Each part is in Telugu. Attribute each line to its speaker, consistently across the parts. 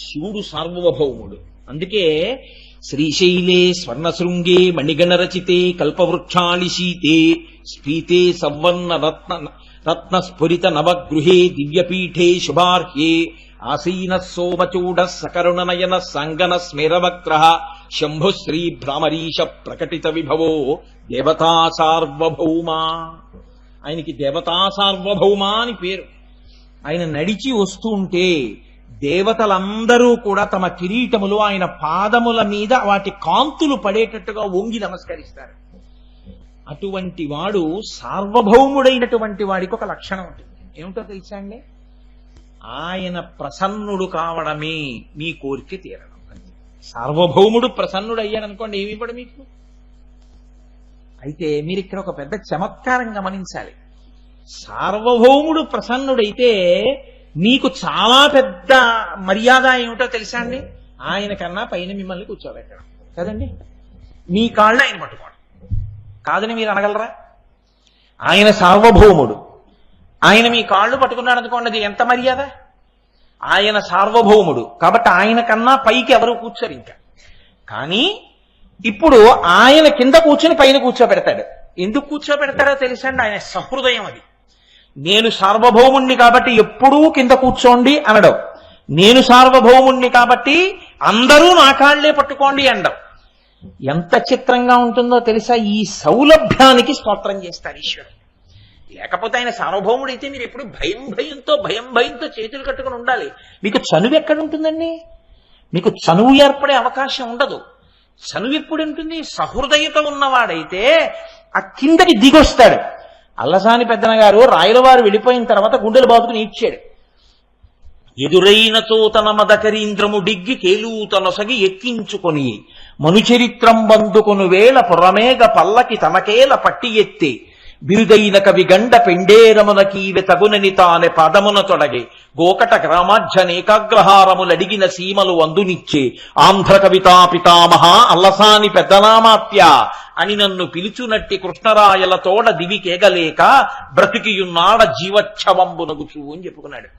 Speaker 1: శివుడు సార్వభౌముడు. అందుకే శ్రీశైలే స్వర్ణశృంగే మణిగణరచితే కల్పవృక్షాళి శీతే స్ఫీతే సవర్ణ రత్నస్ఫురిత నవగృహే దివ్యపీఠే శుభార్హ్యే ఆసీన సోమచూడ సకరుణనయన సంగన స్మేరవక్ర శంభుశ్రీ భ్రామరీశ ప్రకటిత విభవో దేవతా సార్వభౌమ. ఆయనకి దేవతా సార్వభౌమ అని పేరు. ఆయన నడిచి వస్తూ ఉంటే దేవతలందరూ కూడా తమ కిరీటములు ఆయన పాదముల మీద వాటి కాంతులు పడేటట్టుగా వంగి నమస్కరిస్తారు. అటువంటి వాడు సార్వభౌముడైనటువంటి వాడికి ఒక లక్షణం ఉంటుంది. ఏమిటో తెలుసా అండి? ఆయన ప్రసన్నుడు కావడమే మీ కోరిక తీరడం. సార్వభౌముడు ప్రసన్నుడు అయ్యాడనుకోండి, ఏమి ఇవ్వడు మీకు. అయితే మీరు ఇక్కడ ఒక పెద్ద చమత్కారం గమనించాలి. సార్వభౌముడు ప్రసన్నుడైతే మీకు చాలా పెద్ద మర్యాద ఏమిటో తెలుసా అండి? ఆయన కన్నా పైన మిమ్మల్ని కూర్చోబెట్టడం కదండి. మీ కాళ్ళు ఆయన పట్టుకోవడం కాదని మీరు అనగలరా? ఆయన సార్వభౌముడు, ఆయన మీ కాళ్ళు పట్టుకున్నాడు అనుకోండి, అది ఎంత మర్యాద. ఆయన సార్వభౌముడు కాబట్టి ఆయన కన్నా పైకి ఎవరు కూర్చోరు ఇంకా. కానీ ఇప్పుడు ఆయన కింద కూర్చొని పైన కూర్చోబెడతాడు. ఎందుకు కూర్చోబెడతాడో తెలుసండి? ఆయన సహృదయం అది. నేను సార్వభౌముణ్ణి కాబట్టి ఎప్పుడూ కింద కూర్చోండి అనడం, నేను సార్వభౌముణ్ణి కాబట్టి అందరూ నా కాళ్లే పట్టుకోండి అనడం. ఎంత చిత్రంగా ఉంటుందో తెలుసా? ఈ సౌలభ్యానికి స్తోత్రం చేస్తారు ఈశ్వరుడు. లేకపోతే ఆయన సార్వభౌముడైతే మీరు ఎప్పుడు భయం భయంతో చేతులు కట్టుకుని ఉండాలి. మీకు చనువు ఎక్కడ ఉంటుందండి? మీకు చనువు ఏర్పడే అవకాశం ఉండదు. చనువు ఎప్పుడు ఉంటుంది? సహృదయత ఉన్నవాడైతే ఆ కిందకి దిగొస్తాడు. అల్లసాని పెద్దన గారు రాయలవారు వెళ్ళిపోయిన తర్వాత గుండెలు బాదుకుని ఇచ్చాడు. ఎదురైన చోతన మదకరీంద్రము డిగ్గి కేలూతనొసగి ఎక్కించుకొని మనుచరిత్రం బందుకొను వేళ పురమేగ పల్లకి తనకేల పట్టి ఎత్తే బిరుదైన కవి గండ పెండేరమున కీవె తగునని తానే పదమున తొడగే గోకట గ్రామాధ్యనేకాగ్రహారములడిగిన సీమలు అందునిచ్చే ఆంధ్ర కవితా పితామహ అల్లసాని పెద్దనామాత్య అని నన్ను పిలుచునట్టి కృష్ణరాయల తోడ దివికేగలేక బ్రతికియున్నాడ జీవచ్ఛవంబునగుచు అని చెప్పుకున్నాడు.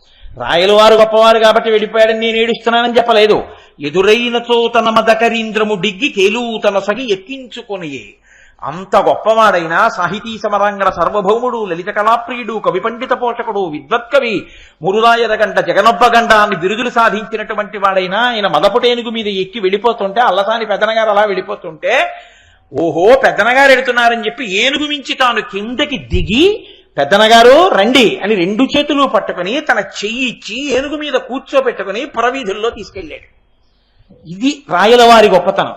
Speaker 1: రాయలవారు గొప్పవారు కాబట్టి వెళ్ళిపోయాడని నేను ఏడుస్తున్నానని చెప్పలేదు. ఎదురైన చోతన మదకరీంద్రము డిగ్గి కేలూతనొసగి ఎక్కించుకొని అంత గొప్పవాడైనా సాహితీ సమరాంగణ సార్వభౌముడు, లలిత కళాప్రియుడు, కవి పండిత పోషకుడు, విద్వత్కవి, మురురాయదగండ, జగనొబ్బగండ అని బిరుదులు సాధించినటువంటి వాడైనా ఆయన మదపుటేనుగు మీద ఎక్కి వెళ్ళిపోతుంటే, అల్లసాని పెద్దనగారు అలా వెళ్ళిపోతుంటే, ఓహో పెద్దనగారు ఎడుతున్నారని చెప్పి ఏనుగు మించి తాను కిందకి దిగి పెద్దనగారు రండి అని రెండు చేతులు పట్టుకుని తన చెయ్యి ఇచ్చి ఏనుగు మీద కూర్చోబెట్టుకుని పురవీధుల్లో తీసుకెళ్ళాడు. ఇది రాయలవారి గొప్పతనం.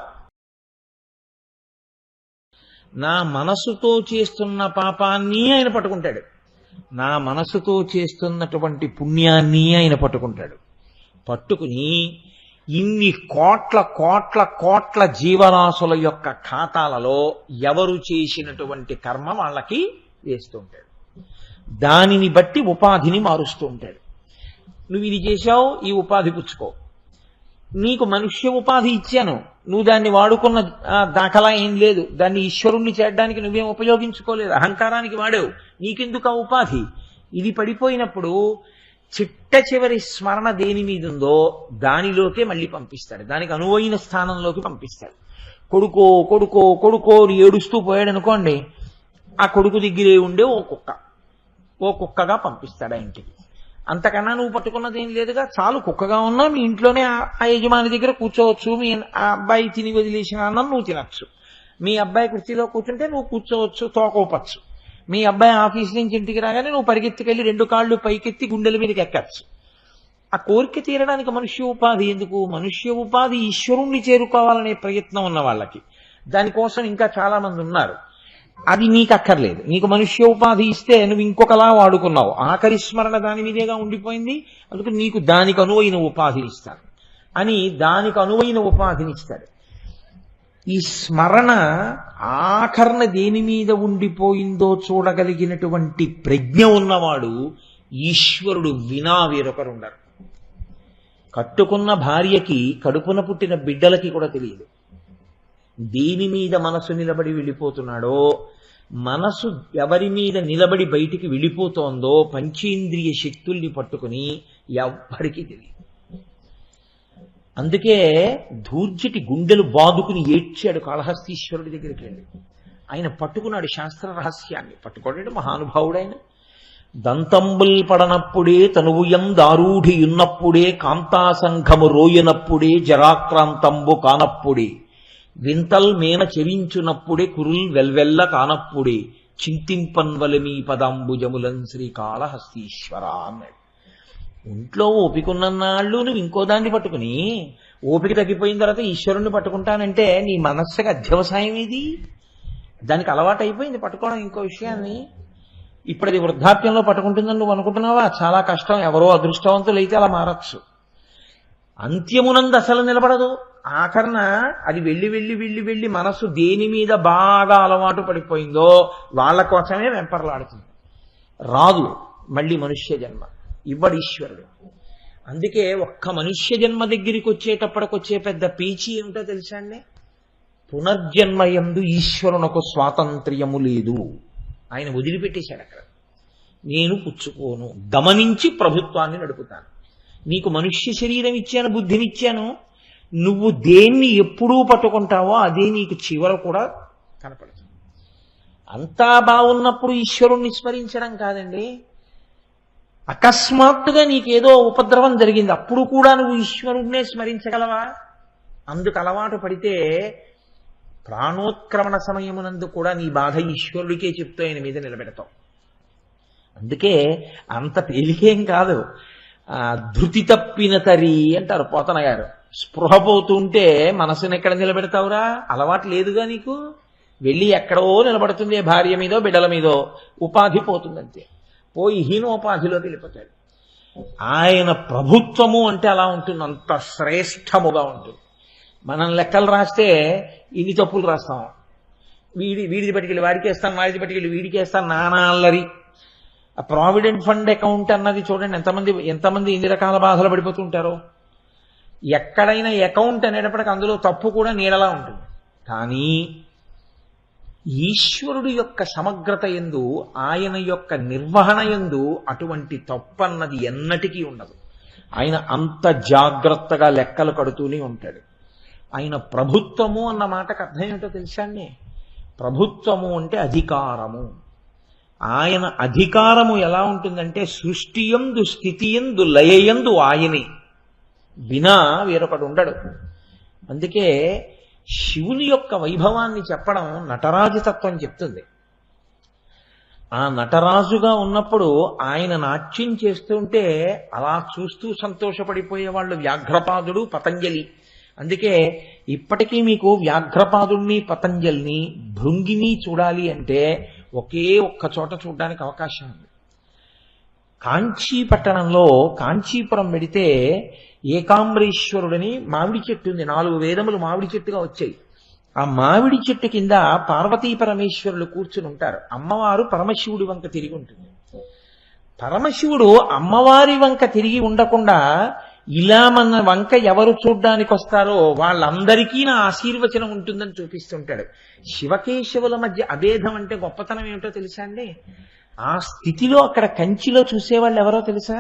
Speaker 1: నా మనసుతో చేస్తున్న పాపాన్ని ఆయన పట్టుకుంటాడు, నా మనసుతో చేస్తున్నటువంటి పుణ్యాన్ని ఆయన పట్టుకుంటాడు. పట్టుకుని ఇన్ని కోట్ల కోట్ల కోట్ల జీవరాశుల యొక్క ఖాతాలలో ఎవరు చేసినటువంటి కర్మ వాళ్ళకి వేస్తూ ఉంటాడు. దానిని బట్టి ఉపాధిని మారుస్తూ ఉంటాడు. నువ్వు ఇది చేశావు, ఈ ఉపాధి పుచ్చుకో. నీకు మనుష్య ఉపాధి ఇచ్చాను, నువ్వు దాన్ని వాడుకున్న దాఖలా ఏం లేదు. దాన్ని ఈశ్వరుణ్ణి చేయడానికి నువ్వేం ఉపయోగించుకోలేదు, అహంకారానికి వాడావు, నీకెందుకు ఆ ఉపాధి? ఇది పడిపోయినప్పుడు చిట్ట చివరి స్మరణ దేని మీద ఉందో దానిలోకే మళ్ళీ పంపిస్తాడు, దానికి అనువైన స్థానంలోకి పంపిస్తాడు. కొడుకో కొడుకో కొడుకో ఏడుస్తూ పోయాడు అనుకోండి, ఆ కొడుకు దగ్గరే ఉండే ఓ కుక్కగా పంపిస్తాడు ఆ ఇంటికి. అంతకన్నా నువ్వు పట్టుకున్నది ఏం లేదుగా, చాలు కుక్కగా ఉన్నా మీ ఇంట్లోనే ఆ యజమాని దగ్గర కూర్చోవచ్చు. మీ ఆ అబ్బాయి తిని వదిలేసిన అన్నం నువ్వు తినచ్చు, మీ అబ్బాయి కుర్చీలో కూర్చుంటే నువ్వు కూర్చోవచ్చు, తోకోపచ్చు. మీ అబ్బాయి ఆఫీస్ నుంచి ఇంటికి రాగానే నువ్వు పరిగెత్తుకెళ్ళి రెండు కాళ్ళు పైకెత్తి గుండెల మీదకి ఎక్కచ్చు. ఆ కోరిక తీరడానికి మనుష్య ఉపాధి ఎందుకు? మనుష్య ఉపాధి ఈశ్వరుణ్ణి చేరుకోవాలనే ప్రయత్నం ఉన్న వాళ్ళకి. దానికోసం ఇంకా చాలా మంది ఉన్నారు. అది నీకు అక్కర్లేదు. నీకు మనుష్య ఉపాధి ఇస్తే నువ్వు ఇంకొకలా వాడుకున్నావు, ఆఖరి స్మరణ దాని మీదేగా ఉండిపోయింది. అందుకు నీకు దానికి అనువైన ఉపాధిని ఇస్తాడు అని దానికి అనువైన ఉపాధిని ఇస్తాడు. ఈ స్మరణ ఆఖరణ దేని మీద ఉండిపోయిందో చూడగలిగినటువంటి ప్రజ్ఞ ఉన్నవాడు ఈశ్వరుడు వినా వేరొకరుండరు. కట్టుకున్న భార్యకి, కడుపున పుట్టిన బిడ్డలకి కూడా తెలియదు దేని మీద మనసు నిలబడి వెళ్ళిపోతున్నాడో. మనసు ఎవరి మీద నిలబడి బయటికి వెళ్ళిపోతోందో పంచేంద్రియ శక్తుల్ని పట్టుకుని ఎవ్వరికీ తెలియదు. అందుకే ధూర్జటి గుండెలు బాదుకుని ఏడ్చాడు కాళహస్తీశ్వరుడి దగ్గరికి వెళ్ళి. ఆయన పట్టుకున్నాడు శాస్త్ర రహస్యాన్ని. పట్టుకోలేడు మహానుభావుడైన. దంతంబుల్ పడనప్పుడే తనువుయం దారూఢియున్నప్పుడే కాంతాసంఘము రోయనప్పుడే జరాక్రాంతంబు కానప్పుడే వింతల్ మేన చెరించునప్పుడే కురుల్ వెల్వెల్ల కానప్పుడే చింతింపన్వలమీ పదాంబుజములం శ్రీకాళహస్తీశ్వర అన్నాడు. ఒంట్లో ఓపికన్నన్నాళ్ళు నువ్వు ఇంకో దాన్ని పట్టుకుని ఓపిక తగ్గిపోయిన తర్వాత ఈశ్వరుణ్ణి పట్టుకుంటానంటే నీ మనస్సుకి అధ్యవసాయం ఇది. దానికి అలవాటు అయిపోయింది పట్టుకోవడం ఇంకో విషయాన్ని. ఇప్పుడు అది వృద్ధాప్యంలో పట్టుకుంటుందని నువ్వు అనుకుంటున్నావా? చాలా కష్టం. ఎవరో అదృష్టవంతులు అయితే అలా మారచ్చు. అంత్యమునందు అసలు నిలబడదు. ఆఖరణ అది వెళ్ళి వెళ్ళి వెళ్ళి వెళ్ళి మనస్సు దేని మీద బాగా అలవాటు పడిపోయిందో వాళ్ళ కోసమే వెంపర్లాడుతుంది. రాదు మళ్ళీ మనుష్య జన్మ, ఇవ్వడు ఈశ్వరుడు. అందుకే ఒక్క మనుష్య జన్మ దగ్గరికి వచ్చేటప్పటికొచ్చే పెద్ద పీచి ఏమిటో తెలుసా అండి? పునర్జన్మయందు ఈశ్వరునకు స్వాతంత్ర్యము లేదు. ఆయన వదిలిపెట్టేశాడు అక్కడ. నేను పుచ్చుకోను, గమనించి ప్రభుత్వాన్ని నడుపుతాను. నీకు మనుష్య శరీరం ఇచ్చాను, బుద్ధినిచ్చాను. నువ్వు దేన్ని ఎప్పుడూ పట్టుకుంటావో అదే నీకు చివర కూడా కనపడుతుంది. అంతా బాగున్నప్పుడు ఈశ్వరుణ్ణి స్మరించడం కాదండి. అకస్మాత్తుగా నీకేదో ఉపద్రవం జరిగింది, అప్పుడు కూడా నువ్వు ఈశ్వరుణ్ణే స్మరించగలవా? అందుకు అలవాటు పడితే ప్రాణోత్క్రమణ సమయమునందు కూడా నీ బాధ ఈశ్వరుడికే చెప్తూ ఆయన మీద నిలబెడతావు. అందుకే అంత తేలికేం కాదు. ధృతి తప్పిన తరి అంటారు పోతన గారు. స్పృహ పోతుంటే మనసుని ఎక్కడ నిలబెడతావురా? అలవాటు లేదుగా నీకు. వెళ్ళి ఎక్కడో నిలబడుతుంది, భార్య మీదో బిడ్డల మీదో. ఉపాధి పోతుందంతే, పోయి హీనోపాధిలోకి వెళ్ళిపోతాడు. ఆయన ప్రభుత్వము అంటే అలా ఉంటుంది, అంత శ్రేష్టముగా ఉంటుంది. మనం లెక్కలు రాస్తే ఇన్ని తప్పులు రాస్తాం. వీడిది పట్టుకెళ్ళి వాడికి వేస్తాను, వాడిది పట్టుకెళ్ళి వీడికి వేస్తాను, నానా అల్లరి. ఆ ప్రావిడెంట్ ఫండ్ అకౌంట్ అన్నది చూడండి, ఎంతమంది ఇన్ని రకాల బాధలు పడిపోతుంటారో. ఎక్కడైనా అకౌంట్ అనేటప్పటికి అందులో తప్పు కూడా నీడలా ఉంటుంది. కానీ ఈశ్వరుడు యొక్క సమగ్రత యందు, ఆయన యొక్క నిర్వహణ యందు అటువంటి తప్పన్నది ఎన్నటికీ ఉండదు. ఆయన అంత జాగ్రత్తగా లెక్కలు కడుతూనే ఉంటాడు. ఆయన ప్రభుత్వము అన్న మాటకు అర్థం ఏమిటో తెలుసా అండి? ప్రభుత్వము అంటే అధికారము. ఆయన అధికారము ఎలా ఉంటుందంటే సృష్టియందు స్థితియందు లయయందు ఆయనే, వినా వేరొకడు ఉండడు. అందుకే శివుని యొక్క వైభవాన్ని చెప్పడం నటరాజతత్వం చెప్తుంది. ఆ నటరాజుగా ఉన్నప్పుడు ఆయన నాట్యం చేస్తుంటే అలా చూస్తూ సంతోషపడిపోయే వాళ్ళు వ్యాఘ్రపాదుడు, పతంజలి. అందుకే ఇప్పటికీ మీకు వ్యాఘ్రపాదుణ్ణి, పతంజలిని, భృంగిని చూడాలి అంటే ఒకే ఒక్క చోట చూడడానికి అవకాశం ఉంది. కాంచీ పట్టణంలో కాంచీపురం వెడితే ఏకాంబరేశ్వరుడని మామిడి చెట్టు ఉంది. 4 వేదములు మామిడి చెట్టుగా వచ్చాయి. ఆ మామిడి చెట్టు కింద పార్వతీ పరమేశ్వరులు కూర్చుని ఉంటారు. అమ్మవారు పరమశివుడి వంక తిరిగి ఉంటుంది. పరమశివుడు అమ్మవారి వంక తిరిగి ఉండకుండా ఇలా మన వంక ఎవరు చూడ్డానికి వస్తారో వాళ్ళందరికీ నా ఆశీర్వచనం ఉంటుందని చూపిస్తుంటాడు. శివకేశవుల మధ్య అభేదం అంటే గొప్పతనం ఏమిటో తెలుసా అండి? ఆ స్థితిలో అక్కడ కంచిలో చూసేవాళ్ళు ఎవరో తెలుసా?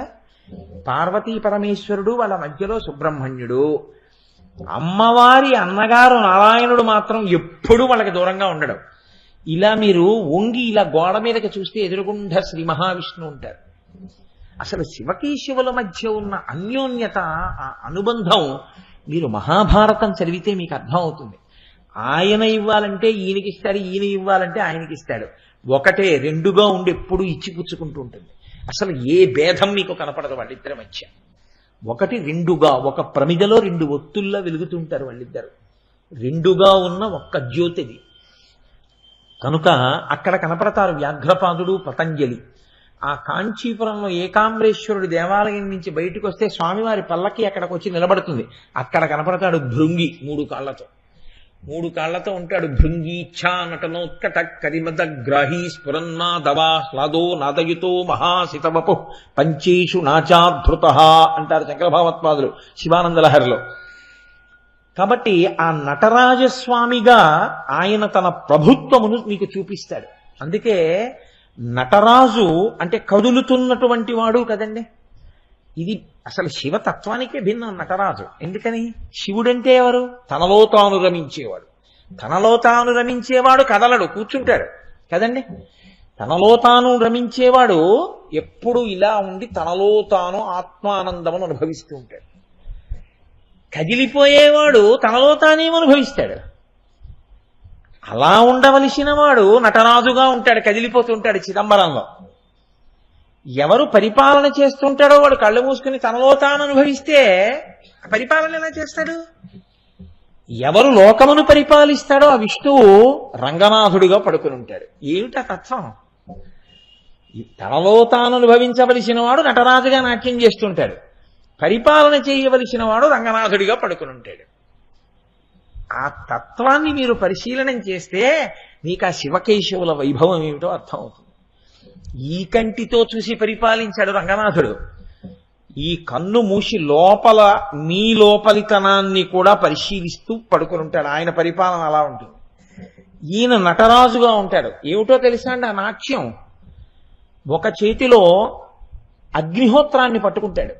Speaker 1: పార్వతీ పరమేశ్వరుడు, వాళ్ళ మధ్యలో సుబ్రహ్మణ్యుడు. అమ్మవారి అన్నగారు నారాయణుడు మాత్రం ఎప్పుడూ వాళ్ళకి దూరంగా ఉండడం. ఇలా మీరు వంగి ఇలా గోడ మీదకి చూస్తే ఎదురుగుండా శ్రీ మహావిష్ణువు ఉంటారు. అసలు శివకేశవుల మధ్య ఉన్న అన్యోన్యత, ఆ అనుబంధం మీరు మహాభారతం చదివితే మీకు అర్థం అవుతుంది. ఆయన ఇవ్వాలంటే ఈయనకిస్తాడు, ఈయన ఇవ్వాలంటే ఆయనకిస్తాడు. ఒకటే, రెండుగా ఉండి ఎప్పుడూ ఇచ్చిపుచ్చుకుంటూ ఉంటుంది. అసలు ఏ భేదం మీకు కనపడదు వాళ్ళిద్దరి మధ్య. ఒకటి రెండుగా, ఒక ప్రమిదలో 2 ఒత్తుల్లా వెలుగుతుంటారు వాళ్ళిద్దరు. రెండుగా ఉన్న ఒక్క జ్యోతిది కనుక అక్కడ కనపడతారు వ్యాఘ్రపాదుడు, పతంజలి. ఆ కాంచీపురంలో ఏకాంబరేశ్వరుడి దేవాలయం నుంచి బయటకు వస్తే స్వామివారి పల్లకి అక్కడికి వచ్చి నిలబడుతుంది. అక్కడ కనపడతాడు భృంగి, 3 కాళ్లతో ఉంటాడు. భృంగీచ్ఛా నటనోత్కట కరిమద గ్రాహీ స్ఫురన్మాధవా హ్లాదో నాదయుతో మహాసితవపు పంచేషు నాచాధృత అంటారు శంకర భగవత్పాదులు శివానందలహరిలో. కాబట్టి ఆ నటరాజస్వామిగా ఆయన తన ప్రభుత్వమును మీకు చూపిస్తాడు. అందుకే నటరాజు అంటే కదులుతున్నటువంటి వాడు కదండి. ఇది అసలు శివతత్వానికే భిన్నం నటరాజు. ఎందుకని? శివుడంటే ఎవరు? తనలో తాను రమించేవాడు. తనలో తాను రమించేవాడు కదలడు, కూర్చుంటాడు కదండి. తనలో తాను రమించేవాడు ఎప్పుడు ఇలా ఉండి తనలో తాను ఆత్మానందమును అనుభవిస్తూ ఉంటాడు. కదిలిపోయేవాడు తనలో తానేం అనుభవిస్తాడు. అలా ఉండవలసిన వాడు నటరాజుగా ఉంటాడు, కదిలిపోతుంటాడు చిదంబరంలో. ఎవరు పరిపాలన చేస్తుంటాడో వాడు కళ్ళు మూసుకుని తనలో తాను అనుభవిస్తే పరిపాలన ఎలా చేస్తాడు? ఎవరు లోకమును పరిపాలిస్తాడో ఆ విష్ణువు రంగనాథుడిగా పడుకుని ఉంటాడు. ఏమిటా తత్వం? తనలో తాను అనుభవించవలసిన వాడు నటరాజుగా నాట్యం చేస్తుంటాడు, పరిపాలన చేయవలసిన వాడు రంగనాథుడిగా పడుకుని ఉంటాడు. ఆ తత్వాన్ని మీరు పరిశీలనం చేస్తే మీకు ఆ శివకేశవుల వైభవం ఏమిటో అర్థమవుతుంది. ఈ కంటితో చూసి పరిపాలించాడు రంగనాథుడు. ఈ కన్ను మూసి లోపల మీ లోపలితనాన్ని కూడా పరిశీలిస్తూ పడుకుని ఉంటాడు. ఆయన పరిపాలన అలా ఉంటుంది. ఈయన నటరాజుగా ఉంటాడు. ఏమిటో తెలుసా అండి ఆ నాట్యం? ఒక చేతిలో అగ్నిహోత్రాన్ని పట్టుకుంటాడు,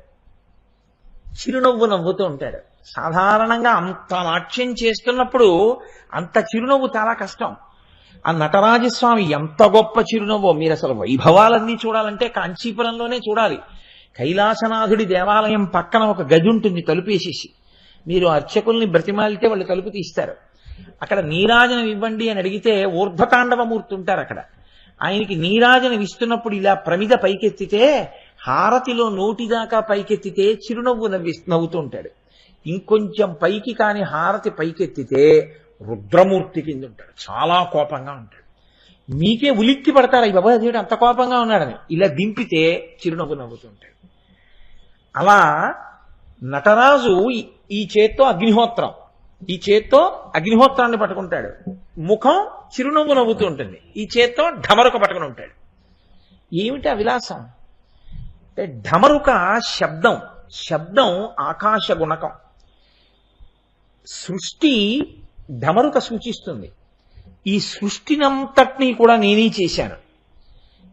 Speaker 1: చిరునవ్వు నవ్వుతూ ఉంటాడు. సాధారణంగా అంత నాట్యం చేస్తున్నప్పుడు అంత చిరునవ్వు చాలా కష్టం. ఆ నటరాజస్వామి ఎంత గొప్ప చిరునవ్వో! మీరు అసలు వైభవాలన్నీ చూడాలంటే కాంచీపురంలోనే చూడాలి. కైలాసనాథుడి దేవాలయం పక్కన ఒక గది ఉంటుంది తలుపేసేసి. మీరు అర్చకుల్ని బ్రతిమాలితే వాళ్ళు తలుపు తీస్తారు. అక్కడ నీరాజనం ఇవ్వండి అని అడిగితే ఊర్ధ్వతాండవమూర్తి ఉంటారు అక్కడ. ఆయనకి నీరాజనం ఇస్తున్నప్పుడు ఇలా ప్రమిద పైకెత్తితే, హారతిలో నోటిదాకా పైకెత్తితే చిరునవ్వు నవ్వుతూ ఉంటాడు. ఇంకొంచెం పైకి కాని హారతి పైకెత్తితే రుద్రమూర్తి కింద ఉంటాడు, చాలా కోపంగా ఉంటాడు. మీకే ఉలిక్కి పడతారు, ఈ బాబా దేవుడు అంత కోపంగా ఉన్నాడని. ఇలా దింపితే చిరునవ్వు నవ్వుతూ ఉంటాడు. అలా నటరాజు ఈ చేత్తో అగ్నిహోత్రం, ఈ చేత్తో అగ్నిహోత్రాన్ని పట్టుకుంటాడు, ముఖం చిరునవ్వు నవ్వుతూ ఉంటుంది. ఈ చేత్తో ఢమరుక పట్టుకుని ఉంటాడు. ఏమిటి ఆ విలాసం అంటే ఢమరుక శబ్దం, శబ్దం ఆకాశ గుణకం. సృష్టి ఢమరుక సూచిస్తుంది. ఈ సృష్టినంతటినీ కూడా నేనే చేశాను,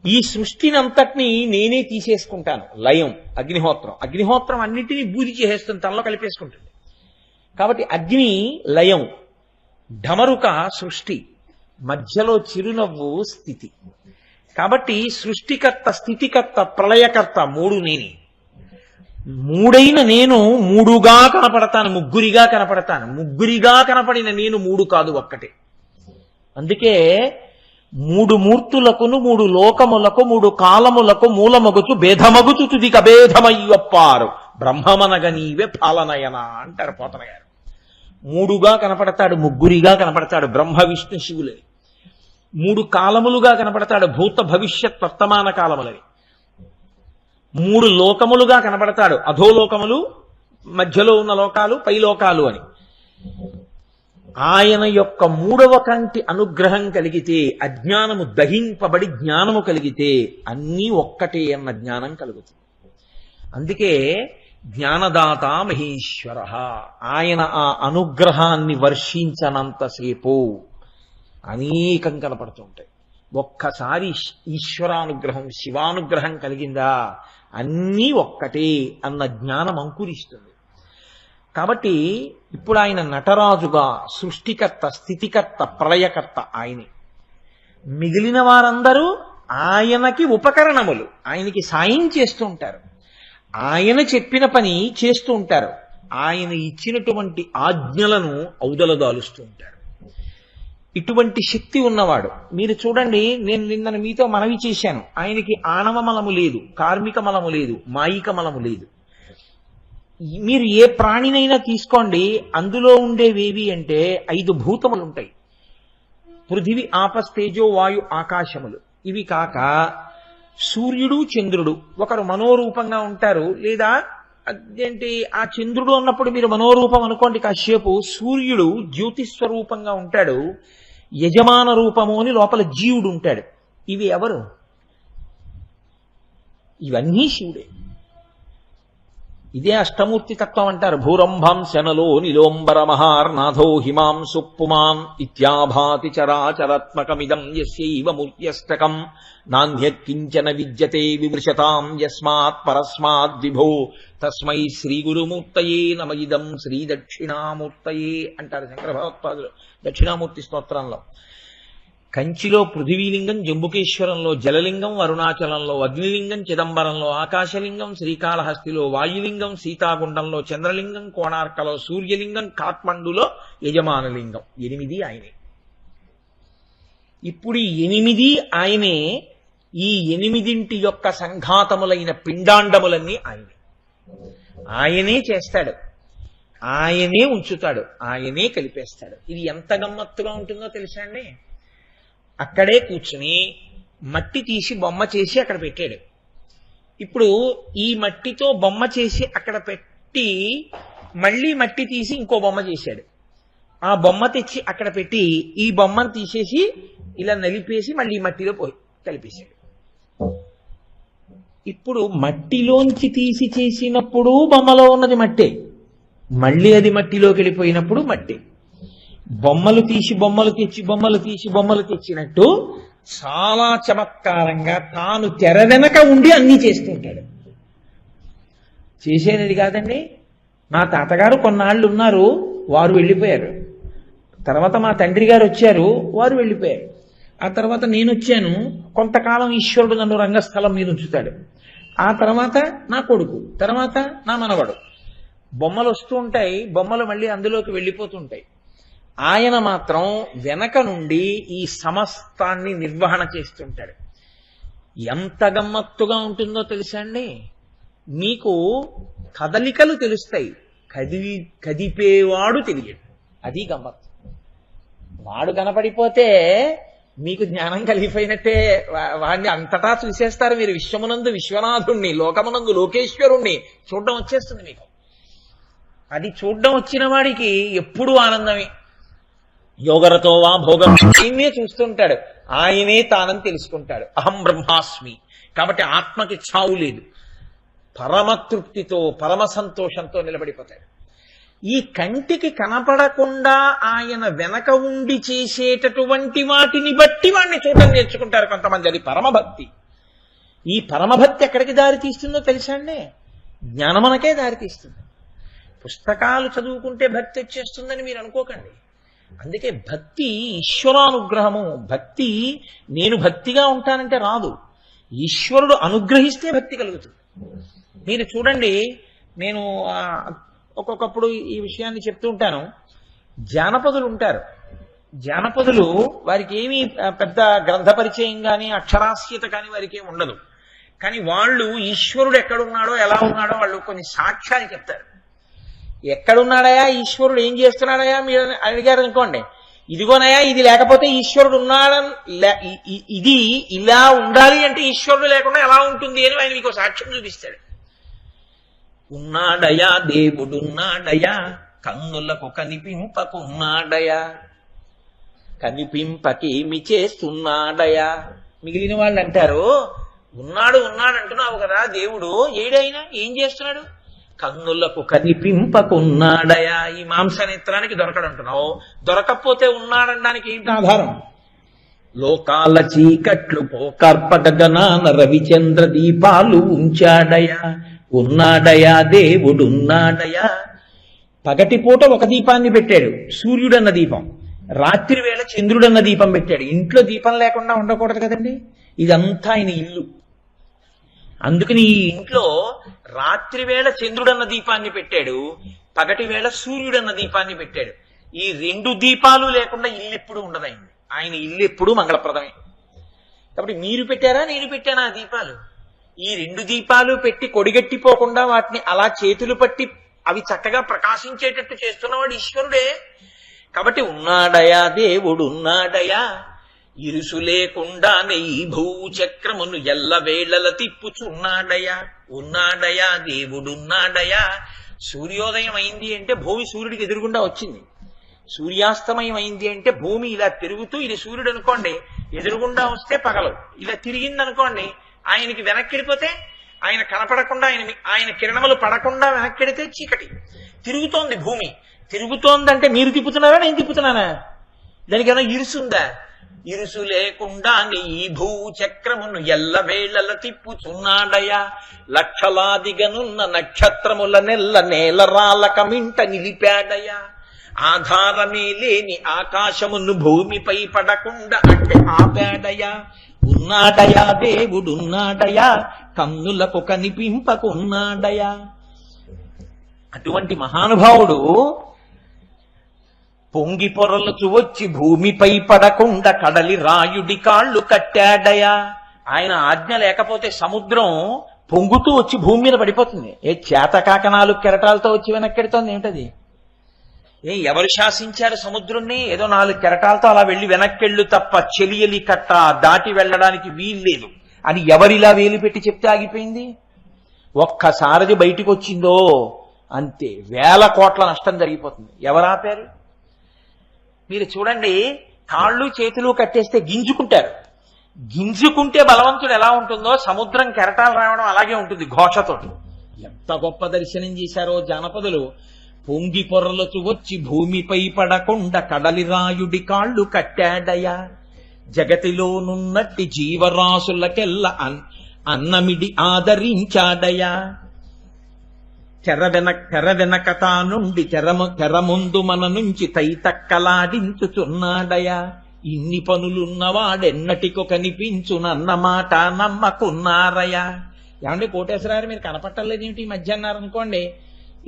Speaker 1: ఈ సృష్టినంతటినీ నేనే తీసేసుకుంటాను. లయం అగ్నిహోత్రం. అగ్నిహోత్రం అన్నిటినీ బూది చేసేస్తుంది, తనలో కలిపేసుకుంటుంది. కాబట్టి అగ్ని లయం, ఢమరుక సృష్టి, మధ్యలో చిరునవ్వు స్థితి. కాబట్టి సృష్టికర్త, స్థితికర్త, ప్రళయకర్త మూడు నేనే. మూడైన నేను మూడుగా కనపడతాను, ముగ్గురిగా కనపడతాను. ముగ్గురిగా కనపడిన నేను మూడు కాదు, ఒక్కటే. అందుకే మూడు మూర్తులకును మూడు లోకములకు మూడు కాలములకు మూలమగుచు భేదమగుచు తుదిక భేదమయ్యప్పారు బ్రహ్మమనగ నీవే పాలనయన అంటారు పోతన గారు. మూడుగా కనపడతాడు, ముగ్గురిగా కనపడతాడు, బ్రహ్మ విష్ణు శివులని. మూడు కాలములుగా కనపడతాడు, భూత భవిష్యత్ వర్తమాన కాలములని. మూడు లోకములుగా కనపడతాడు, అధోలోకములు, మధ్యలో ఉన్న లోకాలు, పై లోకాలు అని. ఆయన యొక్క మూడవ కంటి అనుగ్రహం కలిగితే, అజ్ఞానము దహింపబడి జ్ఞానము కలిగితే అన్నీ ఒక్కటే అన్న జ్ఞానం కలుగుతుంది. అందుకే జ్ఞానదాత మహేశ్వర. ఆయన ఆ అనుగ్రహాన్ని వర్షించనంతసేపు అనేకం కనపడుతుంటాయి. ఒక్కసారి ఈశ్వరానుగ్రహం, శివానుగ్రహం కలిగిందా అన్నీ ఒక్కటే అన్న జ్ఞానం అంకురిస్తుంది. కాబట్టి ఇప్పుడు ఆయన నటరాజుగా సృష్టికర్త, స్థితికర్త, ప్రళయకర్త ఆయనే. మిగిలిన వారందరూ ఆయనకి ఉపకరణములు, ఆయనకి సాయం చేస్తూ ఉంటారు, ఆయన చెప్పిన పని చేస్తూ ఉంటారు, ఆయన ఇచ్చినటువంటి ఆజ్ఞలను ఔదలదాలుస్తూ ఉంటారు. ఇటువంటి శక్తి ఉన్నవాడు. మీరు చూడండి, నేను నిన్న మీతో మనవి చేశాను, ఆయనకి ఆణవ మలము లేదు, కార్మిక మలము లేదు, మాయిక మలము లేదు. మీరు ఏ ప్రాణినైనా తీసుకోండి, అందులో ఉండేవేవి అంటే 5 భూతములు ఉంటాయి. పృథివి, ఆపస్, తేజో, వాయు, ఆకాశములు. ఇవి కాక సూర్యుడు, చంద్రుడు ఒకరు మనోరూపంగా ఉంటారు. లేదా అదేంటి, ఆ చంద్రుడు అన్నప్పుడు మీరు మనోరూపం అనుకోండి కాసేపు. సూర్యుడు జ్యోతిస్వరూపంగా ఉంటాడు, యజమాన రూపము అని లోపల జీవుడు ఉంటాడు. ఇవి ఎవరు? ఇవన్నీ శివుడే. ఇదే అష్టమూర్తి తత్వం అంటారు. భూరంభాంశనలో నిలోంబర మహార్నాథో హిమాంసు పుమాన్ ఇత్యాభాతి చరాచరాత్మకమిదం యస్యైవ మూర్త్యష్టకం నాణ్యత్కించన విద్యతే విమృశతాం యస్మాత్ పరస్మాద్ విభో తస్మై శ్రీ గురుమూర్తయే నమ ఇదం శ్రీ దక్షిణామూర్తయే అంటారు శంకర భగవత్పాదులు దక్షిణామూర్తి స్తోత్రంలో. కంచిలో పృథివీలింగం, జంబుకేశ్వరంలో జలలింగం, అరుణాచలంలో అగ్నిలింగం, చిదంబరంలో ఆకాశలింగం, శ్రీకాళహస్తిలో వాయులింగం, సీతాగుండంలో చంద్రలింగం, కోణార్కలో సూర్యలింగం, కాట్మండులో యజమానలింగం. 8 ఆయనే. ఇప్పుడు ఈ 8 ఆయనే. ఈ 8 యొక్క సంఘాతములైన పిండాండములన్నీ ఆయనే. ఆయనే చేస్తాడు, ఆయనే ఉంచుతాడు, ఆయనే కలిపేస్తాడు. ఇది ఎంత గమ్మత్తుగా ఉంటుందో తెలుసా అండి. అక్కడే కూర్చుని మట్టి తీసి బొమ్మ చేసి అక్కడ పెట్టాడు. ఇప్పుడు ఈ మట్టితో బొమ్మ చేసి అక్కడ పెట్టి మళ్ళీ మట్టి తీసి ఇంకో బొమ్మ చేశాడు. ఆ బొమ్మ తెచ్చి అక్కడ పెట్టి ఈ బొమ్మను తీసేసి ఇలా నలిపేసి మళ్ళీ మట్టిలో పోయి కలిపేశాడు. ఇప్పుడు మట్టిలోంచి తీసి చేసినప్పుడు బొమ్మలో ఉన్నది మట్టే, మళ్ళీ అది మట్టిలోకి వెళ్ళిపోయినప్పుడు మట్టే. బొమ్మలు తీసి బొమ్మలు తెచ్చి బొమ్మలు తీసి బొమ్మలు తెచ్చినట్టు చాలా చమత్కారంగా తాను తెర వెనక ఉండి అన్నీ చేస్తుంటాడు. చేసేది కాదండి. మా తాతగారు కొన్నాళ్ళు ఉన్నారు, వారు వెళ్ళిపోయారు. తర్వాత మా తండ్రి గారు వచ్చారు, వారు వెళ్ళిపోయారు. ఆ తర్వాత నేను వచ్చాను. కొంతకాలం ఈశ్వరుడు నన్ను రంగస్థలం మీద ఉంచుతాడు. ఆ తర్వాత నా కొడుకు, తర్వాత నా మనవడు. బొమ్మలు వస్తూ ఉంటాయి, బొమ్మలు మళ్ళీ అందులోకి వెళ్ళిపోతుంటాయి. ఆయన మాత్రం వెనక నుండి ఈ సమస్తాన్ని నిర్వహణ చేస్తుంటాడు. ఎంత గమ్మత్తుగా ఉంటుందో తెలుసా అండి. మీకు కదలికలు తెలుస్తాయి, కదిపేవాడు తెలియడు. అది గమ్మత్తు. వాడు కనపడిపోతే మీకు జ్ఞానం కలిగిపోయినట్టే. వాడిని అంతటా చూసేస్తారు మీరు. విశ్వమునందు విశ్వనాథుణ్ణి, లోకమునందు లోకేశ్వరుణ్ణి చూడడం వచ్చేస్తుంది మీకు. అది చూడడం వచ్చిన వాడికి ఎప్పుడూ ఆనందమే. యోగరతో వా భోగం ఆయనే చూస్తుంటాడు, ఆయనే తానని తెలుసుకుంటాడు. అహం బ్రహ్మాస్మి. కాబట్టి ఆత్మకి చావు లేదు. పరమతృప్తితో పరమ సంతోషంతో నిలబడిపోతాడు. ఈ కంటికి కనపడకుండా ఆయన వెనక ఉండి చేసేటటువంటి వాటిని బట్టి వాడిని చూడటం నేర్చుకుంటారు కొంతమంది. అది పరమభక్తి. ఈ పరమభక్తి ఎక్కడికి దారి తీస్తుందో తెలుసా అండి. జ్ఞానమనకే దారి తీస్తుంది. పుస్తకాలు చదువుకుంటే భక్తి వచ్చేస్తుందని మీరు అనుకోకండి. అందుకే భక్తి ఈశ్వరానుగ్రహము. భక్తి నేను భక్తిగా ఉంటానంటే రాదు, ఈశ్వరుడు అనుగ్రహిస్తే భక్తి కలుగుతుంది. మీరు చూడండి, నేను ఒక్కొక్కప్పుడు ఈ విషయాన్ని చెప్తూ ఉంటాను. జానపదులు ఉంటారు. జానపదులు వారికి ఏమీ పెద్ద గ్రంథ పరిచయం కానీ అక్షరాస్యత కానీ వారికి ఏమి ఉండదు. కానీ వాళ్ళు ఈశ్వరుడు ఎక్కడున్నాడో ఎలా ఉన్నాడో వాళ్ళు కొన్ని సాక్ష్యాలు చెప్తారు. ఎక్కడున్నాడయా ఈశ్వరుడు, ఏం చేస్తున్నాడయా మీరు అడిగారు అనుకోండి, ఇదిగోనయా ఇది లేకపోతే ఈశ్వరుడు ఉన్నాడని, ఇది ఇలా ఉండాలి అంటే ఈశ్వరుడు లేకుండా ఎలా ఉంటుంది అని ఆయన మీకు సాక్ష్యం చూపిస్తాడు. ఉన్నాడయా దేవుడున్నాడయా, కన్నులకు కనిపింపకున్నాడయా, కనిపింపకేమి చేస్తున్నాడయా. మిగిలిన వాళ్ళు అంటారు, ఉన్నాడు ఉన్నాడు అంటున్నావు కదా, దేవుడు ఏడైనా ఏం చేస్తున్నాడు? కన్నులకు కనిపింపకున్నాడయా. ఈ మాంసనేత్రానికి దొరకడంటున్నావు, దొరకకపోతే ఉన్నాడనడానికి ఏంటి ఆధారం? లోకాల చీకట్లు పోకర్పగనాన రవిచంద్ర దీపాలు ఉంచాడయా, ఉన్నాడయా దేవుడున్నాడయా. పగటిపూట ఒక దీపాన్ని పెట్టాడు, సూర్యుడన్న దీపం. రాత్రి వేళ చంద్రుడన్న దీపం పెట్టాడు. ఇంట్లో దీపం లేకుండా ఉండకూడదు కదండి. ఇదంతా ఆయన ఇల్లు. అందుకని ఈ ఇంట్లో రాత్రి వేళ చంద్రుడన్న దీపాన్ని పెట్టాడు, పగటి వేళ సూర్యుడన్న దీపాన్ని పెట్టాడు. ఈ 2 దీపాలు లేకుండా ఇల్లు ఎప్పుడు ఉండదైంది. ఆయన ఇల్లు ఎప్పుడు మంగళప్రదమే. కాబట్టి మీరు పెట్టారా నేను పెట్టానా ఆ దీపాలు? ఈ 2 దీపాలు పెట్టి కొడిగట్టిపోకుండా వాటిని అలా చేతులు పట్టి అవి చక్కగా ప్రకాశించేటట్టు చేస్తున్నవాడు ఈశ్వరుడే. కాబట్టి ఉన్నాడయా దేవుడున్నాడయా, ఇరుసు లేకుండానే ఈ భూచక్రమును ఎల్ల వేళల తిప్పుచున్నాడయా, ఉన్నాడయా దేవుడున్నాడయా. సూర్యోదయం అయింది అంటే భూమి సూర్యుడికి ఎదురుగుండా వచ్చింది. సూర్యాస్తమయం అయింది అంటే భూమి ఇలా తిరుగుతూ, ఇది సూర్యుడు అనుకోండి, ఎదురుగుండా వస్తే పగలు, ఇలా తిరిగింది అనుకోండి, ఆయనకి వెనక్కి వెళ్ళిపోతే ఆయన కనపడకుండా ఆయన కిరణములు పడకుండా వెనక్కెడితే చీకటి. తిరుగుతోంది భూమి. తిరుగుతోందంటే మీరు తిప్పుతున్నారా నేను తిప్పుతున్నానా? దానికైనా ఇరుసుందా? ఇరుసు లేకుండా నీ భూచక్రమును ఎల్లవేళల తిప్పుచున్నాడయా. లక్షలాదిగనున్న నక్షత్రముల నెల్ల నేలరాలక మింట నిలిపాడయా. ఆధారమే లేని ఆకాశమును భూమిపై పడకుండా అంటే ఆపాడయా. ఉన్నాడయా దేవుడున్నాడయా, కన్నులకు కనిపింపకున్నాడయా. అటువంటి మహానుభావుడు పొంగి పొరలుచు వచ్చి భూమిపై పడకుండా కడలి రాయుడి కాళ్ళు కట్టాడయా. ఆయన ఆజ్ఞ లేకపోతే సముద్రం పొంగుతూ వచ్చి భూమి మీద పడిపోతుంది. చేతకాకనాలు కెరటాలతో వచ్చి వెనక్కెడుతోంది ఏమిటది? ఎవరు శాసించారు సముద్రుణ్ణి? ఏదో 4 కెరటాలతో అలా వెళ్లి వెనక్కెళ్ళు తప్ప చెలియలి కట్ట దాటి వెళ్ళడానికి వీల్లేదు అని ఎవరిలా వేలు పెట్టి చెప్తే ఆగిపోయింది? ఒక్కసారిది బయటికి వచ్చిందో అంతే, 1000 కోట్ల నష్టం జరిగిపోతుంది. ఎవరాపారు? మీరు చూడండి, కాళ్ళు చేతులు కట్టేస్తే గింజుకుంటారు. గింజుకుంటే బలవంతుడు ఎలా ఉంటుందో సముద్రం కెరటాలు రావడం అలాగే ఉంటుంది ఘోషతోటి. ఎంత గొప్ప దర్శనం చేశారో జానపదులు. పొంగి పొరలచు వచ్చి భూమిపై పడకుండా కడలి రాయుడి కాళ్ళు కట్టాడయా. జగతిలోనున్నట్టి జీవరాశులకెల్ల అన్నమిడి ఆదరించాడయా. తెర వెనక తానుండి తెర ముందు మన నుంచి తైతక్కలాడించుచున్నాడయా. ఇన్ని పనులున్నవాడెన్నటికో కనిపించునన్న మాట నమ్మకున్నారయ్యా. ఏమంటే కోటేశ్వరారు మీరు కనపట్టలేదేమిటి ఈ మధ్య అన్నారనుకోండి,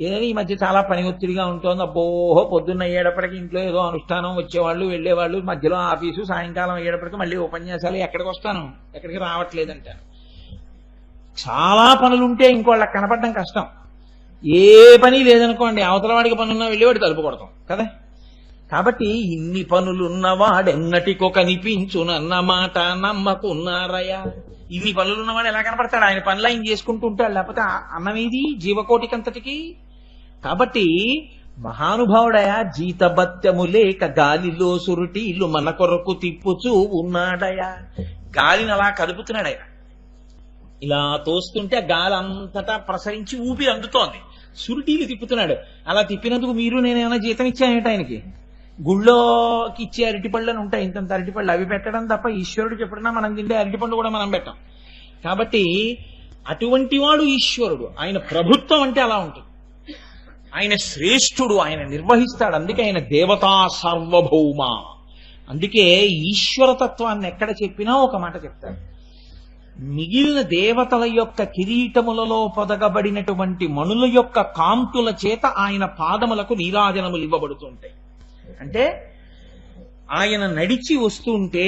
Speaker 1: ఏదో ఈ మధ్య చాలా పని ఒత్తిడిగా ఉంటుంది, అబ్బోహో పొద్దున్న అయ్యేటప్పటికి ఇంట్లో ఏదో అనుష్ఠానం వచ్చేవాళ్ళు వెళ్ళేవాళ్ళు, మధ్యలో ఆఫీసు, సాయంకాలం అయ్యేటప్పటికి మళ్ళీ ఉపన్యాసాలు, ఎక్కడికి వస్తాను, ఎక్కడికి రావట్లేదంటాను. చాలా పనులుంటే ఇంకోళ్ళకి కనపడడం కష్టం. ఏ పని లేదనుకోండి, అవతల వాడికి పనున్నా వెళ్ళేవాడు తలుపు కొడతాం కదా. కాబట్టి ఇన్ని పనులున్నవాడెన్నటికో కనిపించునన్న మాట నమ్మకున్నారయ్యా. ఇన్ని పనులున్నవాడు ఎలా కనపడతాడు? ఆయన పనులు ఆయన చేసుకుంటూ ఉంటాడు, లేకపోతే అన్నమేది జీవకోటికంతటికి. కాబట్టి మహానుభావుడయా, జీతబత్యము లేక గాలిలో సురుటీలు మన కొరకు తిప్పుచూ ఉన్నాడయా. గాలిని అలా కదుపుతున్నాడయా. ఇలా తోస్తుంటే ఆ గాలి అంతటా ప్రసరించి ఊపిరి అందుతోంది. సురుటీలు తిప్పుతున్నాడు. అలా తిప్పినందుకు మీరు నేనేమైనా జీతం ఇచ్చానేట ఆయనకి? గుళ్ళోకి ఇచ్చే అరటిపళ్ళు అని ఉంటాయి, ఇంతంత అరటిపళ్ళు, అవి పెట్టడం తప్ప ఈశ్వరుడు చెప్పడన్నా మనం తింటే అరటిపండు కూడా మనం పెట్టాం. కాబట్టి అటువంటి వాడు ఈశ్వరుడు. ఆయన ప్రభుత్వం అంటే అలా ఉంటుంది. ఆయన శ్రేష్ఠుడు, ఆయన నిర్వహిస్తాడు. అందుకే ఆయన దేవతా సార్వభౌమ. అందుకే ఈశ్వరతత్వాన్ని ఎక్కడ చెప్పినా ఒక మాట చెప్తాడు. మిగిలిన దేవతల యొక్క కిరీటములలో పొదగబడినటువంటి మణుల యొక్క కాంతుల చేత ఆయన పాదములకు నీరాజనములు ఇవ్వబడుతుంటాయి. అంటే ఆయన నడిచి వస్తుంటే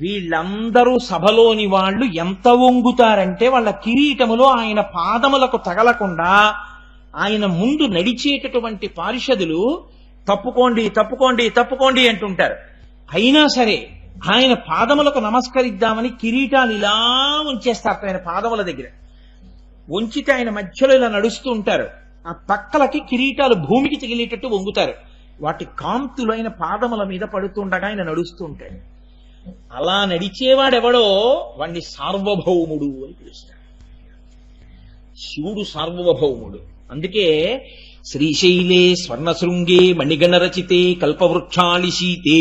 Speaker 1: వీళ్ళందరూ సభలోని వాళ్ళు ఎంత వంగుతారంటే వాళ్ళ కిరీటములో ఆయన పాదములకు తగలకుండా ఆయన ముందు నడిచేటటువంటి పారిషదులు తప్పుకోండి తప్పుకోండి తప్పుకోండి అంటుంటారు. అయినా సరే ఆయన పాదములకు నమస్కరిద్దామని కిరీటాలు ఇలా ఉంచేస్తారు ఆయన పాదముల దగ్గర. ఉంచితే ఆయన మధ్యలో ఇలా నడుస్తూ ఉంటారు. ఆ పక్కలకి కిరీటాలు భూమికి తగిలేటట్టు వంగుతారు. వాటి కాంతులు ఆయన పాదముల మీద పడుతుండగా ఆయన నడుస్తూ ఉంటాడు. అలా నడిచేవాడెవడో వాణ్ణి సార్వభౌముడు అని పిలుస్తాడు. శివుడు సార్వభౌముడు. అందుకే శ్రీశైలే స్వర్ణశృంగే మణిగణరచితే కల్పవృక్షాళి శీతే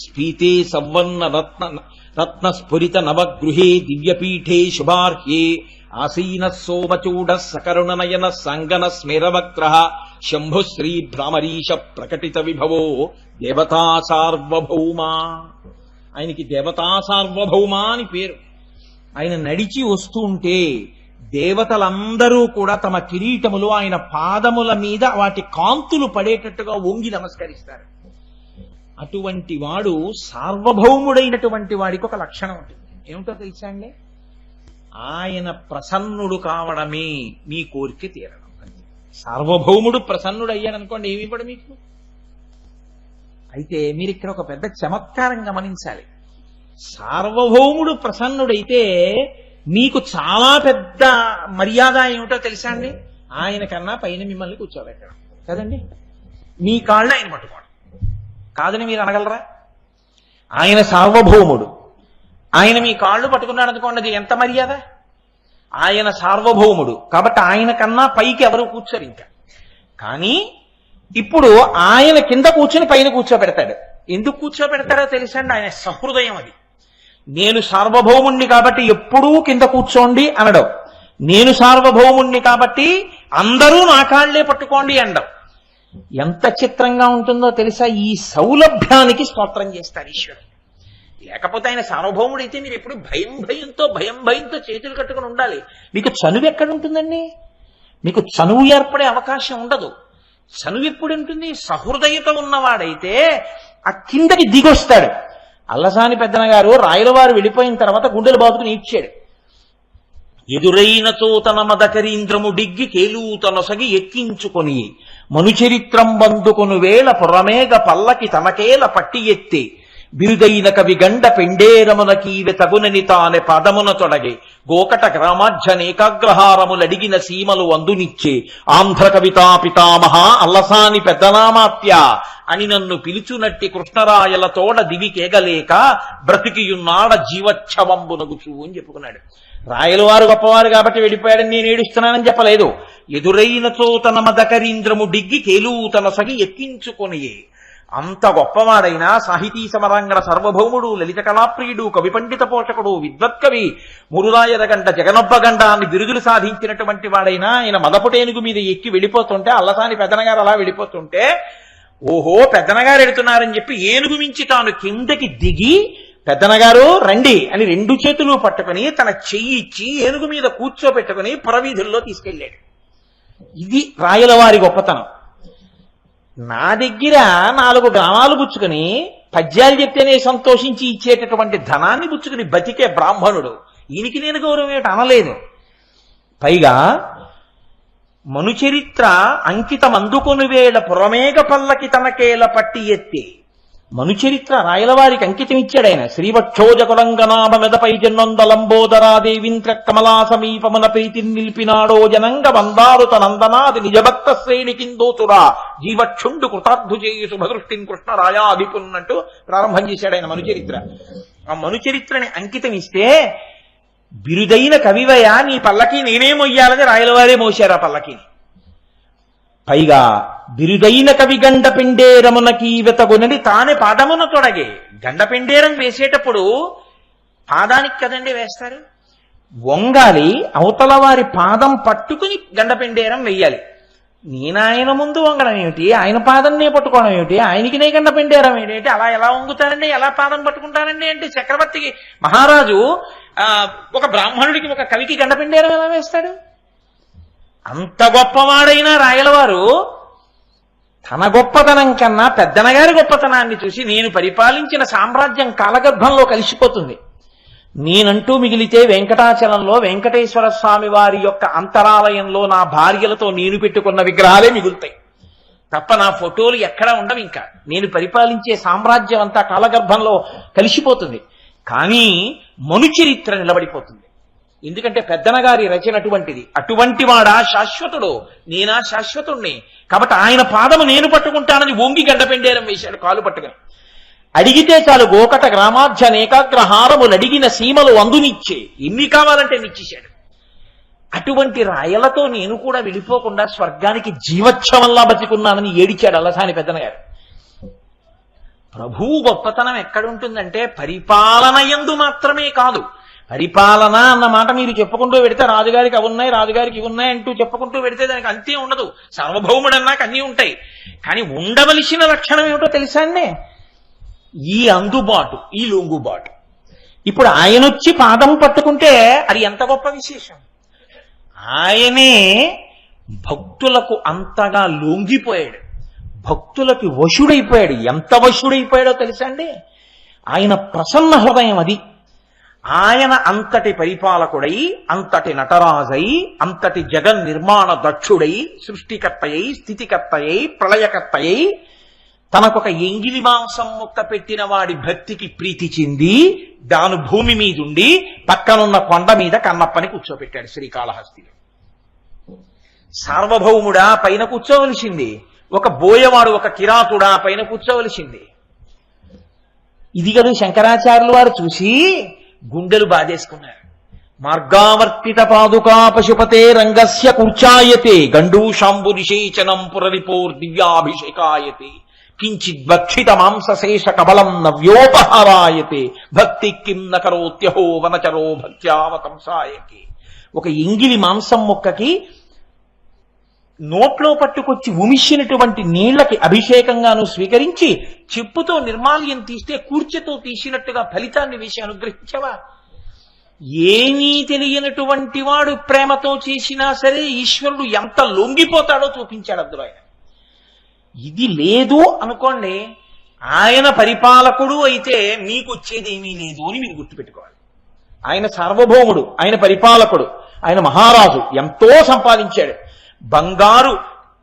Speaker 1: స్ఫీతే సవర్ణ రత్న స్ఫురిత నవగృహే దివ్యపీఠే శుభార్హ్యే ఆసీన సోమచూడ సకరుణనయన సంగన స్మేరవక్ర శంభుశ్రీ భ్రామరీశ ప్రకటిత విభవో దేవతా సార్వభౌమ. ఆయనకి దేవతా సార్వభౌమ అని పేరు. ఆయన నడిచి వస్తుంటే దేవతలందరూ కూడా తమ కిరీటములు ఆయన పాదముల మీద వాటి కాంతులు పడేటట్టుగా వంగి నమస్కరిస్తారు. అటువంటి వాడు సార్వభౌముడైనటువంటి వాడికి ఒక లక్షణం ఉంటుంది. ఏమిటో తెలుసా అండి? ఆయన ప్రసన్నుడు కావడమే మీ కోరిక తీరడం. సార్వభౌముడు ప్రసన్నుడు అయ్యాడనుకోండి, ఏమి ఇవ్వడు మీకు. అయితే మీరు ఇక్కడ ఒక పెద్ద చమత్కారం గమనించాలి. సార్వభౌముడు ప్రసన్నుడైతే మీకు చాలా పెద్ద మర్యాద ఏమిటో తెలుసా అండి? ఆయన కన్నా పైన మిమ్మల్ని కూర్చోబెట్టడం కదండి. మీ కాళ్ళు ఆయన పట్టుకోవడం కాదని మీరు అనగలరా? ఆయన సార్వభౌముడు, ఆయన మీ కాళ్ళు పట్టుకున్నాడు అనుకోండి, అది ఎంత మర్యాద. ఆయన సార్వభౌముడు కాబట్టి ఆయన కన్నా పైకి ఎవరు కూర్చోరు ఇంకా. కానీ ఇప్పుడు ఆయన కింద కూర్చొని పైన కూర్చోబెడతాడు. ఎందుకు కూర్చోబెడతాడో తెలుసండి, ఆయన సహృదయం అది. నేను సార్వభౌముణ్ణి కాబట్టి ఎప్పుడూ కింద కూర్చోండి అనడం, నేను సార్వభౌముణ్ణి కాబట్టి అందరూ నా కాళ్లే పట్టుకోండి అనడం. ఎంత చిత్రంగా ఉంటుందో తెలుసా? ఈ సౌలభ్యానికి స్తోత్రం చేస్తారు ఈశ్వరుడు. లేకపోతే ఆయన సార్వభౌముడైతే మీరు ఎప్పుడు భయంతో చేతులు కట్టుకుని ఉండాలి. మీకు చనువు ఎక్కడ ఉంటుందండి? మీకు చనువు ఏర్పడే అవకాశం ఉండదు. చనువు ఎప్పుడు ఉంటుంది? సహృదయత ఉన్నవాడైతే ఆ కిందకి దిగొస్తాడు. అల్లసాని పెద్దన గారు రాయలవారు వెళ్ళిపోయిన తర్వాత గుండెలు బాదుకుని ఇచ్చాడు. ఎదురైనతో తన మదకరీంద్రము డిగ్గి కేలూతనొసగి ఎక్కించుకొని మనుచరిత్రం బందుకొను వేళ పురమేగ పల్లకి తనకేల పట్టి ఎత్తే బిరుదైన కవి గండ పెండేరమునకీవె తగునని తానే పదమున తొడగే గోకట గ్రామాధ్యనేకాగ్రహారములడిగిన సీమలు అందునిచ్చే ఆంధ్ర కవితా పితామహ అల్లసాని పెద్దనామాత్య అని నన్ను పిలుచునట్టి కృష్ణరాయల తోడ దివికేగలేక బ్రతికియున్నాడ జీవచ్ఛవంబునగుచు అని చెప్పుకున్నాడు. రాయలవారు గొప్పవారు కాబట్టి వెళ్ళిపోయాడని నేను ఏడుస్తున్నానని చెప్పలేదు. ఎదురైనతో తన మదకరీంద్రము డిగ్గి కేలూతనొసగి ఎక్కించుకొని అంత గొప్పవాడైనా సాహితీ సమరాంగణ సార్వభౌముడు, లలిత కళాప్రియుడు, కవి పండిత పోషకుడు, విద్వత్కవి, మురురాయదగండ, జగనొబ్బగండ అని బిరుదులు సాధించినటువంటి వాడైనా ఆయన మదపుటేనుగు మీద ఎక్కి వెళ్ళిపోతుంటే, అల్లసాని పెద్దనగారు అలా వెళ్ళిపోతుంటే, ఓహో పెద్దనగారు ఎడుతున్నారని చెప్పి ఏనుగు మించి తాను కిందకి దిగి పెద్దనగారు రండి అని రెండు చేతులు పట్టుకుని తన చెయ్యి ఇచ్చి ఏనుగు మీద కూర్చోబెట్టుకుని పురవీధుల్లో తీసుకెళ్ళాడు. ఇది రాయలవారి గొప్పతనం. నా దగ్గర 4 గ్రామాలు పుచ్చుకుని పద్యాలు చెప్తేనే సంతోషించి ఇచ్చేటటువంటి ధనాన్ని పుచ్చుకుని బతికే బ్రాహ్మణుడు ఈయనకి నేను గౌరవం ఏమిటి అనలేదు. పైగా మనుచరిత్ర అంకితం అందుకొని వేళ పురమేగ పల్లకి తనకేల పట్టి ఎత్తే మనుచరిత్ర రాయలవారికి అంకితం ఇచ్చాడు ఆయన. శ్రీవక్షోజకులంగనాభ మెదపై జన్నొందలంబోదరాదేవింత్ర కమలా సమీపమున ప్రీతి నిలిపినాడో జనంగ వందారు తనందనాది నిజభక్త శ్రేణి కిందోతురా జీవక్షుండు కృతార్థు చేయి శుభదృష్టిని కృష్ణరాయాదిపున్నట్టు ప్రారంభం చేశాడు ఆయన మనుచరిత్ర. ఆ మనుచరిత్రని అంకితం ఇస్తే బిరుదైన కవివయ నీ పల్లకి నేనే మొయ్యాలని రాయలవారే మోశారు ఆ పల్లకిని. పైగా బిరుదైన కవి గండ పిండేరమునకి వెతగునని తానే పాదమున తొడగే. గండ పిండేరం వేసేటప్పుడు పాదానికి కదండి వేస్తారు, వంగాలి, అవతల వారి పాదం పట్టుకుని గండ పిండేరం వెయ్యాలి. నేనాయన ముందు వంగడం ఏమిటి, ఆయన పాదంనే పట్టుకోవడం ఏమిటి, ఆయనకి నే గండ పిండేరం ఏంటి, అలా ఎలా వంగుతారండి, ఎలా పాదం పట్టుకుంటారండి అంటే చక్రవర్తికి మహారాజు ఒక బ్రాహ్మణుడికి ఒక కవికి గండ పిండేరం ఎలా వేస్తాడు? అంత గొప్పవాడైనా రాయలవారు తన గొప్పతనం కన్నా పెద్దనగారి గొప్పతనాన్ని చూసి నేను పరిపాలించిన సామ్రాజ్యం కాలగర్భంలో కలిసిపోతుంది, నేనంటూ మిగిలితే వెంకటాచలంలో వెంకటేశ్వర స్వామి వారి యొక్క అంతరాలయంలో నా భార్యలతో నేను పెట్టుకున్న విగ్రహాలే మిగులుతాయి తప్ప నా ఫోటోలు ఎక్కడా ఉండవు. ఇంకా నేను పరిపాలించే సామ్రాజ్యం అంతా కాలగర్భంలో కలిసిపోతుంది. కానీ మనుచరిత్ర నిలబడిపోతుంది. ఎందుకంటే పెద్దనగారి రచన అటువంటిది. అటువంటి వాడా శాశ్వతుడు, నేనా శాశ్వతుణ్ణి కాబట్టి ఆయన పాదము నేను పట్టుకుంటానని వంగి గండపెండేరం వేశాడు కాలు పట్టుకుని. అడిగితే చాలు గోకట గ్రామాధ్యనేకాగ్రహారములు అడిగిన సీమలు అందునిచ్చే, ఎన్ని కావాలంటే నిచ్చేశాడు. అటువంటి రాయలతో నేను కూడా వెళ్ళిపోకుండా స్వర్గానికి జీవచ్ఛవంలా బతికున్నానని ఏడిచాడు అల్లసాని పెద్దనగారు. ప్రభువు గొప్పతనం ఎక్కడుంటుందంటే పరిపాలన యందు మాత్రమే కాదు. పరిపాలన అన్న మాట మీరు చెప్పుకుంటూ పెడితే రాజుగారికి అవి ఉన్నాయి, రాజుగారికి ఇవి ఉన్నాయి అంటూ చెప్పుకుంటూ పెడితే దానికి అంతే ఉండదు. సార్వభౌముడన్నాక అన్నీ ఉంటాయి. కానీ ఉండవలసిన లక్షణం ఏమిటో తెలుసా అండి? ఈ అందుబాటు, ఈ లొంగుబాటు. ఇప్పుడు ఆయనొచ్చి పాదం పట్టుకుంటే అది ఎంత గొప్ప విశేషం. ఆయనే భక్తులకు అంతగా లొంగిపోయాడు, భక్తులకి వశుడైపోయాడు. ఎంత వశుడైపోయాడో తెలుసా అండి? ఆయన ప్రసన్న హృదయం అది. ఆయన అంతటి పరిపాలకుడై, అంతటి నటరాజై, అంతటి జగన్ నిర్మాణ దక్షుడై, సృష్టికర్తయై, స్థితికర్తయై, ప్రళయకర్తయై, తనకొక ఎంగిలి మాంసం ముక్క పెట్టిన వాడి భక్తికి ప్రీతి చెంది దాని భూమి మీదుండి పక్కనున్న కొండ మీద కన్నప్పని కూర్చోబెట్టాడు శ్రీకాళహస్తిలో. సార్వభౌముడా పైన కూర్చోవలసింది, ఒక బోయవాడు, ఒక కిరాతుడా పైన కూర్చోవలసింది. ఇది కదా శంకరాచార్యులు వారు చూసి గుండెలు బాధేసుకున్నారు. మార్గావర్తిత పాదుకా పశుపతే రంగస్య కూర్చాయతే గండూషాంబు నిషేచనం పురరిపోర్ దివ్యాభిషేకాయతే కించిద్వక్షిత మాంసశేష కబలం నవ్యోపహారాయతే భక్తి కిం నకరోత్యహో వనచరో భక్త్యావతంసాయకే. ఒక ఎంగిలి మాంసం మొక్కకి నోట్లో పట్టుకొచ్చి ఉమిషినటువంటి నీళ్లకి అభిషేకంగాను స్వీకరించి చెప్పుతో నిర్మాల్యం తీస్తే కూర్చెతో తీసినట్టుగా ఫలితాన్ని వేసి అనుగ్రహించవా? ఏమీ తెలియనటువంటి వాడు ప్రేమతో చేసినా సరే ఈశ్వరుడు ఎంత లొంగిపోతాడో చూపించాడు అందులో ఆయన. ఇది లేదు అనుకోండి, ఆయన పరిపాలకుడు అయితే మీకు వచ్చేది ఏమీ లేదు అని మీరు గుర్తుపెట్టుకోవాలి. ఆయన సార్వభౌముడు, ఆయన పరిపాలకుడు, ఆయన మహారాజు, ఎంతో సంపాదించాడు. బంగారు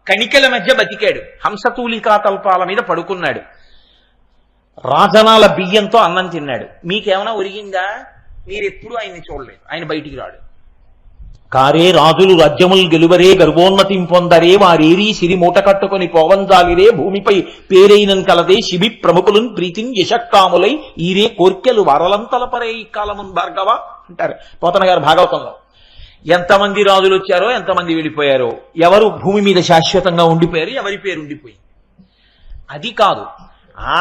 Speaker 1: కణికల మధ్య బతికాడు, హంసతూలికా తల్పాల మీద పడుకున్నాడు, రాజనాల బియ్యంతో అన్నం తిన్నాడు. మీకేమైనా ఒరిగిందా? మీరెప్పుడు ఆయన్ని చూడలేదు. ఆయన బయటికి రాడు. కారే రాజులు రాజ్యములు గెలువరే గర్వోన్నతిం పొందరే వారేరీ సిరి మూట కట్టుకొని పోవంజాలిరే భూమిపై పేరైనం కలదే శిబి ప్రముఖులను ప్రీతిని యశక్కాములై ఈరే కోర్కెలు వరలంతలపరే ఈ కాలమున్ భార్గవ అంటారు పోతన గారు భాగవతంలో. ఎంతమంది రాజులు వచ్చారో ఎంతమంది వెళ్ళిపోయారో, ఎవరు భూమి మీద శాశ్వతంగా ఉండిపోయారు, ఎవరి పేరు ఉండిపోయింది. అది కాదు,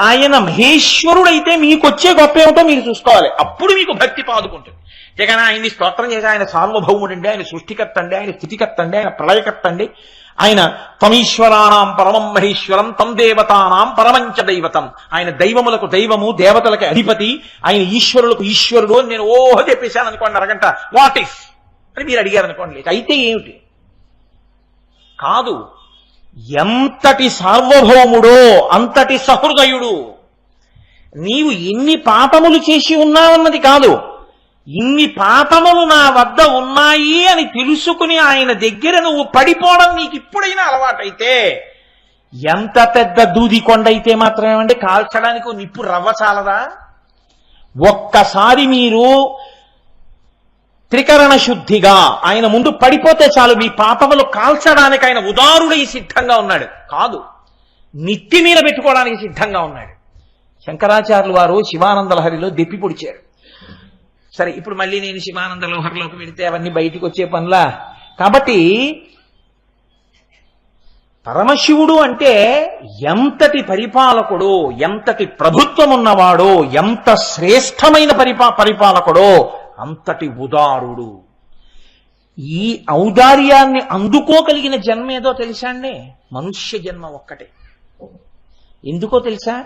Speaker 1: ఆయన మహేశ్వరుడైతే మీకొచ్చే గొప్ప ఏమిటో మీరు చూసుకోవాలి. అప్పుడు మీకు భక్తి పాదుకుంటుంది. జగన్ ఆయన్ని స్తోత్రం చేసి ఆయన సార్వభౌముడండి, ఆయన సృష్టికర్త అండి, ఆయన స్థితికర్త అండి, ఆయన ప్రళయకర్త అండి, ఆయన తమీశ్వరానాం పరమం మహేశ్వరం తం దేవతానాం పరమంచ దైవతం, ఆయన దైవములకు దైవము దేవతలకు అధిపతి, ఆయన ఈశ్వరులకు ఈశ్వరుడు అని నేను ఓహో చెప్పేశాను అనుకోండి అరగంట. వాట్ ఇఫ్ అని మీరు అడిగారు అనుకోండి, అయితే ఏమిటి? కాదు, ఎంతటి సార్వభౌముడో అంతటి సహృదయుడు. నీవు ఎన్ని పాపములు చేసి ఉన్నావన్నది కాదు, ఇన్ని పాపములు నా వద్ద ఉన్నాయి అని తెలుసుకుని ఆయన దగ్గర నువ్వు పడిపోవడం నీకు ఇప్పుడైనా అలవాటైతే, ఎంత పెద్ద దూది కొండైతే మాత్రం ఏమంటే కాల్చడానికి నిప్పు రవ్వ చాలదా? ఒక్కసారి మీరు త్రికరణ శుద్ధిగా ఆయన ముందు పడిపోతే చాలు, మీ పాపములు కాల్చడానికి ఆయన ఉదారుడై సిద్ధంగా ఉన్నాడు. కాదు, నిత్తి మీద పెట్టుకోవడానికి సిద్ధంగా ఉన్నాడు. శంకరాచార్యులు వారు శివానంద లహరిలో దెప్పి పొడిచారు. సరే, ఇప్పుడు మళ్ళీ నేను శివానంద లహరిలోకి వెళితే అవన్నీ బయటికి వచ్చే పనులా? కాబట్టి పరమశివుడు అంటే ఎంతటి పరిపాలకుడో, ఎంతటి ప్రభుత్వం ఉన్నవాడో, ఎంత శ్రేష్టమైన పరిపాలకుడో అంతటి ఉదారుడు. ఈ ఔదార్యాన్ని అందుకోగలిగిన జన్మ ఏదో తెలుసా అండి? మనుష్య జన్మ ఒక్కటే. ఎందుకో తెలుసా?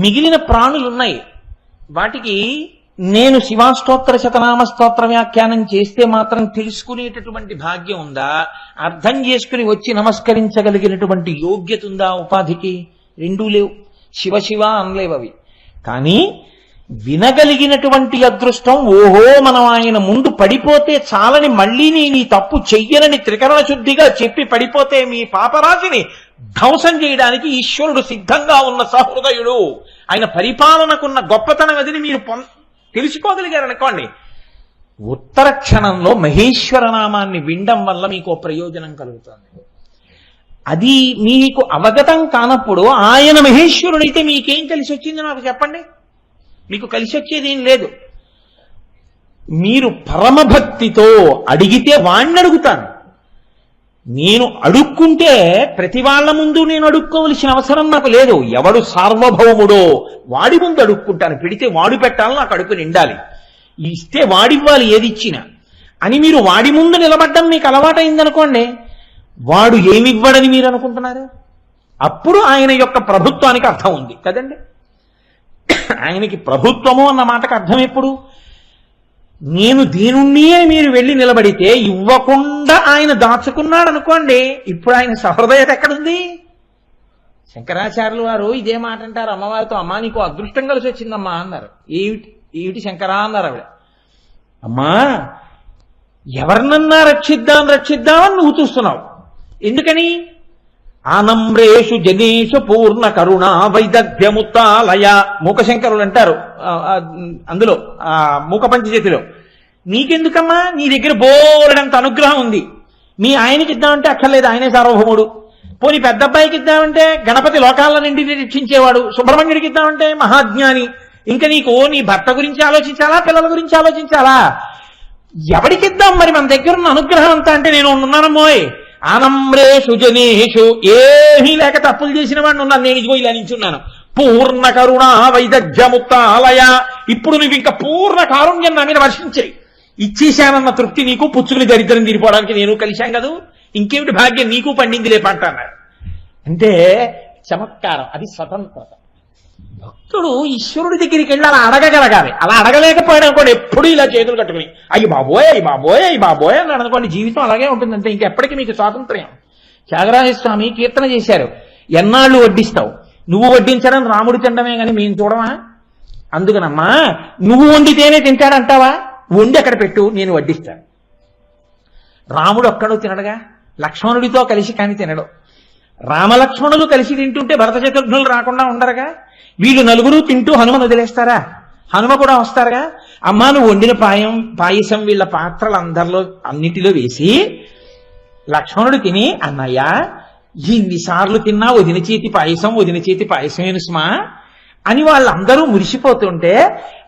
Speaker 1: మిగిలిన ప్రాణులున్నాయి, వాటికి నేను శివాస్తోత్ర శతనామ స్తోత్ర వ్యాఖ్యానం చేస్తే మాత్రం తెలుసుకునేటటువంటి భాగ్యం ఉందా? అర్థం చేసుకుని వచ్చి నమస్కరించగలిగినటువంటి యోగ్యత ఉందా ఉపాధికి? రెండూ లేవు. శివ శివ అనలేవు అవి. కానీ వినగలిగినటువంటి అదృష్టం, ఓహో మనం ఆయన ముందు పడిపోతే చాలని, మళ్ళీ నేను ఈ తప్పు చెయ్యనని త్రికరణ శుద్ధిగా చెప్పి పడిపోతే మీ పాపరాశిని ధ్వంసం చేయడానికి ఈశ్వరుడు సిద్ధంగా ఉన్న సహృదయుడు. ఆయన పరిపాలనకున్న గొప్పతనం అదిని మీరు తెలుసుకోగలిగారనుకోండి, ఉత్తర క్షణంలో మహేశ్వర నామాన్ని వినడం వల్ల మీకు ప్రయోజనం కలుగుతుంది. అది మీకు అవగతం కానప్పుడు ఆయన మహేశ్వరుడైతే మీకేం కలిసి వచ్చింది నాకు చెప్పండి? మీకు కలిసి వచ్చేది ఏం లేదు. మీరు పరమభక్తితో అడిగితే వాణ్ణి అడుగుతాను. నేను అడుక్కుంటే ప్రతి వాళ్ళ ముందు నేను అడుక్కోవలసిన అవసరం నాకు లేదు. ఎవడు సార్వభౌముడో వాడి ముందు అడుక్కుంటాను. పెడితే వాడు పెట్టాలి, నాకు అడుగు నిండాలి. ఇస్తే వాడివ్వాలి ఏది ఇచ్చినా అని మీరు వాడి ముందు నిలబడ్డం మీకు అలవాటైందనుకోండి, వాడు ఏమివ్వడని మీరు అనుకుంటున్నారు? అప్పుడు ఆయన యొక్క ప్రభుత్వానికి అర్థం ఉంది కదండి. ఆయనకి ప్రభుత్వము అన్న మాటకు అర్థం ఎప్పుడు? నేను దీనుణ్ణి అని మీరు వెళ్ళి నిలబడితే ఇవ్వకుండా ఆయన దాచుకున్నాడు అనుకోండి, ఇప్పుడు ఆయన సహృదయత ఎక్కడుంది? శంకరాచార్యులు వారు ఇదే మాట అంటారు అమ్మవారితో. అమ్మా నీకు అదృష్టం కలిసి వచ్చిందమ్మా అన్నారు. ఏమిటి శంకరా అన్నారు ఆవిడ. అమ్మా ఎవరినన్నా రక్షిద్దామని నువ్వు చూస్తున్నావు, ఎందుకని? ఆనమ్రేషు జనేషు పూర్ణ కరుణ వైదగ్ధ్యముత్తాలయ మూకశంకరులు అంటారు అందులో మూక పంచజతిలో. నీకెందుకమ్మా, నీ దగ్గర బోలెడంత అనుగ్రహం ఉంది. మీ ఆయనకి ఇద్దామంటే అక్కర్లేదు, ఆయనే సార్వభౌముడు. పోనీ పెద్ద అబ్బాయికి ఇద్దామంటే గణపతి లోకాల నుండి రక్షించేవాడు. సుబ్రహ్మణ్యుడికి ఇద్దామంటే మహాజ్ఞాని. ఇంకా నీకు నీ భర్త గురించి ఆలోచించాలా, పిల్లల గురించి ఆలోచించాలా? ఎవరికిద్దాం మరి మన దగ్గర ఉన్న అనుగ్రహం అంతా? అంటే నేను ఉన్నానమ్మోయ్, ఆనమ్రేషు జనేషు, ఏమీ లేక తప్పులు చేసిన వాడిని ఉన్నాను నేను, ఇదిగో ఇలా నించున్నాను. పూర్ణ కరుణ వైదగ్ధ్యముక్త ఆలయ. ఇప్పుడు నువ్వు ఇంకా పూర్ణ కారుణ్యం నా మీద వర్షించాయి. ఇచ్చేశానన్న తృప్తి నీకు, పుచ్చుకుని దరిద్రం తీరిపోవడానికి నేను కలిశాం కదా, ఇంకేమిటి భాగ్యం నీకు పండిందిలే పంట అన్నాడు. అంటే చమత్కారం, అది స్వతంత్రత. భక్తుడు ఈశ్వరుడి దగ్గరికి వెళ్ళి అలా అడగగలగాలి. అలా అడగలేకపోయాడు అనుకోండి, ఎప్పుడు ఇలా చేతులు కట్టుకుని అయ్యి బాబోయ్ అయ్యి బాబోయ్ అయ్యి బాబోయ్ అన్నాడు అనుకోండి, జీవితం అలాగే ఉంటుందంటే ఇంకెప్పటికీ మీకు స్వాతంత్ర్యం. త్యాగరాజస్వామి కీర్తన చేశారు, ఎన్నాళ్ళు వడ్డిస్తావు? నువ్వు వడ్డించడం రాముడు తినడమే కానీ మేము చూడమా? అందుకనమ్మా నువ్వు వండితేనే తింటాడంటావా? వండి అక్కడ పెట్టు, నేను వడ్డిస్తాను. రాముడు ఒక్కడో తినడుగా, లక్ష్మణుడితో కలిసి కానీ తినడు. రామలక్ష్మణులు కలిసి తింటుంటే భరత శత్రుఘ్నులు రాకుండా ఉండరుగా. వీళ్ళు నలుగురు తింటూ హనుమను వదిలేస్తారా? హనుమ కూడా వస్తారుగా. అమ్మా నువ్వు వండిన పాయసం వీళ్ళ పాత్రలందరిలో అన్నిటిలో వేసి లక్ష్మణుడు తిని, అన్నయ్య ఇన్నిసార్లు తిన్నా వదిన చేతి పాయసమేను స్మా అని వాళ్ళందరూ మురిసిపోతుంటే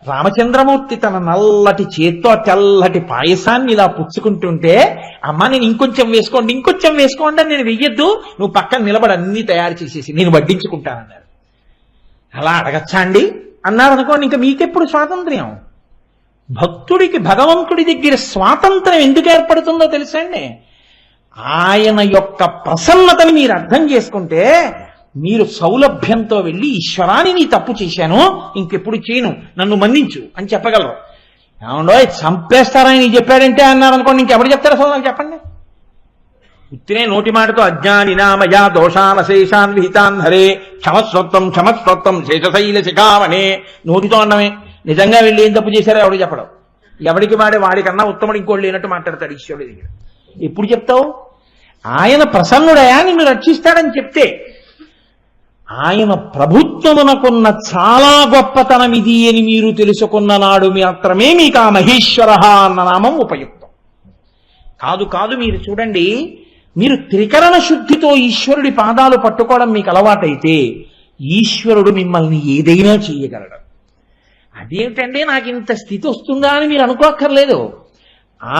Speaker 1: రామచంద్రమూర్తి తన నల్లటి చేత్తో తెల్లటి పాయసాన్ని ఇలా పుచ్చుకుంటుంటే, అమ్మా నేను ఇంకొంచెం వేసుకోండి అని నేను వెయ్యొద్దు, నువ్వు పక్కన నిలబడి అన్ని తయారు చేసేసి నేను వడ్డించుకుంటానన్నారు. అలా అడగచ్చా అండి అన్నారు అనుకోండి, ఇంకా మీకెప్పుడు స్వాతంత్ర్యం? భక్తుడికి భగవంతుడి దగ్గర స్వాతంత్ర్యం ఎందుకు ఏర్పడుతుందో తెలుసండి, ఆయన యొక్క ప్రసన్నతని మీరు అర్థం చేసుకుంటే మీరు సౌలభ్యంతో వెళ్ళి ఈశ్వరాన్ని నీ తప్పు చేశాను, ఇంకెప్పుడు చేయను, నన్ను మన్నించు అని చెప్పగలరు. ఏమండో చంపేస్తారని చెప్పాడంటే అన్నారు అనుకోండి, ఇంకెవరు చెప్తారో సోదరు చెప్పండి. ఉత్తినే నోటి మాటతో అజ్ఞానినామయా దోషానశేషాన్ విహితాన్ హరే క్షమస్వత్వం శేషశైల శిఖామణే నోటితో అన్నమే. నిజంగా వెళ్ళి ఏం తప్పు చేశారో ఎవడు చెప్పడం. ఎవడికి వాడికన్నా ఉత్తముడు ఇంకోటి లేనట్టు మాట్లాడతాడు ఈశ్వరుడి దగ్గర. ఎప్పుడు చెప్తావు? ఆయన ప్రసన్నుడయా నిన్ను రక్షిస్తాడని చెప్తే. ఆయన ప్రభుత్వమునకున్న చాలా గొప్పతనం ఇది అని మీరు తెలుసుకున్న నాడు మాత్రమే మీకు ఆ మహేశ్వర అన్న నామం ఉపయుక్తం. కాదు మీరు చూడండి, మీరు త్రికరణ శుద్ధితో ఈశ్వరుడి పాదాలు పట్టుకోవడం మీకు అలవాటైతే ఈశ్వరుడు మిమ్మల్ని ఏదైనా చేయగలడు. అదేమిటంటే నాకు ఇంత స్థితి వస్తుందా అని మీరు అనుకోక్కర్లేదు.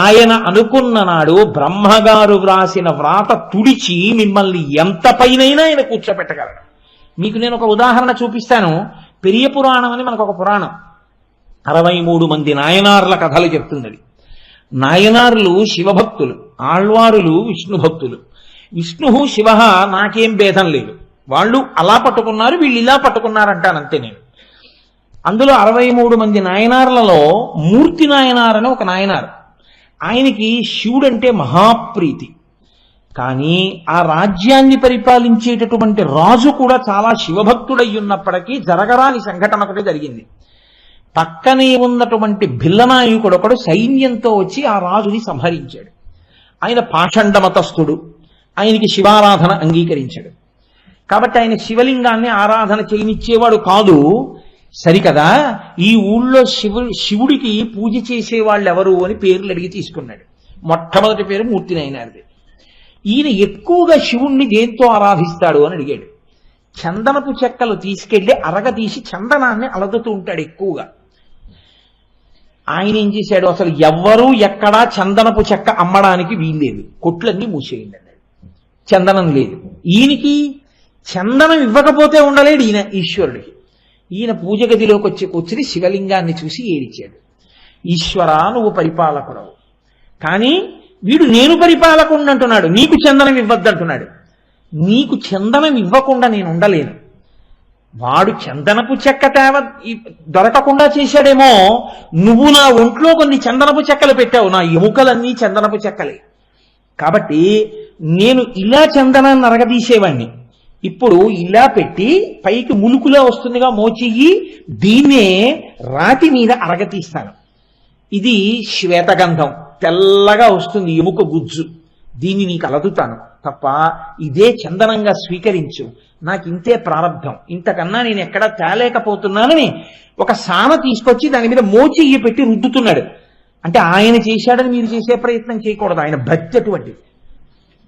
Speaker 1: ఆయన అనుకున్న నాడు బ్రహ్మగారు వ్రాసిన వ్రాత తుడిచి మిమ్మల్ని ఎంత పైనైనా ఆయన కూర్చోబెట్టగలడు. మీకు నేను ఒక ఉదాహరణ చూపిస్తాను. పెరియ పురాణం అని మనకు ఒక పురాణం, 63 మంది నాయనార్ల కథలు చెప్తున్నది. నాయనార్లు శివభక్తులు, ఆళ్వారులు విష్ణు భక్తులు. విష్ణు శివ నాకేం భేదం లేదు, వాళ్ళు అలా పట్టుకున్నారు వీళ్ళు ఇలా పట్టుకున్నారంటానంతే నేను. అందులో 63 మంది నాయనార్లలో మూర్తి నాయనార్ అని ఒక నాయనారు. ఆయనకి శివుడంటే మహాప్రీతి. కానీ ఆ రాజ్యాన్ని పరిపాలించేటటువంటి రాజు కూడా చాలా శివభక్తుడై ఉన్నప్పటికీ జరగరాని సంఘటన ఒకటి జరిగింది. పక్కనే ఉన్నటువంటి భిల్లనాయకుడు ఒకడు సైన్యంతో వచ్చి ఆ రాజుని సంహరించాడు. ఆయన పాషండమతస్థుడు, ఆయనకి శివారాధన అంగీకరించాడు. కాబట్టి ఆయన శివలింగాన్ని ఆరాధన చేయనిచ్చేవాడు కాదు. సరికదా, ఈ ఊళ్ళో శివుడికి పూజ చేసేవాళ్ళు ఎవరు అని పేర్లు అడిగి తీసుకున్నాడు. మొట్టమొదటి పేరు మూర్తి నాయనార్ది. ఈయన ఎక్కువగా శివుణ్ణి దేంతో ఆరాధిస్తాడు అని అడిగాడు. చందనపు చెక్కలు తీసుకెళ్లి అరగదీసి చందనాన్ని అలదుతూ ఉంటాడు ఎక్కువగా. ఆయన ఏం చేశాడు, అసలు ఎవ్వరూ ఎక్కడా చందనపు చెక్క అమ్మడానికి వీల్లేదు, కొట్లన్నీ మూసేయండి అన్నాడు. చందనం లేదు. ఈయనకి చందనం ఇవ్వకపోతే ఉండలేడు ఈయన ఈశ్వరుడికి. ఈయన పూజ గదిలోకి వచ్చి కూర్చుని శివలింగాన్ని చూసి ఏడిచాడు, ఈశ్వరా నువ్వు పరిపాలకుడవు, కానీ వీడు నేను పరిపాలకుండా అంటున్నాడు, నీకు చందనం ఇవ్వద్దంటున్నాడు. నీకు చందనం ఇవ్వకుండా నేను ఉండలేను. వాడు చందనపు చెక్క దొరకకుండా చేశాడేమో, నువ్వు నా ఒంట్లో కొన్ని చందనపు చెక్కలు పెట్టావు, నా ఎముకలన్నీ చందనపు చెక్కలే. కాబట్టి నేను ఇలా చందనాన్ని అరగదీసేవాణ్ణి, ఇప్పుడు ఇలా పెట్టి పైకి ములుకులా వస్తుందిగా మోచియ్యి, దీన్నే రాతి మీద అరగతీస్తాను. ఇది శ్వేతగంధం, తెల్లగా వస్తుంది ఎముక గుజ్జు, దీన్ని నీకు అలదుతాను తప్ప ఇదే చందనంగా స్వీకరించు, నాకు ఇంతే ప్రారంధం, ఇంతకన్నా నేను ఎక్కడా తేలేకపోతున్నానని ఒక సాన తీసుకొచ్చి దాని మీద మోచెయ్యి పెట్టి రుద్దుతున్నాడు. అంటే ఆయన చేశాడని మీరు చేసే ప్రయత్నం చేయకూడదు, ఆయన భక్తి అటువంటిది.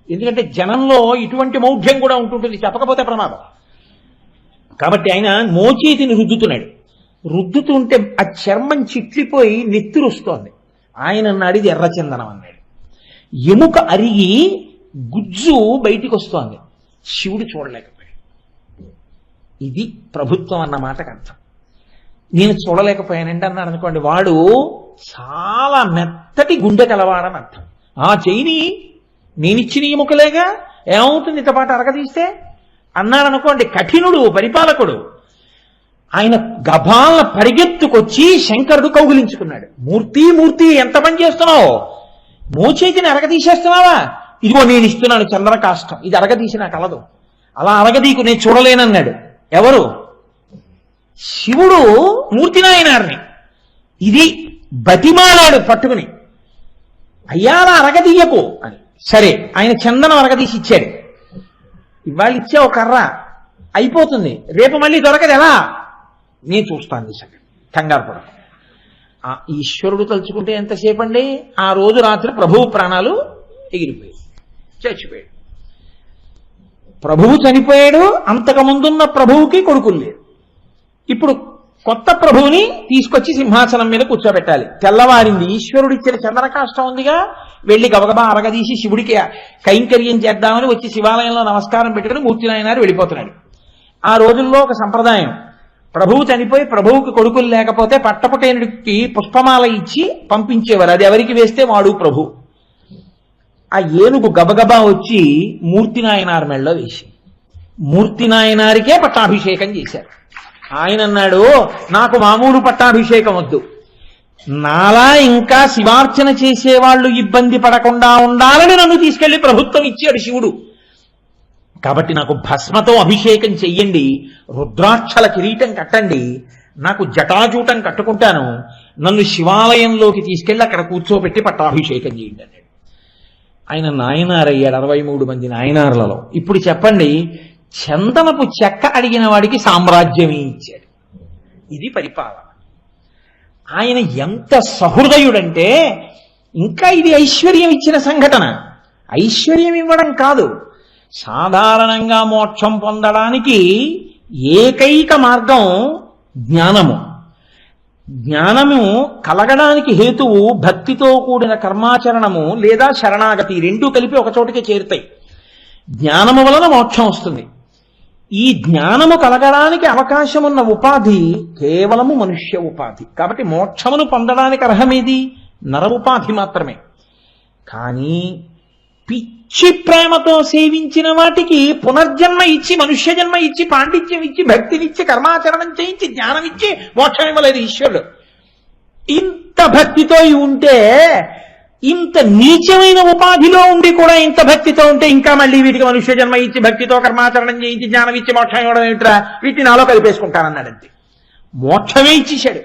Speaker 1: ఎందుకంటే జనంలో ఇటువంటి మౌఢ్యం కూడా ఉంటుంటుంది, చెప్పకపోతే ప్రమాదం. కాబట్టి ఆయన మోచేతిని రుద్దుతున్నాడు. రుద్దుతుంటే ఆ చర్మం చిట్లిపోయి నెత్తురు వస్తోంది. ఆయన అడిగి ఎర్రచందనం అన్నాడు. ఎముక అరిగి గుజ్జు బయటికి వస్తోంది. శివుడు చూడలేకపోయాడు. ఇది ప్రభుత్వం అన్న మాటకు అర్థం. నేను చూడలేకపోయానండి అన్నాడు అనుకోండి, వాడు చాలా మెత్తటి గుండె కలవాడని అర్థం. ఆ చెయ్యిని నేనిచ్చిన ఎముకలేగా, ఏమవుతుంది ఇంతపాటు అరగదీస్తే అన్నాడు అనుకోండి, కఠినుడు పరిపాలకుడు. ఆయన గభాల పరిగెత్తుకొచ్చి శంకరుడు కౌగిలించుకున్నాడు. మూర్తి మూర్తి ఎంత పని చేస్తున్నావు, మోచేతిని అరగదీసేస్తున్నావా, ఇదిగో నేను ఇస్తున్నాను చందన కాష్టం, ఇది అరగదీసి నాకు కలదు, అలా అరగదీకు నేను చూడలేనన్నాడు. ఎవరు? శివుడు మూర్తినాయనారిని. ఇది బతిమాలాడు పట్టుకుని, అయ్యా అలా అరగదీయకు అని. సరే, ఆయన చందనం అరగదీసి ఇచ్చాడు. ఇవాళ ఇచ్చే ఒక కర్ర అయిపోతుంది, రేపు మళ్ళీ దొరకదు, ఎలా? నేను చూస్తాను నిజంగా, కంగారు పడ. ఆ ఈశ్వరుడు తలుచుకుంటే ఎంతసేపు అండి? ఆ రోజు రాత్రి ప్రభువు ప్రాణాలు ఎగిరిపోయాయి, చచ్చిపోయాడు. ప్రభువు చనిపోయాడు. అంతకుముందున్న ప్రభువుకి కొడుకులు లేరు. ఇప్పుడు కొత్త ప్రభువుని తీసుకొచ్చి సింహాసనం మీద కూర్చోబెట్టాలి. తెల్లవారింది. ఈశ్వరుడు ఇచ్చిన చందన కాష్టం ఉందిగా, వెళ్లి గబగబా అరగదీసి శివుడికి కైంకర్యం చేద్దామని వచ్చి శివాలయంలో నమస్కారం పెట్టుకుని మూర్తినాయనారు వెళ్ళిపోతున్నాడు. ఆ రోజుల్లో ఒక సంప్రదాయం, ప్రభువు చనిపోయి ప్రభువుకి కొడుకులు లేకపోతే పట్టపుటేనుడికి పుష్పమాల ఇచ్చి పంపించేవారు. అది ఎవరికి వేస్తే వాడు ప్రభు. ఆ ఏనుగు గబగబా వచ్చి మూర్తినాయనారు మెళ్ళలో వేసి మూర్తినాయనారికే పట్టాభిషేకం చేశారు. ఆయన అన్నాడు, నాకు మామూలు పట్టాభిషేకం వద్దు, నాలా ఇంకా శివార్చన చేసేవాళ్లు ఇబ్బంది పడకుండా ఉండాలని నన్ను తీసుకెళ్లి ప్రభుత్వం ఇచ్చాడు శివుడు. కాబట్టి నాకు భస్మతో అభిషేకం చెయ్యండి, రుద్రాక్షల కిరీటం కట్టండి, నాకు జటాజూటం కట్టుకుంటాను, నన్ను శివాలయంలోకి తీసుకెళ్లి అక్కడ కూర్చోబెట్టి పట్టాభిషేకం చేయండి అన్నాడు. ఆయన నాయనారయ్యాడు 63 మంది నాయనారులలో. ఇప్పుడు చెప్పండి, చందనపు చెక్క అడిగిన వాడికి సామ్రాజ్యమే ఇచ్చాడు. ఇది పరిపాలన. ఆయన ఎంత సహృదయుడంటే, ఇంకా ఇది ఐశ్వర్యం ఇచ్చిన సంఘటన. ఐశ్వర్యం ఇవ్వడం కాదు, సాధారణంగా మోక్షం పొందడానికి ఏకైక మార్గం జ్ఞానము. జ్ఞానము కలగడానికి హేతువు భక్తితో కూడిన కర్మాచరణము లేదా శరణాగతి, రెండూ కలిపి ఒక చోటికి చేరుతాయి. జ్ఞానము వలన మోక్షం వస్తుంది. ఈ జ్ఞానము కలగడానికి అవకాశం ఉన్న ఉపాధి కేవలము మనుష్య ఉపాధి. కాబట్టి మోక్షమును పొందడానికి అర్హమేది? నర ఉపాధి మాత్రమే. కానీ పిచ్చి ప్రేమతో సేవించిన వాటికి పునర్జన్మ ఇచ్చి, మనుష్య జన్మ ఇచ్చి, పాండిత్యం ఇచ్చి, భక్తినిచ్చి, కర్మాచరణం చేయించి, జ్ఞానం ఇచ్చి మోక్షం ఇవ్వలేదు ఈశ్వరుడు. ఇంత భక్తితో ఉంటే, ఇంత నీచమైన ఉపాధిలో ఉండి కూడా ఇంత భక్తితో ఉంటే, ఇంకా మళ్ళీ వీటికి మనుష్య జన్మ ఇచ్చి, భక్తితో కర్మాచరణం చేయించి, జ్ఞానం ఇచ్చి మోక్షం ఇవ్వడం ఏమిట్రా, వీటిని నాలో కలిపేసుకుంటానన్నాడంతే. మోక్షమే ఇచ్చేశాడు.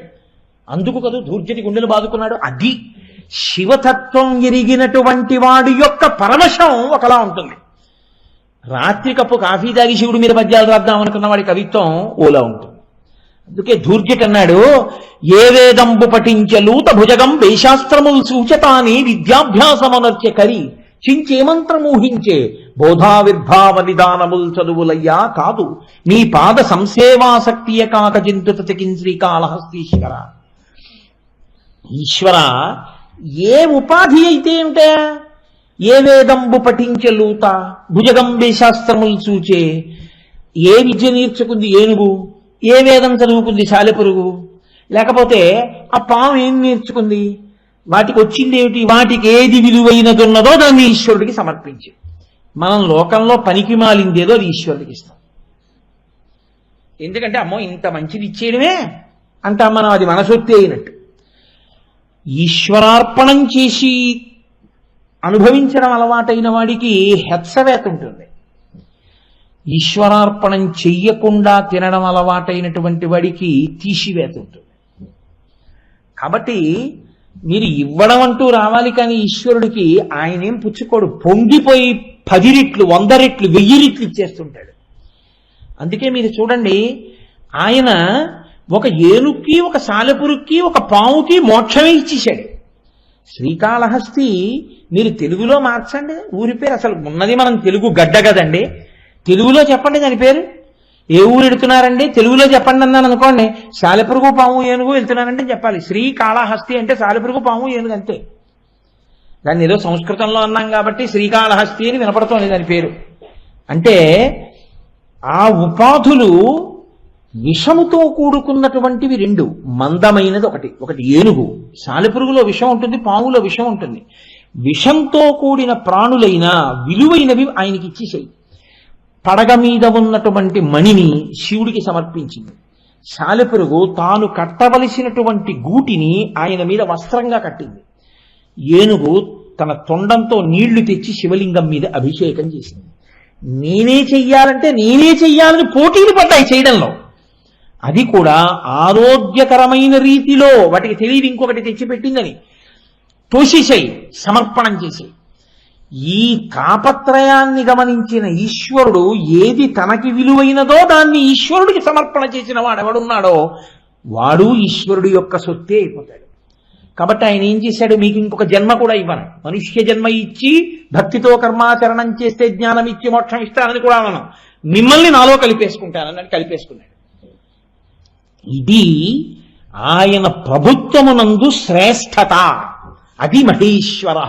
Speaker 1: అందుకు కదా ధూర్జటి గుండెలు బాదుకున్నాడు. అది శివతత్వం ఎరిగినటువంటి వాడి యొక్క పరమశం ఒకలా ఉంటుంది. రాత్రి కప్పు కాఫీ తాగి శివుడి మీద పద్యాలు రాద్దాం అనుకున్న వాడి కవిత్వం ఓలా ఉంటుంది. అందుకే ధూర్జటి అన్నాడు, ఏ వేదంబు పఠించలూత భుజగం వేశాస్త్రములు సూచతాని విద్యాభ్యాసమనర్చె కరి చించే మంత్రమూహించే బోధావిర్భావ నిదానముల్ చదువులయ్యా కాదు నీ పాద సంసేవాసక్తియ కాక జంతుత చకిన్ శ్రీకాళహస్తీశ్వర. ఈశ్వర, ఏ ఉపాధి అయితే ఏమిటా? ఏ వేదంబు పఠించలూత భుజగం వేశాస్త్రములు చూచే. ఏ విద్య నేర్చుకుంది ఏనుగు? ఏ వేదం చదువుకుంది సాలెపురుగు? లేకపోతే ఆ పాము ఏం నేర్చుకుంది? వాటికి వచ్చింది ఏమిటి? వాటికి ఏది విలువైనదున్నదో దాన్ని ఈశ్వరుడికి సమర్పించి, మనం లోకంలో పనికి మాలిందేదో అది ఈశ్వరుడికి ఇస్తాం. ఎందుకంటే అమ్మో ఇంత మంచిది ఇచ్చేయడమే అంటాం మనం, అది మన సొత్తే అయినట్టు. ఈశ్వరార్పణం చేసి అనుభవించడం అలవాటైన వాడికి హెత్సవేత ఉంటుంది. ఈశ్వరార్పణం చెయ్యకుండా తినడం అలవాటైనటువంటి వాడికి తీసివేత ఉంటుంది. కాబట్టి మీరు ఇవ్వడం అంటూ రావాలి, కానీ ఈశ్వరుడికి ఆయనేం పుచ్చుకోడు. పొంగిపోయి 10 రెట్లు 100 రెట్లు 1000 రెట్లు ఇచ్చేస్తుంటాడు. అందుకే మీరు చూడండి, ఆయన ఒక ఏనుక్కి, ఒక సాలెపురుక్కి, ఒక పావుకి మోక్షమే ఇచ్చేశాడు. శ్రీకాళహస్తి మీరు తెలుగులో మార్చండి ఊరి పేరు. అసలు ఉన్నది మనం తెలుగు గడ్డ కదండి, తెలుగులో చెప్పండి దాని పేరు. ఏ ఊరు వెళుతున్నారండి తెలుగులో చెప్పండి అన్నాను అనుకోండి, సాలెపురుగు పాము ఏనుగు వెళ్తున్నారంటే చెప్పాలి. శ్రీకాళహస్తి అంటే సాలెపురుగు పాము ఏనుగు అంతే. దాన్ని ఏదో సంస్కృతంలో అన్నాం కాబట్టి శ్రీకాళహస్తి అని వినపడుతోంది దాని పేరు. అంటే ఆ ఉపాధులు విషముతో కూడుకున్నటువంటివి రెండు. మందమైనది ఒకటి ఏనుగు. సాలెపురుగులో విషం ఉంటుంది, పాములో విషం ఉంటుంది. విషంతో కూడిన ప్రాణులైన విలువైనవి ఆయనకి ఇచ్చేసాయి. పడగ మీద ఉన్నటువంటి మణిని శివుడికి సమర్పించింది. సాలెపురుగు తాను కట్టవలసినటువంటి గూటిని ఆయన మీద వస్త్రంగా కట్టింది. ఏనుగు తన తొండంతో నీళ్లు తెచ్చి శివలింగం మీద అభిషేకం చేసింది. నేనే చెయ్యాలని పోటీలు పడ్డాయి చేయడంలో. అది కూడా ఆరోగ్యకరమైన రీతిలో, వాటికి తెలియదు ఇంకొకటి తెచ్చిపెట్టిందని, తోసేసాయి, సమర్పణం చేసాయి. ఈ తాపత్రయాన్ని గమనించిన ఈశ్వరుడు ఏది తనకి విలువైనదో దాన్ని ఈశ్వరుడికి సమర్పణ చేసిన వాడు ఎవడున్నాడో వాడు ఈశ్వరుడు యొక్క సొత్తే అయిపోతాడు. కాబట్టి ఆయన ఏం చేశాడు, మీకు ఇంకొక జన్మ కూడా ఇవ్వను, మనుష్య జన్మ ఇచ్చి భక్తితో కర్మాచరణం చేస్తే జ్ఞానం ఇచ్చి మోక్షం ఇస్తానని కూడా అన్నాను, మిమ్మల్ని నాలో కలిపేసుకుంటానని కలిపేసుకున్నాడు. ఇది ఆయన ప్రభుత్వమునందు శ్రేష్టత, అది మహేశ్వర.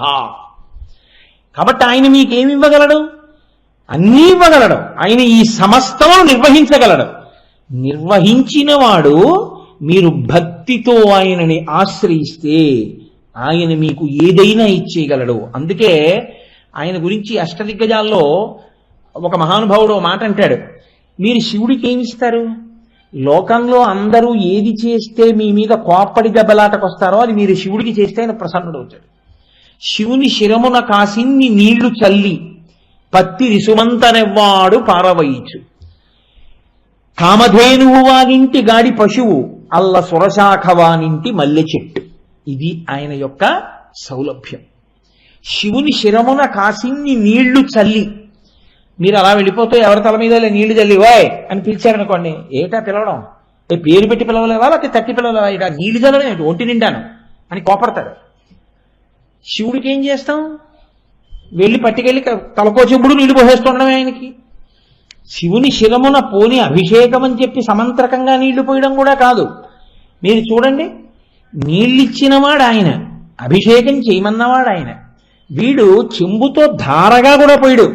Speaker 1: కాబట్టి ఆయన మీకేమి ఇవ్వగలడు? అన్నీ ఇవ్వగలడు. ఆయన ఈ సమస్తమును నిర్వహించగలడు. నిర్వహించిన వాడు మీరు భక్తితో ఆయనని ఆశ్రయిస్తే ఆయన మీకు ఏదైనా ఇచ్చేయగలడు. అందుకే ఆయన గురించి అష్టదిగ్గజాల్లో ఒక మహానుభావుడు మాట అంటాడు, మీరు శివుడికి ఏమిస్తారు? లోకంలో అందరూ ఏది చేస్తే మీ మీద కోప్పడి దెబ్బలాటకొస్తారో అది మీరు శివుడికి చేస్తే ఆయన ప్రసన్నుడవుతాడు. శివుని శిరమున కాసిన్ని నీళ్లు చల్లి పత్తి రిసుమంతనెవ్వాడు పారవయిచు, కామధేనువు వానింటి గాడి పశువు అల్ల సురశాఖవానింటి మల్లె చెట్టు. ఇది ఆయన యొక్క సౌలభ్యం. శివుని శిరమున కాసిన్ని నీళ్లు చల్లి, మీరు అలా వెళ్ళిపోతే ఎవరి తల మీద నీళ్లు చల్లి వాయ్ అని పిలిచారనుకోండి, ఏటా పిలవడం, పేరు పెట్టి పిలవలేవా లేకపోతే తట్టి పిలవలేవా, ఇక నీళ్లు చల్లడం ఒంటి నిండాను అని కోపడతాడు. శివుడికి ఏం చేస్తాం? వెళ్ళి పట్టుకెళ్ళి తలకో చెప్పుడు నీళ్లు పోసేస్తుండడం ఆయనకి. శివుని శిరమున పోని అభిషేకం అని చెప్పి సమంత్రకంగా నీళ్లు పోయడం కూడా కాదు. మీరు చూడండి, నీళ్ళిచ్చినవాడు ఆయన, అభిషేకం చేయమన్నవాడు ఆయన. వీడు చెంబుతో ధారగా కూడా పోయాడు,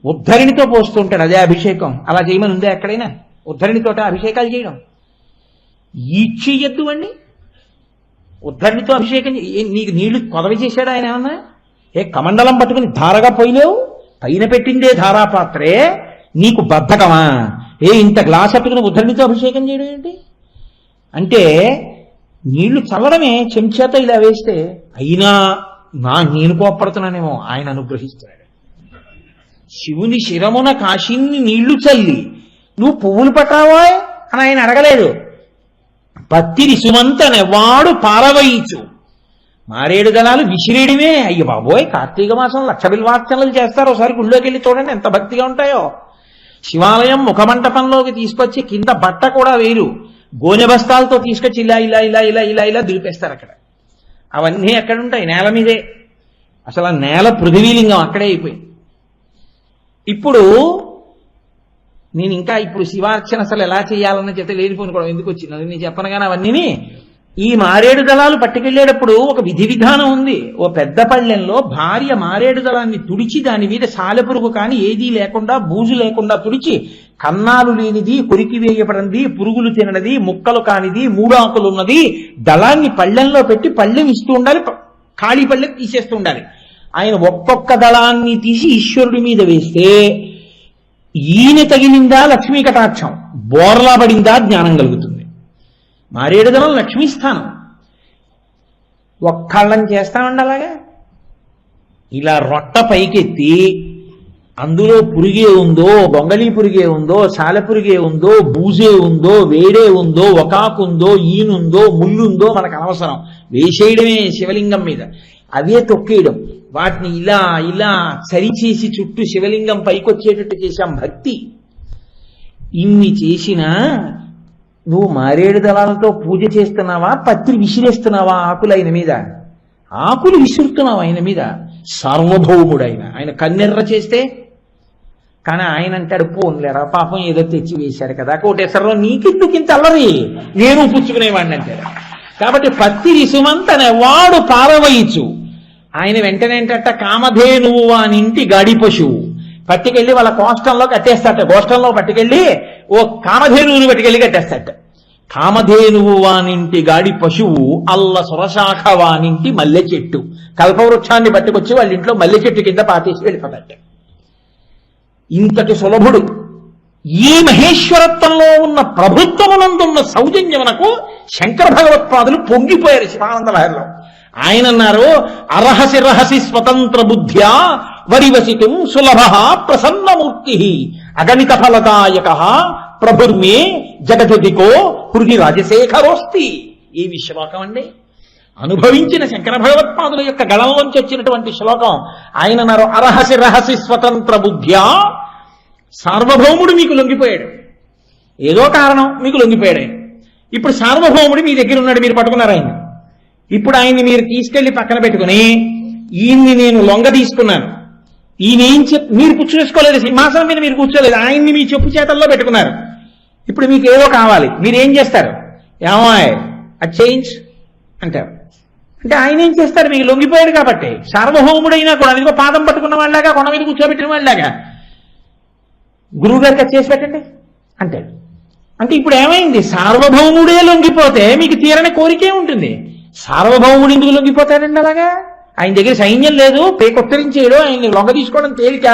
Speaker 1: ఉద్ధరిణితో పోస్తుంటాడు, అదే అభిషేకం. అలా చేయమని ఉందే ఎక్కడైనా? ఉద్ధరిణితోట అభిషేకాలు చేయడం ఈక్షియద్దు అండి. ఉద్ధరిణితో అభిషేకం నీకు నీళ్లు కొదవి చేశాడు ఆయన ఏమన్నా? కమండలం పట్టుకుని ధారగా పోయలేవు, పైన పెట్టిందే ధారాపాత్రే, నీకు బద్ధకమా? ఇంత గ్లాస్ పట్టుకుని ఉద్ధరిణితో అభిషేకం చేయడం ఏంటి? అంటే నీళ్లు చల్లడమే చెంచాతో ఇలా వేస్తే. అయినా నేను కోప్పడుతున్నానేమో, ఆయన అనుగ్రహిస్తున్నాడు. శివుని శిరమున కాశిన్ని నీళ్లు చల్లి నువ్వు పువ్వులు పట్టావా అని ఆయన అడగలేదు. పత్తిరి సుమంతనెవ్వాడు పారవయించు, మారేడు దళాలు విసిరేయడమే. అయ్య బాబోయ్, కార్తీక మాసం 1,00,000 బిల్వార్చనలు చేస్తారు, ఒకసారి గుళ్ళోకి వెళ్ళి చూడండి ఎంత భక్తిగా ఉంటాయో. శివాలయం ముఖమంటపంలోకి తీసుకొచ్చి కింద బట్ట కూడా వేరు, గోనె బస్తాలతో తీసుకొచ్చి ఇలా ఇలా ఇలా ఇలా ఇలా ఇలా దులిపేస్తారు అక్కడ. అవన్నీ ఎక్కడుంటాయి? నేల మీదే. అసలు ఆ నేల పృథివీలింగం అక్కడే అయిపోయింది. ఇప్పుడు ఇప్పుడు శివార్చన అసలు ఎలా చేయాలన్న చేత లేనిపోనుకోవడం ఎందుకు వచ్చింది అది నేను చెప్పను. కానీ అవన్నీ ఈ మారేడు దళాలు పట్టుకెళ్లేటప్పుడు ఒక విధి విధానం ఉంది. ఓ పెద్ద పళ్ళెంలో భార్య మారేడు దళాన్ని తుడిచి దాని మీద సాలెపురుగు కానీ ఏదీ లేకుండా, బూజు లేకుండా తుడిచి, కన్నాలు లేనిది, కొరికి వేయబడింది, పురుగులు తినది, ముక్కలు కానిది, 3 ఆకులు ఉన్నది దళాన్ని పళ్ళెంలో పెట్టి పళ్ళెం ఇస్తూ ఉండాలి, ఖాళీ పళ్ళెం తీసేస్తూ ఉండాలి. ఆయన ఒక్కొక్క దళాన్ని తీసి ఈశ్వరుడి మీద వేస్తే ఈయన తగిలిందా లక్ష్మీ కటాక్షం, బోర్లా పడిందా జ్ఞానం కలుగుతుంది. మారేడు దళం లక్ష్మీస్థానం. ఒక్కళ్ళని చేస్తామండి అలాగా. ఇలా రొట్ట పైకెత్తి అందులో పురుగే ఉందో, గొంగళీ పురుగే ఉందో, సాలెపురుగే ఉందో, బూజే ఉందో, వేడే ఉందో, ఒకాకు ఉందో, ఈనుందో, ముళ్ళుందో మనకు అనవసరం, వేసేయడమే శివలింగం మీద. అవే తొక్కేయడం, వాటిని ఇలా ఇలా సరిచేసి చుట్టూ శివలింగం పైకొచ్చేటట్టు చేశాం. భక్తి ఇన్ని చేసినా నువ్వు మారేడు దళాలతో పూజ చేస్తున్నావా, పత్రి విసిరేస్తున్నావా ఆకులు ఆయన మీద? ఆకులు విసురుతున్నావు ఆయన మీద. సార్వభౌముడు ఆయన. ఆయన కన్నెర్ర చేస్తే కానీ ఆయన అంటాడు, పోన్లేరా పాపం ఏదో తెచ్చి వేశాడు కదా, కోటేశ్వరరావు నీకెందుకు ఇంత అల్లరి, నేను పుచ్చుకునేవాడిని అంటాడు. కాబట్టి పత్తిరి సుమంతనే వాడు పారవయిచు. ఆయన వెంటనే ఏంటంట, కామధేనువు వానింటి గాడి పశువు పట్టుకెళ్ళి వాళ్ళ కోష్టంలో కట్టేస్తాట. గోష్టంలో పట్టుకెళ్ళి ఓ కామధేనువుని పట్టుకెళ్ళి కట్టేస్తాట. కామధేనువు వానింటి గాడి పశువు అల్ల సురశాఖ వానింటి మల్లె చెట్టు, కల్పవృక్షాన్ని పట్టుకొచ్చి వాళ్ళ ఇంట్లో మల్లె చెట్టు కింద పాతేసి వెళ్ళిపోతాట. ఇంతటి సులభుడు ఈ మహేశ్వరత్వంలో ఉన్న ప్రభుత్వమునందున్న సౌజన్యమునకు శంకర భగవత్పాదులు పొంగిపోయారు శివానంద లహరిలో. ఆయన అన్నారు, అరహసి రహసి స్వతంత్ర బుద్ధ్యా వరివసితుం సులభ ప్రసన్నమూర్తి అగణిత ఫలదాయక ప్రభుర్మే జగజదికో హృది రాజశేఖరోస్తి. ఏమి శ్లోకం అండి! అనుభవించిన శంకర భగవత్పాదుల యొక్క గళంలోంచి వచ్చినటువంటి శ్లోకం. ఆయన అన్నారు, అరహసి రహసి స్వతంత్ర బుద్ధ్యా. సార్వభౌముడు మీకు లొంగిపోయాడు, ఏదో కారణం మీకు లొంగిపోయాడు ఆయన. ఇప్పుడు సార్వభౌముడు మీ దగ్గర ఉన్నాడు, మీరు పట్టుకున్నారు ఆయన. ఇప్పుడు ఆయన్ని మీరు తీసుకెళ్లి పక్కన పెట్టుకుని, ఈయన్ని నేను లొంగ తీసుకున్నాను, ఈయన ఏం మీరు కూర్చోసుకోలేదు, సింహాసనం మీద మీరు కూర్చోలేదు, ఆయన్ని మీ చెప్పు చేతల్లో పెట్టుకున్నారు. ఇప్పుడు మీకు ఏదో కావాలి, మీరేం చేస్తారు? ఏమో అది చేయించు అంటారు. అంటే ఆయన ఏం చేస్తారు? మీకు లొంగిపోయాడు కాబట్టి. సార్వభౌముడైనా కూడా అదిగో పాదం పట్టుకున్న వాళ్ళగా, కొండ మీద కూర్చోబెట్టిన వాళ్ళగా, గురువు గారికి అది చేసి పెట్టండి అంటాడు. అంటే ఇప్పుడు ఏమైంది? సార్వభౌముడే లొంగిపోతే మీకు తీరని కోరికే ఉంటుంది. సార్వభౌముడు ఎందుకు లొంగిపోతాడండి అలాగా? ఆయన దగ్గర సైన్యం లేదు, పేకొత్తరించేయడు, ఆయన్ని లొంగ తీసుకోవడం తేలిక.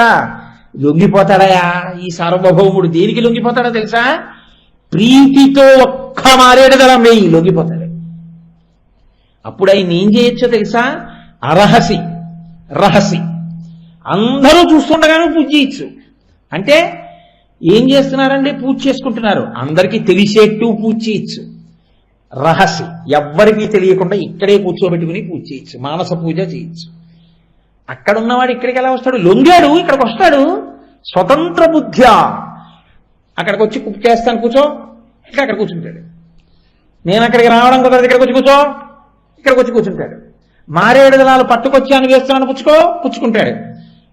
Speaker 1: లొంగిపోతాడయా ఈ సార్వభౌముడు? దేనికి లొంగిపోతాడో తెలుసా? ప్రీతితో ఒక్క మారేడు దళం వేయి లొంగిపోతాడు. అప్పుడు ఆయన ఏం చేయొచ్చో తెలుసా? అరహసి రహసి అందరూ చూస్తుండగానే పూజ చేయొచ్చు. అంటే ఏం చేస్తున్నారండి? పూజ చేసుకుంటున్నారు, అందరికీ తెలిసేట్టు పూజ చేయొచ్చు. రహసి ఎవ్వరికీ తెలియకుండా ఇక్కడే కూర్చోబెట్టుకుని పూజ చేయొచ్చు, మానస పూజ చేయొచ్చు. అక్కడ ఉన్నవాడు ఇక్కడికి ఎలా వస్తాడు? లొంగాడు ఇక్కడికి వస్తాడు. స్వతంత్ర బుద్ధ్యా అక్కడికి వచ్చి చేస్తాను కూర్చో, ఇంకా అక్కడ కూర్చుంటాడు. నేను అక్కడికి రావడం కుదరదు, ఇక్కడికి వచ్చి కూర్చో, ఇక్కడికి వచ్చి కూర్చుంటాడు. మారేడు దళాలు పట్టుకొచ్చాను వేస్తున్నాను పుచ్చుకుంటాడు.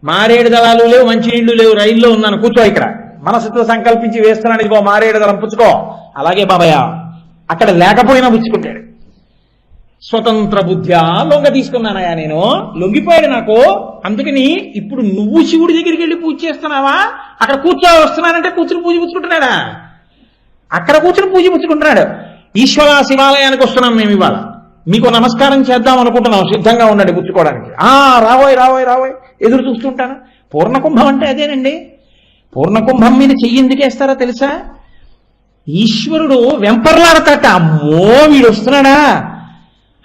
Speaker 1: మారేడు దళాలు లేవు, మంచినీళ్లు లేవు, రైల్లో ఉన్నాను కూర్చో, ఇక్కడ మనసుతో సంకల్పించి వేస్తున్నాను, ఇదిగో మారేడు దళం పుచ్చుకో. అలాగే బాబయ్య అక్కడ లేకపోయినా పుచ్చుకుంటాడు. స్వతంత్ర బుద్ధ్యా లొంగ తీసుకున్నానయా నేను, లొంగిపోయాడు నాకు. అందుకని ఇప్పుడు నువ్వు శివుడి దగ్గరికి వెళ్ళి పూజ చేస్తున్నావా? అక్కడ వస్తున్నానంటే కూర్చుని పూజ పుచ్చుకుంటున్నాడా? అక్కడ కూర్చుని పూజ పుచ్చుకుంటున్నాడు. ఈశ్వర శివాలయానికి వస్తున్నాం మేము ఇవాళ, మీకు నమస్కారం చేద్దాం అనుకుంటున్నాం, సిద్ధంగా ఉండండి పుచ్చుకోవడానికి. రావోయ్ రావోయ్ రావోయ్ ఎదురు చూస్తుంటాను. పూర్ణకుంభం అంటే అదేనండి. పూర్ణకుంభం మీద చెయ్యి ఎందుకు వేస్తారో తెలుసా? ఈశ్వరుడు వెంపర్లాడతాట, అమ్మో వీడు వస్తున్నాడా,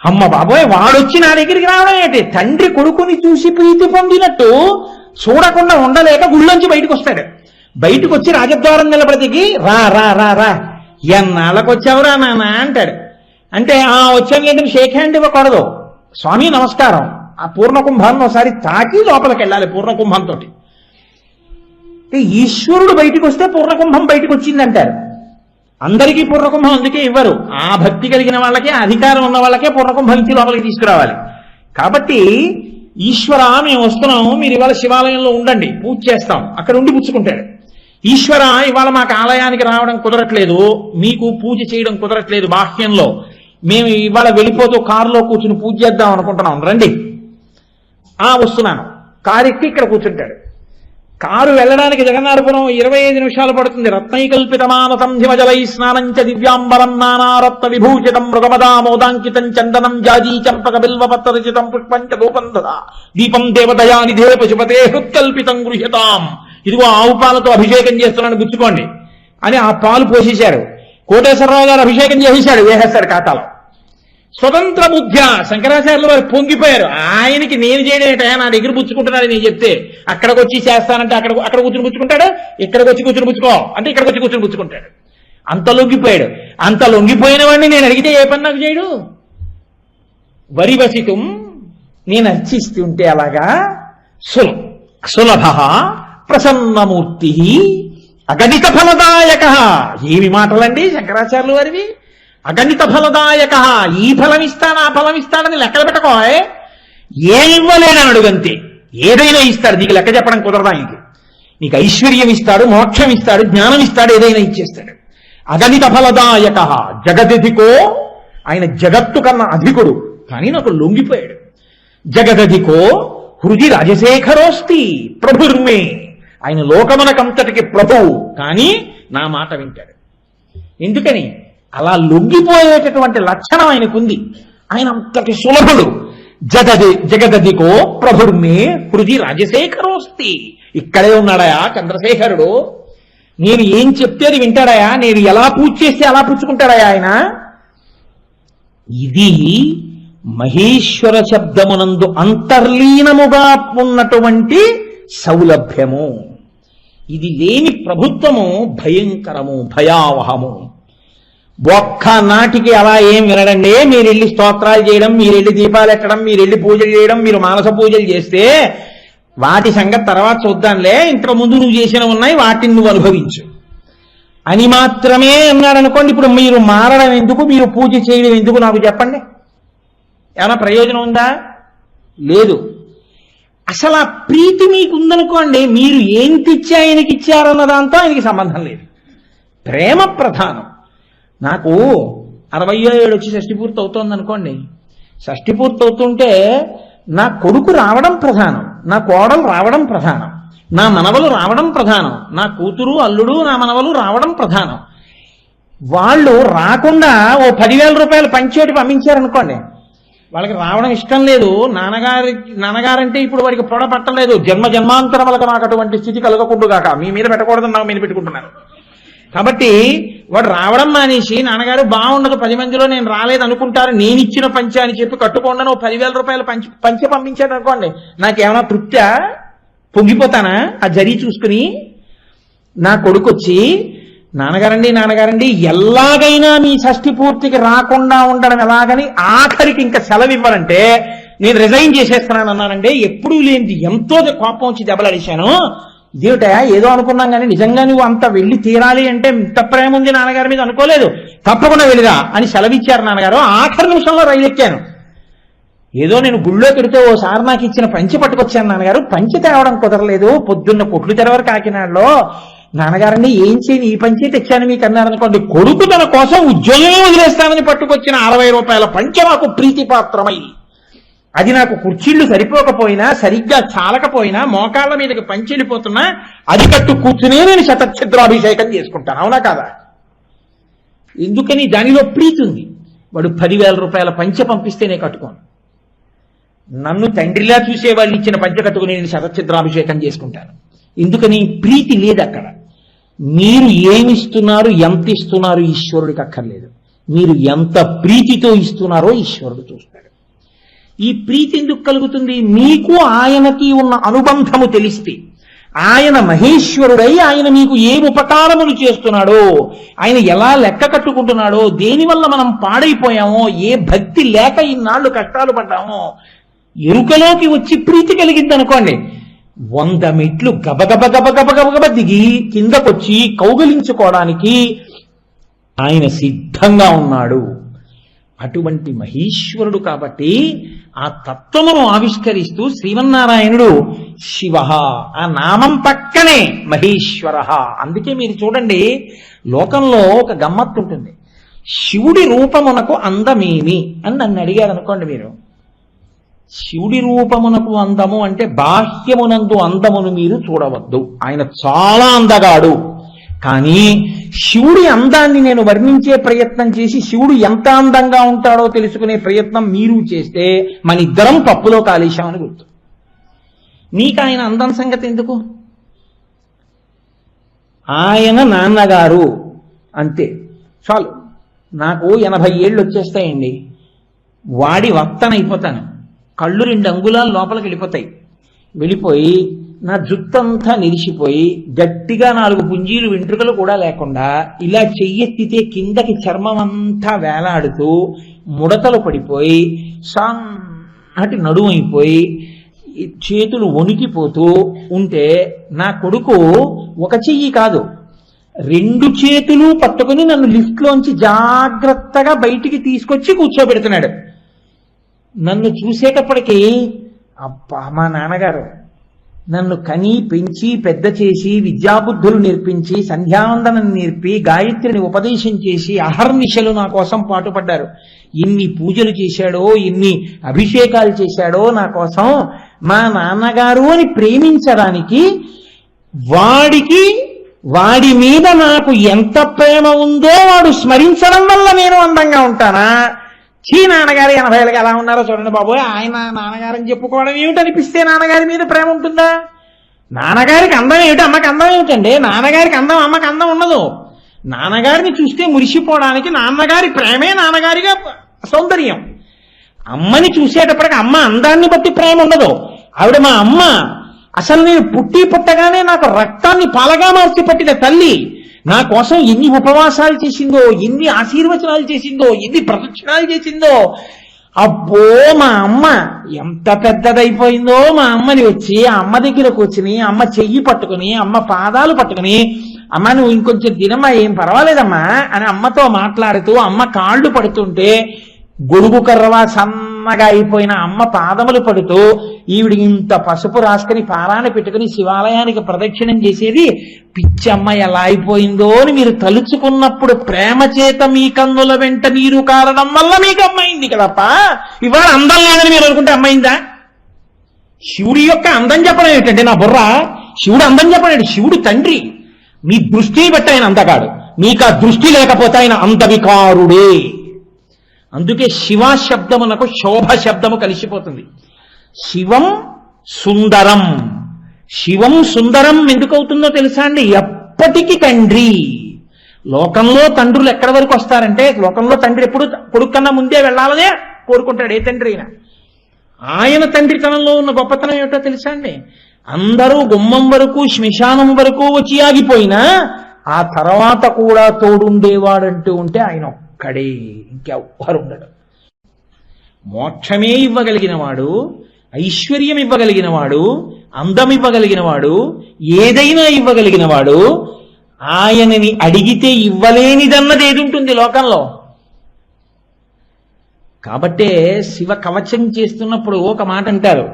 Speaker 1: అమ్మ బాబోయ్ వాడొచ్చి నా దగ్గరికి రావడం ఏంటి? తండ్రి కొడుకుని చూసి ప్రీతి పొందినట్టు చూడకుండా ఉండలేక గుళ్ళొంచి బయటకు వస్తాడు. బయటకు వచ్చి రాజద్వారం నిలబడికి రా రా రా రా ఎన్నాళ్ళకు వచ్చావురా నాన్న అంటాడు. అంటే వచ్చాను లేదని షేక్ హ్యాండ్ ఇవ్వకూడదు, స్వామి నమస్కారం, ఆ పూర్ణకుంభాన్ని ఒకసారి తాకి లోపలికి వెళ్ళాలి పూర్ణకుంభంతో. ఈశ్వరుడు బయటికి వస్తే పూర్ణకుంభం బయటకు వచ్చిందంటారు. అందరికీ పూర్ణకుంభం అందుకే ఇవ్వరు, ఆ భక్తి కలిగిన వాళ్ళకే, అధికారం ఉన్న వాళ్ళకే పూర్ణకుంభం ఇచ్చి లోపలికి తీసుకురావాలి. కాబట్టి ఈశ్వర మేము వస్తున్నాము, మీరు ఇవాళ శివాలయంలో ఉండండి, పూజ చేస్తాం, అక్కడ ఉండి పుచ్చుకుంటాడు. ఈశ్వర ఇవాళ మాకు ఆలయానికి రావడం కుదరట్లేదు, మీకు పూజ చేయడం కుదరట్లేదు బాహ్యంలో, మేము ఇవాళ వెళ్ళిపోతూ కారులో కూర్చుని పూజ చేద్దాం అనుకుంటున్నాం, రండి. వస్తున్నాను. కారు ఎక్కి ఇక్కడ కూర్చుంటాడు. కారు వెళ్ళడానికి జగన్నాథపురం 25 నిమిషాలు పడుతుంది. రత్నైకల్పితమానసం హిమజలై స్నానంచ దివ్యాంబరం నానారత్న విభూషితం మృగమదామోదాంకితం చందనం జాజీ చంపక బిల్వపత్రచితం పుష్పంచ రూపం దదా దీపం దేవదయా నిధే పశుపతే హృత్కల్పితం గృహ్యతాం. ఇదిగో ఆవు పాలతో అభిషేకం చేస్తున్నాను గుచ్చుకోండి అని ఆ పాలు పోసేశారు. కోటేశ్వరరావు గారు అభిషేకం చేసేశాడు, వేసేస్తాడు ఖాతాలో. స్వతంత్ర బుద్ధ్య శంకరాచార్యులు వారు పొంగిపోయారు. ఆయనకి నేను చేయడేటయా, నా దగ్గర పుచ్చుకుంటున్నాడు నేను చెప్తే, అక్కడికి వచ్చి చేస్తానంటే అక్కడ కూర్చుని పుచ్చుకుంటాడు, ఇక్కడికి వచ్చి కూర్చుని పుచ్చుకో అంటే ఇక్కడికి వచ్చి కూర్చుని పుచ్చుకుంటాడు. అంత లొంగిపోయాడు. అంత లొంగిపోయిన వాడిని నేను అడిగితే ఏ పని నాకు చేయడు? వరివసితం నేను అర్చిస్తుంటే అలాగా సులభ ప్రసన్నమూర్తి అగణిత ఫలదాయక. ఏమి మాటలండి శంకరాచార్యులు వారివి! అగణిత ఫలదాయక, ఈ ఫలం ఇస్తాను ఆ ఫలం ఇస్తాడని లెక్కలు పెట్టుకోయ్, ఏం ఇవ్వలేనని అడుగంతే, ఏదైనా ఇస్తాడు, నీకు లెక్క చెప్పడం కుదరదా? ఆయనకి నీకు ఐశ్వర్యం ఇస్తాడు, మోక్షం ఇస్తాడు, జ్ఞానం ఇస్తాడు, ఏదైనా ఇచ్చేస్తాడు. అగణిత ఫలదాయక జగదధికో, ఆయన జగత్తు కన్నా అధికుడు, కానీ నాకు లొంగిపోయాడు. జగదధికో హృది రాజశేఖరోస్తి ప్రభుర్మే, ఆయన లోకమునకంతటికి ప్రభువు, కానీ నా మాట వింటాడు. ఎందుకని? అలా లొంగిపోయేటటువంటి లక్షణం ఆయనకుంది. ఆయన అంతటి సులభుడు. జగదధికో ప్రభుర్మే హృది రాజశేఖరోస్తి. ఇక్కడే ఉన్నాడయా చంద్రశేఖరుడు. నేను ఏం చెప్తే అది వింటాడయా, నేను ఎలా పూజ చేస్తే అలా పుచ్చుకుంటాడయా ఆయన. ఇది మహేశ్వర శబ్దమునందు అంతర్లీనముగా ఉన్నటువంటి సౌలభ్యము. ఇది లేని ప్రభుత్వము భయంకరము, భయావహము. ఒక్క నాటికి అలా ఏం వినడండి. మీరు వెళ్ళి స్తోత్రాలు చేయడం, మీరు వెళ్ళి దీపాలు ఎట్టడం, మీరు వెళ్ళి పూజలు చేయడం, మీరు మానస పూజలు చేస్తే వాటి సంగతి తర్వాత చూద్దాంలే, ఇంతకు ముందు నువ్వు చేసినవి ఉన్నాయి, వాటిని నువ్వు అనుభవించు అని మాత్రమే అన్నాడు అనుకోండి. ఇప్పుడు మీరు మారడం ఎందుకు, మీరు పూజ చేయడం ఎందుకు నాకు చెప్పండి. ఏమైనా ప్రయోజనం ఉందా? లేదు. అసలు ఆ ప్రీతి మీకు ఉందనుకోండి, మీరు ఏం తెచ్చి ఆయనకి ఇచ్చారన్న దాంతో ఆయనకి సంబంధం లేదు. ప్రేమ ప్రధానం. నాకు 67 వచ్చి షష్ఠి పూర్తి అవుతోంది అనుకోండి. షష్ఠి పూర్తి అవుతుంటే నా కొడుకు రావడం ప్రధానం, నా కోడలు రావడం ప్రధానం, నా మనవలు రావడం ప్రధానం, నా కూతురు అల్లుడు నా మనవలు రావడం ప్రధానం. వాళ్ళు రాకుండా ఓ 10,000 రూపాయలు పంచేటి పంపించారనుకోండి, వాళ్ళకి రావడం ఇష్టం లేదు. నాన్నగారంటే ఇప్పుడు వాడికి పొడ పట్టలేదు. జన్మాంతరములకు నాకు అటువంటి స్థితి కలగకుండుగాక. మీ మీద పెట్టకూడదని నాకు మీద పెట్టుకుంటున్నాను. కాబట్టి వాడు రావడం మానేసి, నాన్నగారు బాగుండదు, 10 మందిలో నేను రాలేదు అనుకుంటారు, నేను ఇచ్చిన పంచ అని చెప్పి కట్టుకోండి 10,000 రూపాయలు పంచ పంపించాడు అనుకోండి, నాకేమైనా తృప్తా? పొంగిపోతానా ఆ జరీ చూసుకుని? నా కొడుకు వచ్చి, నాన్నగారండి ఎలాగైనా మీ షష్ఠి పూర్తికి రాకుండా ఉండడం ఎలాగని ఆఖరికి ఇంకా సెలవు ఇవ్వాలంటే నేను రిజైన్ చేసేస్తున్నాను అన్నానంటే, ఎప్పుడూ లేనిది ఎంతో కోపం వచ్చి దెబ్బలాడేశాను. ఇదేమిటయా ఏదో అనుకున్నాం కానీ నిజంగా నువ్వు అంత వెళ్ళి తీరాలి అంటే ఇంత ప్రేమ ఉంది నాన్నగారి మీద అనుకోలేదు, తప్పకుండా వెళ్ళిరా అని సెలవిచ్చారు నాన్నగారు. ఆఖరి నిమిషంలో రైలు ఎక్కాను. ఏదో నేను గుళ్ళో పెడితే ఓసారి నాకు ఇచ్చిన పంచి పట్టుకొచ్చాను నాన్నగారు, పంచి తేవడం కుదరలేదు, పొద్దున్న కొట్లు తెరవరు కాకినాడలో. నాన్నగారండి ఏం చేయని ఈ పంచి తెచ్చాను మీకు అన్నారు అనుకోండి, కొడుకు తన కోసం ఉద్యోగమే వదిలేస్తానని పట్టుకొచ్చిన 60 రూపాయల పంచ నాకు ప్రీతిపాత్రమై, అది నాకు కుర్చీళ్లు సరిపోకపోయినా, సరిగ్గా చాలకపోయినా, మోకాళ్ళ మీదకి పంచెళ్ళిపోతున్నా అది కట్టు కూర్చునే నేను శతఛిద్రాభిషేకం చేసుకుంటాను. అవునా కాదా? ఎందుకని? దానిలో ప్రీతి ఉంది. వాడు 10,000 రూపాయల పంచె పంపిస్తేనే కట్టుకోను. నన్ను తండ్రిలా చూసేవాళ్ళు ఇచ్చిన పంచె కట్టుకుని నేను శతఛిద్రాభిషేకం చేసుకుంటాను. ఎందుకని? ప్రీతి లేదు అక్కడ. మీరు ఏమిస్తున్నారు, ఎంత ఇస్తున్నారు ఈశ్వరుడికి అక్కర్లేదు. మీరు ఎంత ప్రీతితో ఇస్తున్నారో ఈశ్వరుడు చూస్తాడు. ఈ ప్రీతి ఎందుకు కలుగుతుంది? మీకు ఆయనకి ఉన్న అనుబంధము తెలిస్తే, ఆయన మహేశ్వరుడై ఆయన మీకు ఏ ఉపకారములు చేస్తున్నాడో, ఆయన ఎలా లెక్క కట్టుకుంటున్నాడో, దేనివల్ల మనం పాడైపోయామో, ఏ భక్తి లేక ఇన్నాళ్ళు కష్టాలు పడ్డామో ఎరుకలోకి వచ్చి ప్రీతి కలిగిందనుకోండి, 100 మెట్లు గబగబ దిగి కిందకొచ్చి కౌగిలించుకోవడానికి ఆయన సిద్ధంగా ఉన్నాడు. అటువంటి మహేశ్వరుడు కాబట్టి ఆ తత్వమును ఆవిష్కరిస్తూ శ్రీమన్నారాయణుడు శివ, ఆ నామం పక్కనే మహేశ్వర. అందుకే మీరు చూడండి, లోకంలో ఒక గమ్మత్తు ఉంటుంది. శివుడి రూపమునకు అందమేమి అని నన్ను అడిగారు అనుకోండి మీరు. శివుడి రూపమునకు అందము అంటే బాహ్యమునందు అందమును మీరు చూడవద్దు. ఆయన చాలా అందగాడు. కానీ శివుడి అందాన్ని నేను వర్ణించే ప్రయత్నం చేసి శివుడు ఎంత అందంగా ఉంటాడో తెలుసుకునే ప్రయత్నం మీరు చేస్తే మన ఇద్దరం పప్పులో కాలేశామని గుర్తు. నీకు ఆయన అందం సంగతి ఎందుకు? ఆయన నాన్నగారు అంతే చాలు. నాకు 80 ఏళ్ళు వచ్చేస్తాయండి, వాడి వత్తనైపోతాను. కళ్ళు 2 అంగుళాలు లోపలికి వెళ్ళిపోతాయి. వెళ్ళిపోయి నా జుత్తంతా నిలిచిపోయి గట్టిగా 4 పుంజీలు వెంట్రుకలు కూడా లేకుండా ఇలా చెయ్యెత్తితే కిందకి చర్మం అంతా వేలాడుతూ ముడతలు పడిపోయి సాటి నడుమైపోయి చేతులు వణికిపోతూ ఉంటే నా కొడుకు ఒక చెయ్యి కాదు 2 చేతులు పట్టుకుని నన్ను లిఫ్ట్లోంచి జాగ్రత్తగా బయటికి తీసుకొచ్చి కూర్చోబెడుతున్నాడు. నన్ను చూసేటప్పటికీ అబ్బా మా నాన్నగారు నన్ను కని పెంచి పెద్ద చేసి విద్యాబుద్ధులు నేర్పించి సంధ్యావందనం నేర్పి గాయత్రిని ఉపదేశం చేసి అహర్నిశలు నా కోసం పాటుపడ్డారు. ఎన్ని పూజలు చేశాడో, ఎన్ని అభిషేకాలు చేశాడో నా కోసం. మా నాన్నగారు అని ప్రేమించడానికి వాడి మీద నాకు ఎంత ప్రేమ ఉందో వాడు స్మరించడం వల్ల నేను అందంగా ఉంటానా? నాన్నగారు 80 ఏళ్ళకి ఎలా ఉన్నారో చూడండి బాబోయ్, ఆయన నాన్నగారని చెప్పుకోవడం ఏమిటనిపిస్తే నాన్నగారి మీద ప్రేమ ఉంటుందా? నాన్నగారికి అందం ఏమిటి, అమ్మకి అందం ఏమిటండి? నాన్నగారికి అందం, అమ్మకి అందం ఉండదు. నాన్నగారిని చూస్తే మురిసిపోవడానికి నాన్నగారి ప్రేమే నాన్నగారిగా సౌందర్యం. అమ్మని చూసేటప్పటికి అమ్మ అందాన్ని బట్టి ప్రేమ ఉండదు. ఆవిడ మా అమ్మ. అసలు నేను పుట్టగానే నాకు రక్తాన్ని పాలగా మార్చి పట్టిన తల్లి. నా కోసం ఎన్ని ఉపవాసాలు చేసిందో, ఎన్ని ఆశీర్వచనాలు చేసిందో, ఎన్ని ప్రదక్షిణాలు చేసిందో. అబ్బో మా అమ్మ ఎంత పెద్దదైపోయిందో. మా అమ్మని వచ్చి ఆ అమ్మ దగ్గర కూర్చుని అమ్మ చెయ్యి పట్టుకుని అమ్మ పాదాలు పట్టుకుని, అమ్మ నువ్వు ఇంకొంచెం తినమ్మా, ఏం పర్వాలేదమ్మా అని అమ్మతో మాట్లాడుతూ అమ్మ కాళ్ళు పడుతుంటే గొడుగు కర్రవా సన్నగా అయిపోయిన అమ్మ పాదములు పడుతూ ఈవిడి ఇంత పసుపు రాసుకుని పారాన్ని పెట్టుకుని శివాలయానికి ప్రదక్షిణం చేసేది పిచ్చమ్మ ఎలా అయిపోయిందో అని మీరు తలుచుకున్నప్పుడు ప్రేమ చేత మీ కన్నుల వెంట నీరు కారడం వల్ల మీకు అమ్మైంది కదప్ప. ఇవాళ అందం లేదని మీరు అనుకుంటే అమ్మైందా? శివుడి యొక్క అందం చెప్పడం ఏంటంటే నా బుర్ర. శివుడు అందం చెప్పడం, శివుడు తండ్రి. మీ దృష్టిని బట్టి ఆయన అందగాడు. మీకు ఆ దృష్టి లేకపోతే ఆయన అంతవికారుడే. అందుకే శివ శబ్దమునకు శోభ శబ్దము కలిసిపోతుంది. శివం సుందరం. శివం సుందరం ఎందుకు అవుతుందో తెలుసా అండి? ఎప్పటికీ తండ్రి. లోకంలో తండ్రులు ఎక్కడి వరకు వస్తారంటే, లోకంలో తండ్రి ఎప్పుడు కొడుకు కన్నా ముందే వెళ్ళాలనే కోరుకుంటాడు ఏ తండ్రి అయినా. ఆయన తండ్రితనంలో ఉన్న గొప్పతనం ఏమిటో తెలుసా అండి? అందరూ గుమ్మం వరకు శ్మశానం వరకు వచ్చి ఆగిపోయినా ఆ తర్వాత కూడా తోడుండేవాడంటూ ఉంటే ఆయన ఒక్కడే, ఇంకెవ్వరు ఉండడు. మోక్షమే ఇవ్వగలిగిన వాడు, ఐశ్వర్యం ఇవ్వగలిగిన వాడు, అందం ఇవ్వగలిగిన వాడు, ఏదైనా ఇవ్వగలిగిన వాడు, ఆయనని అడిగితే ఇవ్వలేనిదన్నది ఏది ఉంటుంది లోకంలో? కాబట్టే శివ కవచం చేస్తున్నప్పుడు ఒక మాట అంటారు,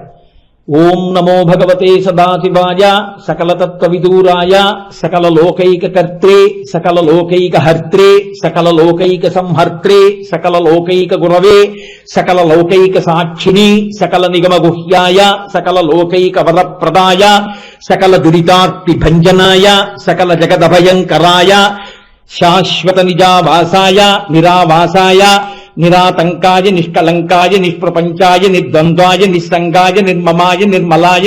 Speaker 1: ఓం నమో భగవతే సదాశివాయ సకలతత్వ విదూరాయ సకల లోకైక కర్త్రే సకల లోకైక హర్త్రే సకల లోకైక సంహర్త్రే సకల లోకైక గురవే సకల లోకైక సాక్షిణి సకల నిగమ గుహ్యాయ సకల లోకైక వరప్రదాయ సకల దురితార్తి భంజనాయ సకల జగదభయంకరాయ శాశ్వత నిజావాసాయ నిరావాసాయ నిరాతంకాయ నిష్కలంకాయ నిష్ప్రపంచాయ నిర్ద్వంద్వాయ నిస్సంగాయ నిర్మమాయ నిర్మలాయ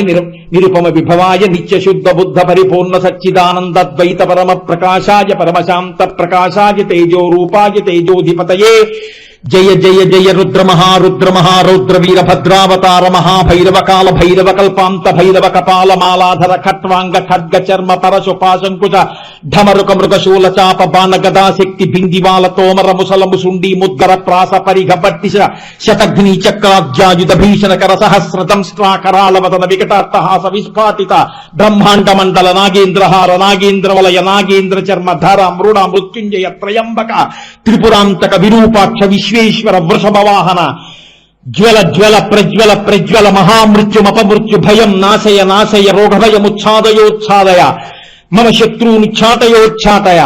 Speaker 1: నిరుపమ విభవాయ నిత్యశుద్ధ బుద్ధ పరిపూర్ణ సచ్చిదానందద్వైత పరమ ప్రకాశాయ పరమశాంత ప్రకాశాయ తేజోరూపాయ తేజోధిపతయే జయ జయ జయ రుద్ర మహారౌద్ర వీరభద్రావతార మహాభైరవ కాల భైరవ కల్పాంత భైరవ కపాల మాలాధర ఖట్వాంగ ఖడ్గ చర్మ పరశుపాశంకుశ ఢమరుక మృగశూల చాప బాణ గదా శక్తి బిందివాల తోమర ముసల ముసుండి ముద్గర ప్రాస పరిఘ పట్టిశ శతఘ్ని చక్రాబ్జాయుధ భీషణ కర సహస్రదంస్ట్రాకరాళ వదన వికటాట్టహాస విస్ఫాటిత బ్రహ్మాండ మండల నాగేంద్రహార నాగేంద్రవలయ నాగేంద్ర చర్మ ధర మృణ మృత్యుంజయ త్రయంబక త్రిపురాంతక విరూపాక్ష విశ్వేశ్వర వృషభ వాహన జ్వల జ్వల ప్రజ్వల ప్రజ్వల మహామృత్యుమపమృత్యు భయం నాశయ నాశయ రోగభయముచ్ఛాదయోచ్ఛాదయ మమ శత్రూనిచ్ఛాటయోచ్ఛాటయ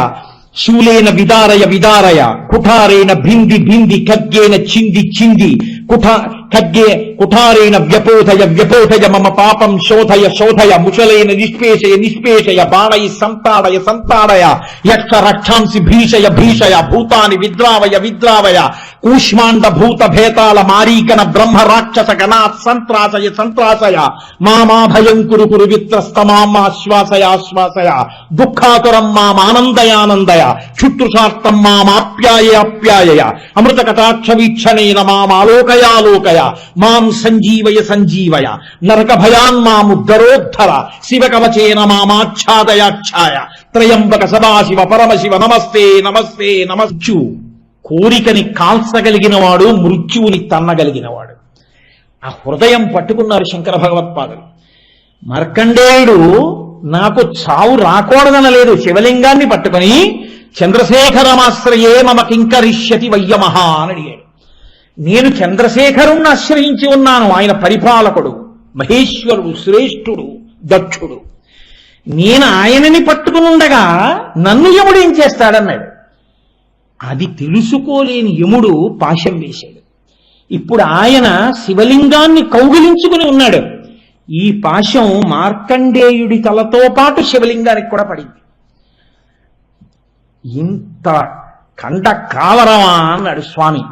Speaker 1: శూలేన విదారయ విదారయ కుఠారేణ భింది భింది ఖడ్గేన చింది చింది కుఠారేణ వ్యపోధయ వ్యపోధయ మమ పాపం శోధయ శోధయ ముషలేన నిష్పేషయ నిష్పేషయ బాణై సంతాడయ సంతాడయ యక్ష రక్షాంసి భీషయ భీషయ భూతాని విద్రావయ విద్రావయ కూష్మాండ భూత భేతాళ మారీకన బ్రహ్మ రాక్షస గణాత్ సంత్రాసయ సంత్రాసయ మామాభయం కురు కురు విత్రస్తమాశ్వాసయ ఆశ్వాసయ దుఃఖాతురం మామానందయానందయ క్షుత్రుషార్థం మామాప్యాయ అప్యాయ అమృత కటాక్ష వీక్షణేన మామాలోకయాలోకయ మాం సంజీవయ సంజీవయ నరక భయాన్ మాముద్ధరోద్ధర శివ కవచేన మామాచ్ఛాదయాచ్ఛాయ త్రయంబక సదాశివ పరమశివ నమస్తే నమస్తే నమస్సు. కోరికని కాల్చగలిగిన వాడు మృత్యువుని తన్నగలిగినవాడు. ఆ హృదయం పట్టుకున్నారు శంకర భగవత్పాదులు. మార్కండేయుడు నాకు చావు రాకూడదనలేదు, శివలింగాన్ని పట్టుకుని చంద్రశేఖరమాశ్రయే మమ కింకరిష్యతి వయ్యమహ అని అడిగాడు. నేను చంద్రశేఖరుణ్ణి ఆశ్రయించి ఉన్నాను. ఆయన పరిపాలకుడు, మహేశ్వరుడు, శ్రేష్ఠుడు, దక్షుడు. నేను ఆయనని పట్టుకుని ఉండగా నన్ను యముడు ఏం చేస్తాడన్నాడు. అది తెలుసుకోలేని యముడు పాశం వేశాడు. ఇప్పుడు ఆయన శివలింగాన్ని కౌగిలించుకుని ఉన్నాడు. ఈ పాశం మార్కండేయుడి తలతో పాటు శివలింగానికి కూడా పడింది. ఇంత కంట కావరమా అన్నాడు స్వామి.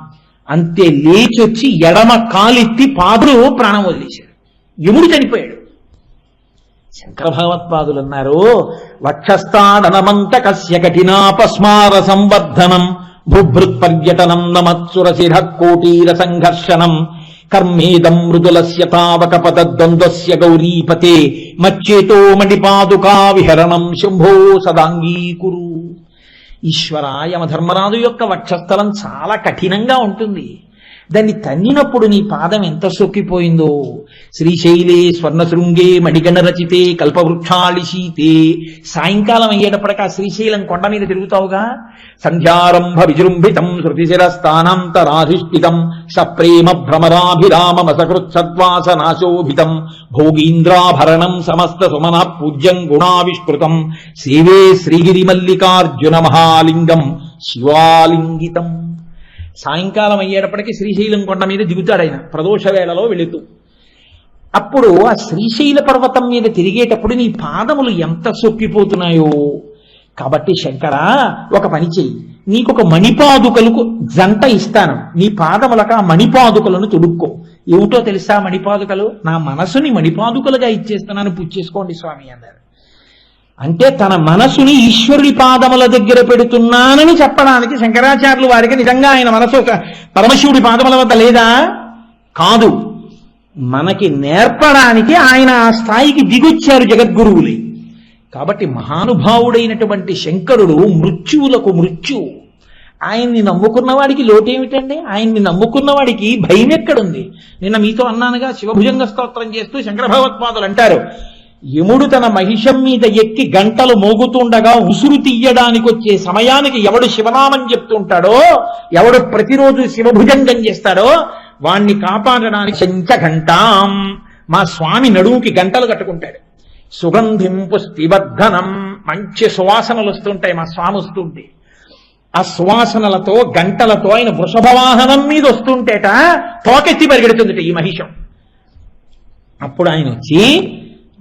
Speaker 1: అంతే లేచొచ్చి ఎడమ కాలెత్తి పాదులు ప్రాణం వదిలేశాడు. యముడు చనిపోయాడు. శంకర భగవత్పాదులు అన్నారు, వక్షస్థాడనమంత కస్య కఠినాపస్మార సంవర్ధనం భుభృత్ పర్యటనం నమత్సురశిర కోటీర సంఘర్షణం కర్మేదం మృదులస్య తావక పదద్వంద్వస్య గౌరీపతే మచ్చేతో మణిపాదుకా విహరణం శంభో సదాంగీకురు. ఈశ్వర, యమధర్మరాజు యొక్క వక్షస్థలం చాలా కఠినంగా ఉంటుంది. దాన్ని తన్నినప్పుడు నీ పాదం ఎంత సొక్కిపోయిందో. శ్రీశైలే స్వర్ణశృంగే మణిగణ రచితే కల్పవృక్షాళి శీతే. సాయంకాలం అయ్యేటప్పటికి ఆ శ్రీశైలం కొండ మీద తిరుగుతావుగా. సంధ్యారంభ విజృంభితం శృతిశిరస్థానాంతరాధిష్ఠితం సప్రేమ భ్రమరాభిరామమసకృత్సద్వాసనాశోభితం భోగీంద్రాభరణం సమస్త సుమన పూజ్యం గుణావిష్కృతం సేవే శ్రీగిరి మల్లికార్జున మహాలింగం శివాలింగితం. సాయంకాలం అయ్యేటప్పటికీ శ్రీశైలం కొండ మీద దిగుతాడు ఆయన ప్రదోష వేళలో వెళుతూ. అప్పుడు ఆ శ్రీశైల పర్వతం మీద తిరిగేటప్పుడు నీ పాదములు ఎంత సొక్కిపోతున్నాయో. కాబట్టి శంకర, ఒక పని చెయ్యి, నీకొక మణిపాదుకలకు జంట ఇస్తాను. నీ పాదములకు ఆ మణిపాదుకలను తొడుక్కో. ఏమిటో తెలుసా మణిపాదుకలు? నా మనసుని మణిపాదుకలుగా ఇచ్చేస్తున్నాను, పుచ్చేసుకోండి స్వామి అన్నారు. అంటే తన మనసుని ఈశ్వరుడి పాదముల దగ్గర పెడుతున్నానని చెప్పడానికి శంకరాచార్యులు వారికి నిజంగా ఆయన మనసు పరమశివుడి పాదముల వద్ద లేదా? కాదు, మనకి నేర్పడానికి ఆయన ఆ స్థాయికి దిగొచ్చారు జగద్గురువులే. కాబట్టి మహానుభావుడైనటువంటి శంకరుడు మృత్యువులకు మృత్యువు. ఆయన్ని నమ్ముకున్న వాడికి లోటేమిటండి? ఆయన్ని నమ్ముకున్న వాడికి భయం ఎక్కడుంది? నిన్న మీతో అన్నానుగా, శివభుజంగ స్తోత్రం చేస్తూ శంకర భగవత్పాదులు అంటారు, యముడు తన మహిషం మీద ఎక్కి గంటలు మోగుతుండగా ఉసురు తీయడానికి వచ్చే సమయానికి ఎవడు శివనామం చెప్తుంటాడో, ఎవడు ప్రతిరోజు శివభుజంగం చేస్తాడో వాణ్ణి కాపాడడానికి శంచఘంటాం. మా స్వామి నడువుకి గంటలు కట్టుకుంటాడు. సుగంధిం పుష్టివర్ధనం, మంచి సువాసనలు వస్తుంటాయి మా స్వామి వస్తుంటే. ఆ సువాసనలతో గంటలతో ఆయన వృషభవాహనం మీద వస్తుంటేట తోకెత్తి పరిగెడుతుందిట ఈ మహిషం. అప్పుడు ఆయన వచ్చి,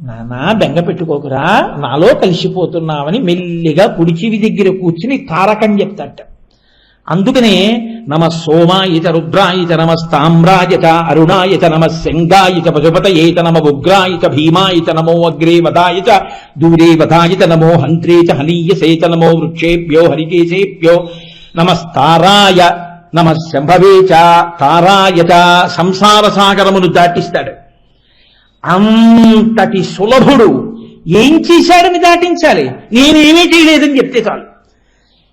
Speaker 1: నానా బెంగ పెట్టుకోకురా, నాలో కలిసిపోతున్నావని మెల్లిగా కుడిచివి దగ్గర కూర్చుని తారకం చెప్తాట. అందుకనే నమ సోమాయచ రుద్రాయచ నమస్తామ్రాయచ అరుణాయచ నమ శంగాయచ పశుపతయేత నమ ఉగ్రాయచ భీమాయచ నమో అగ్రే వదాయచ దూరే వదాయచ నమో హంత్రేచ హనీయసేచ నమో వృక్షేభ్యో హరికేశేభ్యో నమస్తారాయ నమ శంభవేచ తారాయచ. సంసార సాగరమును దాటిస్తాడు. అంతటి సులభుడు ఏం చేశాడని దాటించాలి? నేనేమీ చేయలేదని చెప్తే చాలు.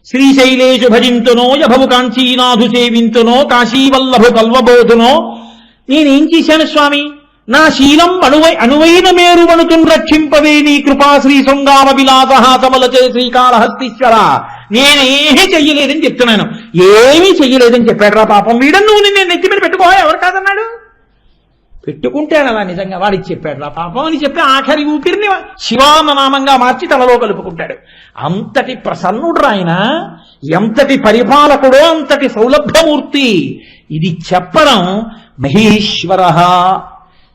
Speaker 1: శ్రీశైలేషు భజింతునో యభవు కాంచీనాథు సేవింతునో కాశీవల్లభు కల్వబోధునో. నేనేం చేశాను స్వామి? నా శీలం అనువైన మేరువణుతున్ రక్షింపవే నీ కృపా శ్రీ శృంగార విలాసహాసములచే శ్రీకాళహస్తీశ్వర. నేనేమీ చెయ్యలేదని చెప్తున్నాను. ఏమీ చెయ్యలేదని చెప్పాడు రా పాపం వీడను. నువ్వు నిన్ను నెత్తి మీద పెట్టుకో, ఎవరు కాదన్నాడు? పెట్టుకుంటాడు అలా నిజంగా. వాడికి చెప్పాడు రా పాపం అని చెప్పి ఆఖరి ఊపిరిని శివానామంగా మార్చి తనలో కలుపుకుంటాడు. అంతటి ప్రసన్నుడు ఆయన, ఎంతటి పరిపాలకుడో, అంతటి సౌలభ్యమూర్తి. ఇది చెప్పడం మహేశ్వర.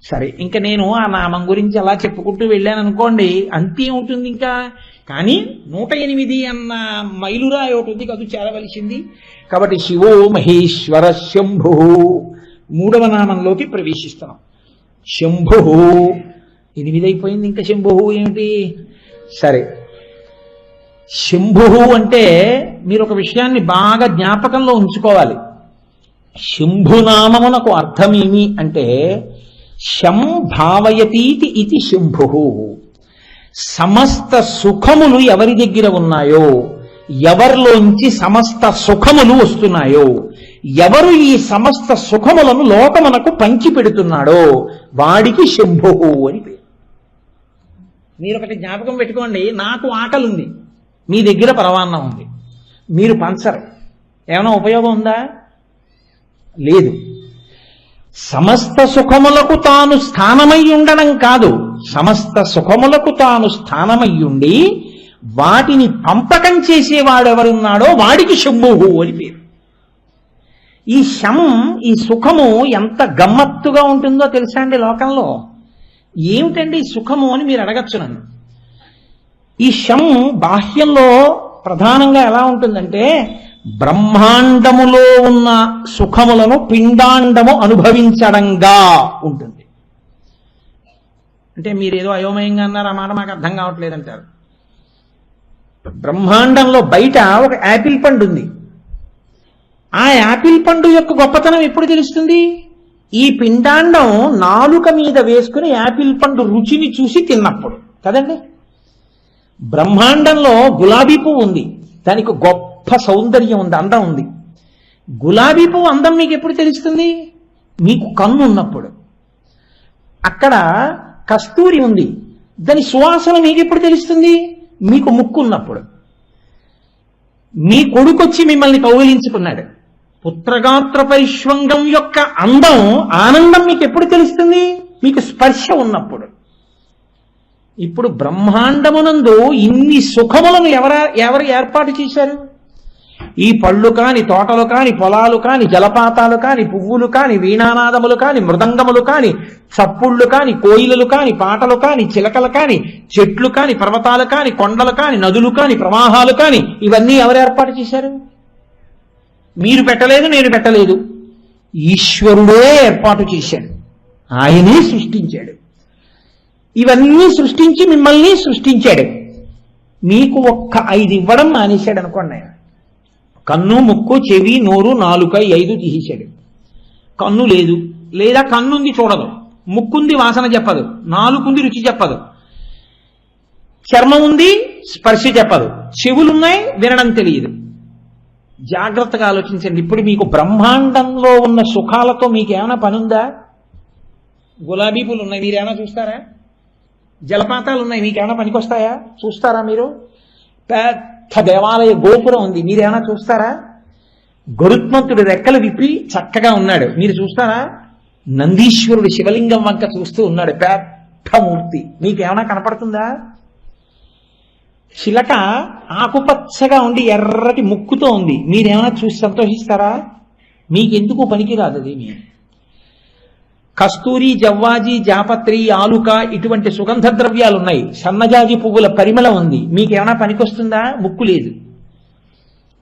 Speaker 1: సరే, ఇంకా నేను ఆ నామం గురించి అలా చెప్పుకుంటూ వెళ్ళాను అనుకోండి, అంతే ఉంటుంది ఇంకా. కానీ 108 అన్న మైలురాయి ఒకటి ఉంది, అది చేరవలసింది. కాబట్టి శివో మహేశ్వర శంభు 3వ నామంలోకి ప్రవేశిస్తున్నాం. శంభు 8 అయిపోయింది, ఇంకా శంభు ఏమిటి? సరే, శంభు అంటే మీరు ఒక విషయాన్ని బాగా జ్ఞాపకంలో ఉంచుకోవాలి. శంభునామమునకు అర్థమేమి అంటే శం భావయతీతి ఇది శంభు. సమస్త సుఖములు ఎవరి దగ్గర ఉన్నాయో, ఎవరిలోంచి సమస్త సుఖములు వస్తున్నాయో, ఎవరు ఈ సమస్త సుఖములను లోకమునకు పంచి పెడుతున్నాడో వాడికి శంభు అని పేరు. మీరు ఒకటి జ్ఞాపకం పెట్టుకోండి, నాకు ఆకలి ఉంది, మీ దగ్గర పరవాన్నం ఉంది, మీరు పంచరు, ఏమైనా ఉపయోగం ఉందా? లేదు. సమస్త సుఖములకు తాను స్థానమై ఉండడం కాదు, సమస్త సుఖములకు తాను స్థానమయ్యుండి వాటిని పంపకం చేసేవాడెవరున్నాడో వాడికి శంభువు అని పేరు. ఈ శం, ఈ సుఖము ఎంత గమ్మత్తుగా ఉంటుందో తెలుసా అండి లోకంలో. ఏమిటండి ఈ సుఖము అని మీరు అడగచ్చు నన్ను. ఈ శం బాహ్యంలో ప్రధానంగా ఎలా ఉంటుందంటే, బ్రహ్మాండములో ఉన్న సుఖములను పిండాండము అనుభవించడంగా ఉంటుంది. అంటే మీరేదో అయోమయంగా అన్నారు, ఆ మాట మాకు అర్థం కావట్లేదంటారు. బ్రహ్మాండంలో బయట ఒక యాపిల్ పండు ఉంది. ఆ యాపిల్ పండు యొక్క గొప్పతనం ఎప్పుడు తెలుస్తుంది? ఈ పిండాండం నాలుక మీద వేసుకుని యాపిల్ పండు రుచిని చూసి తిన్నప్పుడు కదండి. బ్రహ్మాండంలో గులాబీ పువ్వు ఉంది, దానికి గొప్ప సౌందర్యం ఉంది, అందం ఉంది. గులాబీ పువ్వు అందం మీకు ఎప్పుడు తెలుస్తుంది? మీకు కన్ను ఉన్నప్పుడు. అక్కడ కస్తూరి ఉంది, దాని సువాసన మీకు ఎప్పుడు తెలుస్తుంది? మీకు ముక్కు ఉన్నప్పుడు. మీ కొడుకొచ్చి మిమ్మల్ని కౌగిలించుకున్నాడు, పుత్రగాత్ర పరిష్వంగం యొక్క అందం, ఆనందం మీకు ఎప్పుడు తెలుస్తుంది? మీకు స్పర్శ ఉన్నప్పుడు. ఇప్పుడు బ్రహ్మాండమునందు ఇన్ని సుఖములను ఎవరు ఏర్పాటు చేశారు? ఈ పళ్ళు కాని, తోటలు కాని, పొలాలు కాని, జలపాతాలు కాని, పువ్వులు కాని, వీణానాదములు కాని, మృదంగములు కాని, చప్పుళ్ళు కాని, కోయిలలు కాని, పాటలు కాని, చిలకలు కాని, చెట్లు కాని, పర్వతాలు కాని, కొండలు కాని, నదులు కాని, ప్రవాహాలు కాని, ఇవన్నీ ఎవరు ఏర్పాటు చేశారు? మీరు పెట్టలేదు, నేను పెట్టలేదు, ఈశ్వరుడే ఏర్పాటు చేశాడు. ఆయనే సృష్టించాడు. ఇవన్నీ సృష్టించి మిమ్మల్ని సృష్టించాడు. మీకు ఒక్క 5 ఇవ్వడం మానేశాడు అనుకోండి. ఆయన కన్ను, ముక్కు, చెవి, నోరు, నాలుక 5 తీసేశాడు. కన్ను లేదు, లేదా కన్నుంది చూడదు, ముక్కుంది వాసన చెప్పదు, నాలుగుంది రుచి చెప్పదు, చర్మం ఉంది స్పర్శ చెప్పదు, చెవులున్నాయి వినడం తెలియదు. జాగ్రత్తగా ఆలోచించండి. ఇప్పుడు మీకు బ్రహ్మాండంలో ఉన్న సుఖాలతో మీకేమైనా పనుందా? గులాబీ పూలు ఉన్నాయి, మీరేమైనా చూస్తారా? జలపాతాలు ఉన్నాయి, మీకేమైనా పనికొస్తాయా? చూస్తారా మీరు? పెద్ద దేవాలయ గోపురం ఉంది, మీరేమైనా చూస్తారా? గరుత్మంతుడు రెక్కలు విప్పి చక్కగా ఉన్నాడు, మీరు చూస్తారా? నందీశ్వరుడు శివలింగం వంక చూస్తూ ఉన్నాడు, పెద్ద మూర్తి, మీకేమైనా కనపడుతుందా? చిలక ఆకుపచ్చగా ఉండి ఎర్రటి ముక్కుతో ఉంది, మీరేమైనా చూసి సంతోషిస్తారా? మీకెందుకు పనికిరాదు అది. కస్తూరి, జవ్వాజి, జాపత్రి, ఆలుక ఇటువంటి సుగంధ ద్రవ్యాలు ఉన్నాయి, సన్నజాజి పువ్వుల పరిమళం ఉంది, మీకేమైనా పనికొస్తుందా? ముక్కు లేదు.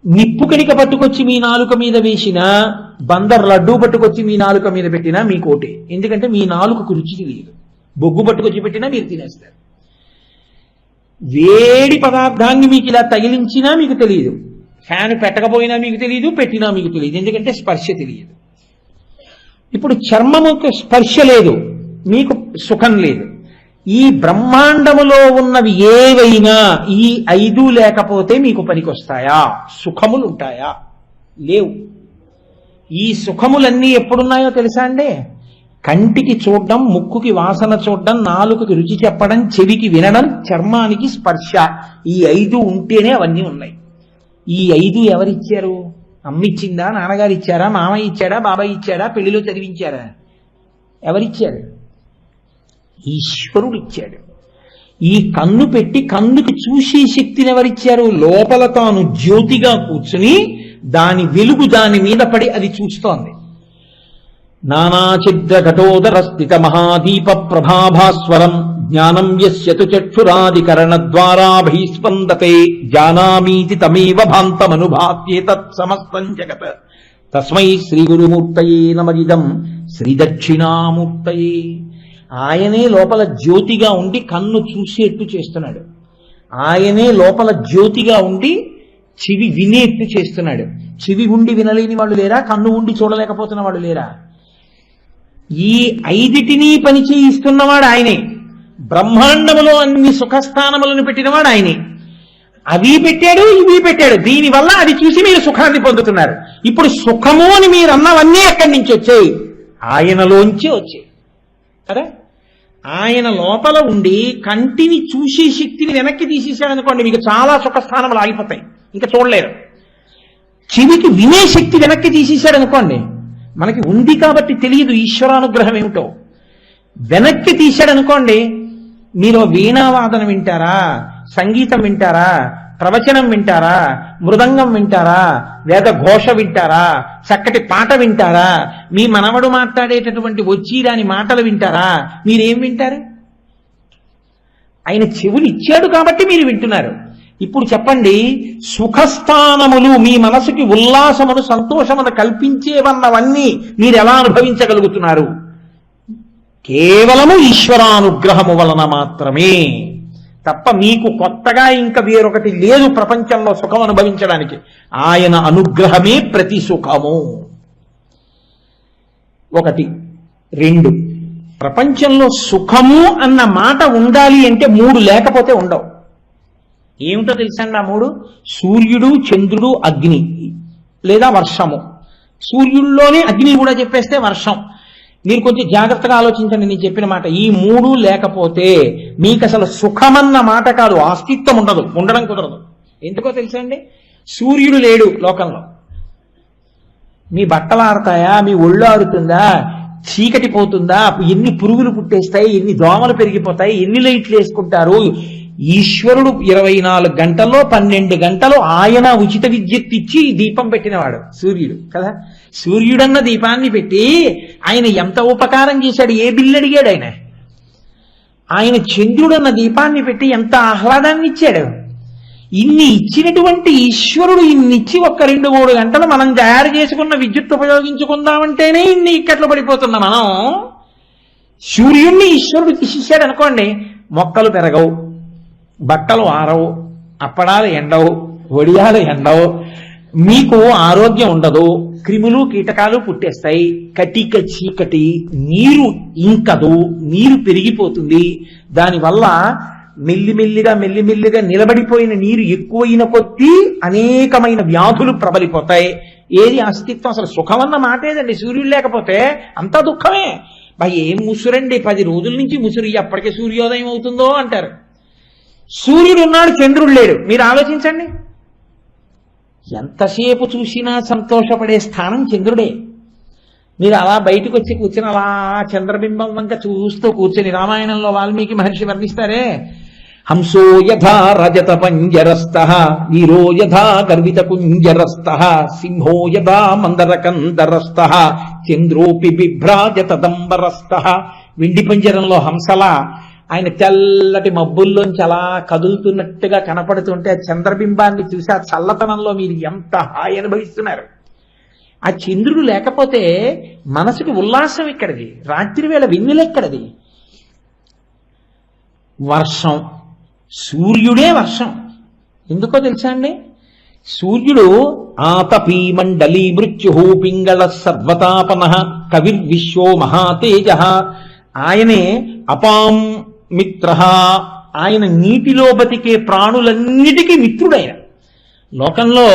Speaker 1: నిప్పు కణిక పట్టుకొచ్చి మీ నాలుక మీద వేసినా, బందర్ లడ్డూ పట్టుకొచ్చి మీ నాలుక మీద పెట్టినా మీకోటే. ఎందుకంటే మీ నాలుకకు రుచి తెలియదు. బొగ్గు పట్టుకొచ్చి పెట్టినా మీరు తినేస్తారు. వేడి పదార్థాన్ని మీకు ఇలా తగిలించినా మీకు తెలియదు, ఫ్యాన్ పెట్టకపోయినా మీకు తెలియదు, పెట్టినా మీకు తెలియదు, ఎందుకంటే స్పర్శ తెలియదు. ఇప్పుడు చర్మముకు స్పర్శ లేదు, మీకు సుఖం లేదు. ఈ బ్రహ్మాండములో ఉన్నవి ఏవైనా ఈ 5 లేకపోతే మీకు పనికొస్తాయా? సుఖములు ఉంటాయా? లేవు. ఈ సుఖములన్నీ ఎప్పుడున్నాయో తెలుసా అండి? కంటికి చూడడం, ముక్కుకి వాసన చూడడం, నాలుకకి రుచి చెప్పడం, చెవికి వినడం, చర్మానికి స్పర్శ, ఈ 5 ఉంటేనే అవన్నీ ఉన్నాయి. ఈ 5 ఎవరిచ్చారు? అమ్మ ఇచ్చిందా? నాన్నగారు ఇచ్చారా? మామయ్య ఇచ్చాడా? బాబాయ్ ఇచ్చాడా? పెళ్లిలో చదివించారా? ఎవరిచ్చారు? ఈశ్వరుడు ఇచ్చాడు. ఈ కన్ను పెట్టి కన్నుకి చూసే శక్తిని ఎవరిచ్చారు? లోపల తాను జ్యోతిగా కూర్చుని దాని వెలుగు దాని మీద పడి అది చూస్తోంది. నానాఛిద్ర ఘటోదర స్థిత మహాదీప ప్రభాభాస్వరం జ్ఞానం యస్యతు చక్షురాదికరణ ద్వారా బహిస్పందతే జానామీతి తమేవ భాంతమనుభాత్యేతత్ సమస్తం జగత్ తస్మై శ్రీ గురుమూర్తయే నమః శ్రీ దక్షిణామూర్తయే. ఆయనే లోపల జ్యోతిగా ఉండి కన్ను చూసేట్టు చేస్తున్నాడు. ఆయనే లోపల జ్యోతిగా ఉండి చెవి వినేట్టు చేస్తున్నాడు. చెవి ఉండి వినలేని వాళ్ళు లేరా? కన్ను ఉండి చూడలేకపోతున్న వాళ్ళు లేరా? ఈ 5 పని చేయిస్తున్నవాడు ఆయనే. బ్రహ్మాండములో అన్ని సుఖస్థానములను పెట్టినవాడు ఆయనే. అవి పెట్టాడు, ఇవి పెట్టాడు, దీనివల్ల అది చూసి మీరు సుఖాన్ని పొందుతున్నారు. ఇప్పుడు సుఖము అని మీరు అన్నవన్నీ ఎక్కడి నుంచి వచ్చాయి? ఆయనలోంచి వచ్చాయి కదా. ఆయన లోపల ఉండి కంటిని చూసే శక్తిని వెనక్కి తీసేశాడు అనుకోండి, మీకు చాలా సుఖస్థానములు ఆగిపోతాయి, ఇంకా చూడలేరు. చెవికి వినే శక్తి వెనక్కి తీసేశాడు అనుకోండి, మనకి ఉంది కాబట్టి తెలియదు ఈశ్వరానుగ్రహం ఏమిటో. వెనక్కి తీశాడు అనుకోండి, మీరు వీణావాదన వింటారా, సంగీతం వింటారా, ప్రవచనం వింటారా, మృదంగం వింటారా, వేద ఘోష వింటారా, చక్కటి పాట వింటారా, మీ మనవడు మాట్లాడేటటువంటి వచ్చిరాని మాటలు వింటారా? మీరేం వింటారు? ఆయన చెవులు ఇచ్చాడు కాబట్టి మీరు వింటున్నారు. ఇప్పుడు చెప్పండి, సుఖస్థానములు మీ మనసుకి ఉల్లాసమును సంతోషమును కల్పించేవన్నవన్నీ మీరు ఎలా అనుభవించగలుగుతున్నారు? కేవలము ఈశ్వరానుగ్రహము వలన మాత్రమే తప్ప మీకు కొత్తగా ఇంకా వేరొకటి లేదు ప్రపంచంలో సుఖం అనుభవించడానికి. ఆయన అనుగ్రహమే ప్రతి సుఖము. ఒకటి. రెండు, ప్రపంచంలో సుఖము అన్న మాట ఉండాలి అంటే మూడు లేకపోతే ఉండవు. ఏమిటో తెలుసండి ఆ మూడు? సూర్యుడు, చంద్రుడు, అగ్ని లేదా వర్షము. సూర్యుల్లోనే అగ్ని కూడా చెప్పేస్తే వర్షం. మీరు కొంచెం జాగ్రత్తగా ఆలోచించండి నేను చెప్పిన మాట. ఈ మూడు లేకపోతే మీకు అసలు సుఖమన్న మాట కాదు, అస్తిత్వం ఉండదు, ఉండడం కుదరదు. ఎందుకో తెలుసా అండి? సూర్యుడు లేడు లోకంలో, మీ బట్టలు ఆరుతాయా, మీ ఒళ్ళు ఆరుతుందా, చీకటి పోతుందా, ఎన్ని పురుగులు పుట్టేస్తాయి, ఎన్ని దోమలు పెరిగిపోతాయి, ఎన్ని లైట్లు వేసుకుంటారు. ఈశ్వరుడు 24 గంటల్లో 12 గంటలు ఆయన ఉచిత విద్యుత్ ఇచ్చి దీపం పెట్టినవాడు సూర్యుడు కదా. సూర్యుడన్న దీపాన్ని పెట్టి ఆయన ఎంత ఉపకారం చేశాడు, ఏ బిల్లు అడిగాడు ఆయన? ఆయన చంద్రుడన్న దీపాన్ని పెట్టి ఎంత ఆహ్లాదాన్ని ఇచ్చాడు. ఇన్ని ఇచ్చినటువంటి ఈశ్వరుడు ఇన్నిచ్చి ఒక్క 2-3 గంటలు మనం తయారు చేసుకున్న విద్యుత్ ఉపయోగించుకుందామంటేనే ఇన్ని ఇక్కట్లు పడిపోతున్నాం మనం. సూర్యుడిని ఈశ్వరుడు తీసేశాడు అనుకోండి, మొక్కలు పెరగవు, బట్టలు ఆరవు, అప్పడాలు ఎండవు, వడియాలు ఎండవు, మీకు ఆరోగ్యం ఉండదు, క్రిములు కీటకాలు పుట్టేస్తాయి, కటిక చీకటి, నీరు ఇంకదు, నీరు పెరిగిపోతుంది. దానివల్ల మెల్లిమెల్లిగా నిలబడిపోయిన నీరు ఎక్కువైన కొద్దీ అనేకమైన వ్యాధులు ప్రబలిపోతాయి. ఏది అస్తిత్వం? అసలు సుఖమన్న మాటేదండి. సూర్యుడు లేకపోతే అంతా దుఃఖమే. ఏం ముసురండి, 10 రోజుల నుంచి ముసురు, ఎప్పటికే సూర్యోదయం అవుతుందో అంటారు. సూర్యుడు ఉన్నాడు, చంద్రుడు లేడు. మీరు ఆలోచించండి, ఎంతసేపు చూసినా సంతోషపడే స్థానం చంద్రుడే. మీరు అలా బయటకు వచ్చి కూర్చుని అలా చంద్రబింబం వంక చూస్తూ కూర్చొని రామాయణంలో వాల్మీకి మహర్షి వర్ణిస్తారే, హంసో యథా రజత పంజరస్థః వీరో యథా గర్విత కుంజరస్థః సింహో యథా మందరకందరస్థః చంద్రోపి బిభ్రాజత దంబరస్థః. వెండి పంజరంలో హంసలా ఆయన తెల్లటి మబ్బుల్లోంచి అలా కదులుతున్నట్టుగా కనపడుతుంటే ఆ చంద్రబింబాన్ని చూసి ఆ చల్లతనంలో మీరు ఎంత హాయి అనుభవిస్తున్నారు. ఆ చంద్రుడు లేకపోతే మనసుకి ఉల్లాసం ఎక్కడిది? రాత్రి వేళ వెన్నెలెక్కడిది? వర్షం, సూర్యుడే వర్షం. ఎందుకో తెలుసా అండి? సూర్యుడు ఆతపీ మండలీ మృత్యు పింగళ సర్వతాపన కవిర్విశ్వో మహాతేజ. ఆయనే అపాం మిత్ర, ఆయన నీటిలో బతికే ప్రాణులన్నిటికీ మిత్రుడైన. లోకంలో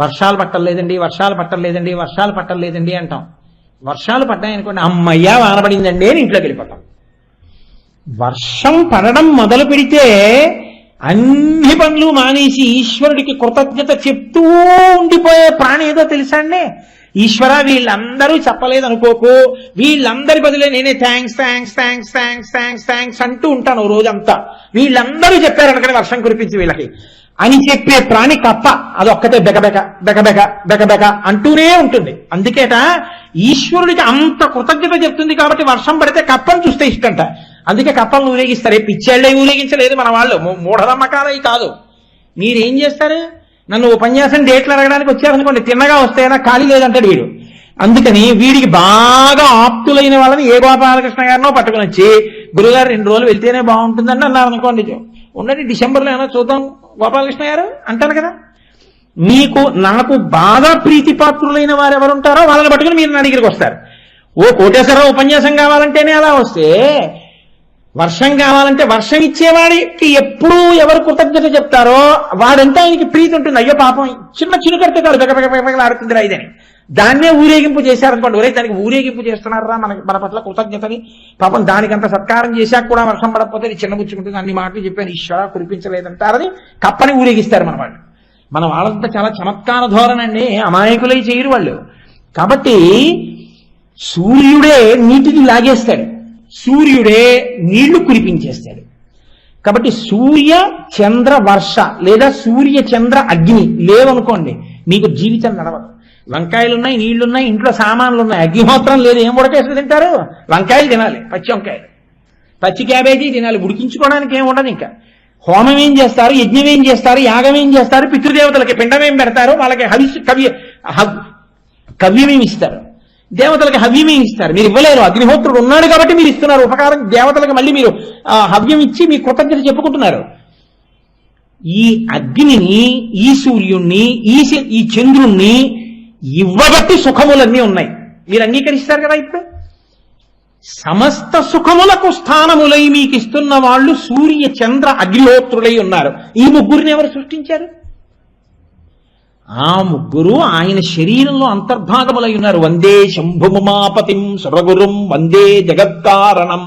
Speaker 1: వర్షాలు పట్టలేదండి, వర్షాలు పట్టలేదండి, వర్షాలు పట్టలేదండి అంటాం. వర్షాలు పడ్డాయనుకోండి, అమ్మయ్యా వానపడిందండి అని ఇంట్లోకి వెళ్ళిపోతాం. వర్షం పడడం మొదలు పెడితే అన్ని పనులు మానేసి ఈశ్వరుడికి కృతజ్ఞత చెప్తూ ఉండిపోయే ప్రాణి ఏదో తెలుసా అండి? ఈశ్వర వీళ్ళందరూ చెప్పలేదు అనుకోకు, వీళ్ళందరి బదులే నేనే thanks thanks thanks thanks thanks thanks అంటూ ఉంటాను రోజంతా. వీళ్ళందరూ చెప్పారు అనుకని వర్షం కురిపించి వీళ్ళకి అని చెప్పే ప్రాణి కప్ప. అదొక్కటే బెకబెక బెకబెక బెకబెక అంటూనే ఉంటుంది. అందుకేట ఈశ్వరుడికి అంత కృతజ్ఞత చెప్తుంది కాబట్టి వర్షం పడితే కప్పను చూస్తే ఇష్టంట. అందుకే కప్పలను ఊరేగిస్తారు. పిచ్చేళ్లే ఊరేగించలేదు మన వాళ్ళు, మూఢనమ్మకాలవి కాదు. మీరేం చేస్తారు? నన్ను ఉపన్యాసం డేట్లు అడగడానికి వచ్చారనుకోండి, తిన్నగా వస్తాయన్నా ఖాళీ లేదంటాడు వీడు. అందుకని వీడికి బాగా ఆప్తులైన వాళ్ళని ఏ గోపాలకృష్ణ గారినో పట్టుకుని వచ్చి, గురుగారు 2 రోజులు వెళ్తేనే బాగుంటుందని అన్నారు అనుకోండి, ఉండండి డిసెంబర్లో ఏమైనా చూద్దాం గోపాలకృష్ణ గారు అంటారు కదా. మీకు నాకు బాగా ప్రీతిపాత్రులైన వారు ఎవరుంటారో వాళ్ళని పట్టుకుని మీరు నా దగ్గరికి వస్తారు. ఓ కోటేశ్వరరావు ఉపన్యాసం కావాలంటేనే అలా వస్తే, వర్షం కావాలంటే వర్షం ఇచ్చేవాడికి ఎప్పుడు ఎవరు కృతజ్ఞత చెప్తారో వాడంతా ఆయనకి ప్రీతి ఉంటుంది. అయ్యో పాపం చిన్న చినుకడితే కాదు ఆడుతుంది రాయిదని దాన్నే ఊరేగింపు చేశారనుకోండి, ఒరే దానికి ఊరేగింపు చేస్తున్నారా మన పట్ల కృతజ్ఞతని, పాపం దానికంత సత్కారం చేశాక కూడా వర్షం పడకపోతే చిన్నబుచ్చుకుంటుంది, అన్ని మాటలు చెప్పాను ఈశ్వర కురిపించలేదంటారని కప్పని ఊరేగిస్తారు మన వాళ్ళు. మన వాళ్ళంతా చాలా చమత్కార ధోరణండి, అమాయకులై చేయరు వాళ్ళు. కాబట్టి సూర్యుడే నీటిని లాగేస్తాడు, సూర్యుడే నీళ్లు కురిపించేస్తాడు. కాబట్టి సూర్య చంద్ర వర్ష లేదా సూర్య చంద్ర అగ్ని లేవనుకోండి, మీకు జీవితం నడవదు. వంకాయలున్నాయి, నీళ్లున్నాయి, ఇంట్లో సామాన్లు ఉన్నాయి, అగ్నిహోత్రం లేదు, ఏం ఉడకేసి తింటారు? వంకాయలు తినాలి, పచ్చి వంకాయలు, పచ్చి క్యాబేజీ తినాలి, ఉడికించుకోవడానికి ఏం ఉండదు. ఇంకా హోమం ఏం చేస్తారు, యజ్ఞం ఏం చేస్తారు, యాగం ఏం చేస్తారు, పితృదేవతలకి పిండం ఏం పెడతారు, వాళ్ళకి కవ్యమేమి ఇస్తారు, దేవతలకి హవ్యమేమి ఇస్తారు. మీరు ఇవ్వలేరు, అగ్నిహోత్రుడు ఉన్నాడు కాబట్టి మీరు ఇస్తున్నారు ఉపకారం. దేవతలకు మళ్ళీ మీరు హవ్యం ఇచ్చి మీ కృతజ్ఞత చెప్పుకుంటున్నారు. ఈ అగ్నిని, ఈ సూర్యుణ్ణి, ఈ చంద్రుణ్ణి ఇవ్వబట్టి సుఖములన్నీ ఉన్నాయి. మీరు అంగీకరిస్తారు కదా. ఇప్పుడు సమస్త సుఖములకు స్థానములై మీకు ఇస్తున్న వాళ్ళు సూర్య చంద్ర అగ్నిహోత్రులై ఉన్నారు. ఈ ముగ్గురిని ఎవరు సృష్టించారు? ఆ ముగ్గురు ఆయన శరీరంలో అంతర్భాగములై ఉన్నారు. వందే శంభుమాపతిం సురగురుం వందే జగత్కారణం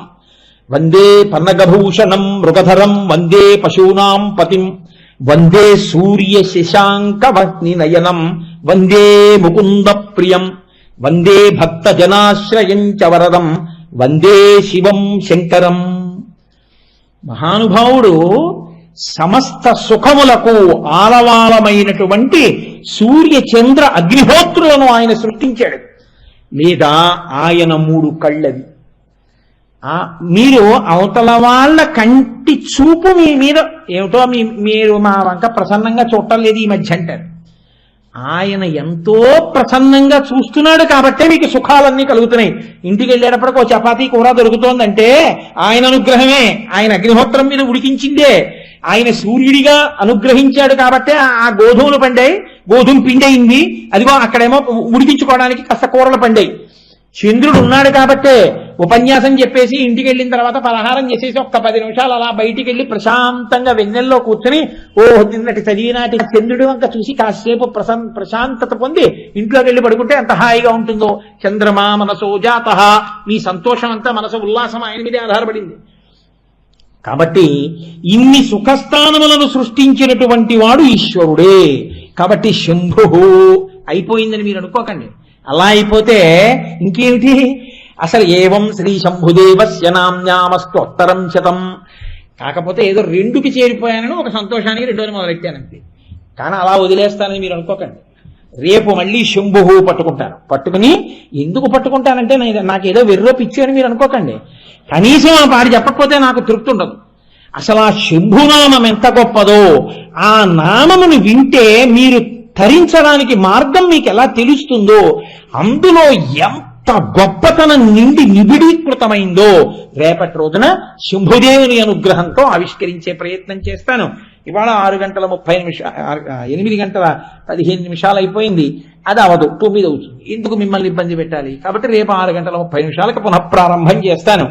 Speaker 1: వందే పన్నగభూషణం మృగధరం వందే పశూనాం పతిం వందే సూర్య శశాంకవహ్ని నయనం వందే ముకుంద ప్రియం వందే భక్త జనాశ్రయం చ వరదం వందే శివం శంకరం. మహానుభావుడు సమస్త సుఖములకు ఆలవాలమైనటువంటి సూర్య చంద్ర అగ్నిహోత్రులను ఆయన సృష్టించాడు. లేదా ఆయన 3 కళ్ళవి. మీరు అవతల వాళ్ళ కంటి చూపు మీ మీద ఏమిటో మీరు మా వంక ప్రసన్నంగా చూడటం లేదు ఈ మధ్య అంటారు. ఆయన ఎంతో ప్రసన్నంగా చూస్తున్నాడు కాబట్టే మీకు సుఖాలన్నీ కలుగుతున్నాయి. ఇంటికి వెళ్ళేటప్పటికి 1 చపాతీ కూర దొరుకుతోందంటే ఆయన అనుగ్రహమే, ఆయన అగ్నిహోత్రం మీద ఉడికించిందే. ఆయన సూర్యుడిగా అనుగ్రహించాడు కాబట్టే ఆ గోధుమలు పండాయి, గోధుమ పిండి అయింది, అదిగో అక్కడేమో ఉడికించుకోవడానికి కాస్త కూరలు పండాయి. చంద్రుడు ఉన్నాడు కాబట్టే ఉపన్యాసం చెప్పేసి ఇంటికి వెళ్ళిన తర్వాత పలహారం చేసేసి 10 నిమిషాలు అలా బయటికి వెళ్ళి ప్రశాంతంగా వెన్నెల్లో కూర్చుని నిన్నటి చదివినాటి చంద్రుడి వంక చూసి కాసేపు ప్రశాంతత పొంది ఇంట్లోకి వెళ్ళి పడుకుంటే ఎంత హాయిగా ఉంటుందో. చంద్రమా మనసో జాతః, మీ సంతోషం అంతా మనసు ఉల్లాసం ఆయన మీదే ఆధారపడింది. కాబట్టి ఇన్ని సుఖస్థానములను సృష్టించినటువంటి వాడు ఈశ్వరుడే. కాబట్టి శంభు అయిపోయిందని మీరు అనుకోకండి. అలా అయిపోతే ఇంకేమిటి? అసలు ఏవం శ్రీ శంభుదేవస్య నామ్నామస్తోత్తరం శతం. కాకపోతే ఏదో 2కి చేరిపోయానని ఒక సంతోషానికి 2ని మొదలెట్టానంతే. కానీ అలా వదిలేస్తానని మీరు అనుకోకండి. రేపు మళ్ళీ శంభు పట్టుకుంటాను. పట్టుకుని ఎందుకు పట్టుకుంటానంటే నాకేదో వెర్రో పిచ్చి అని మీరు అనుకోకండి. కనీసం ఆ పాడి చెప్పకపోతే నాకు తృప్తి ఉండదు. అసలు ఆ శంభునామం ఎంత గొప్పదో, ఆ నామమును వింటే మీరు ధరించడానికి మార్గం మీకు ఎలా తెలుస్తుందో, అందులో ఎంత గొప్పతనం నిండి నిబిడీకృతమైందో రేపటి రోజున శంభుదేవుని అనుగ్రహంతో ఆవిష్కరించే ప్రయత్నం చేస్తాను. ఇవాళ 8 గంటల 15 నిమిషాలు అయిపోయింది. అది అవదు, 9 అవుతుంది. ఎందుకు మిమ్మల్ని ఇబ్బంది పెట్టాలి? కాబట్టి రేపు 6 గంటల 30 నిమిషాలకు పునఃప్రారంభం చేస్తాను.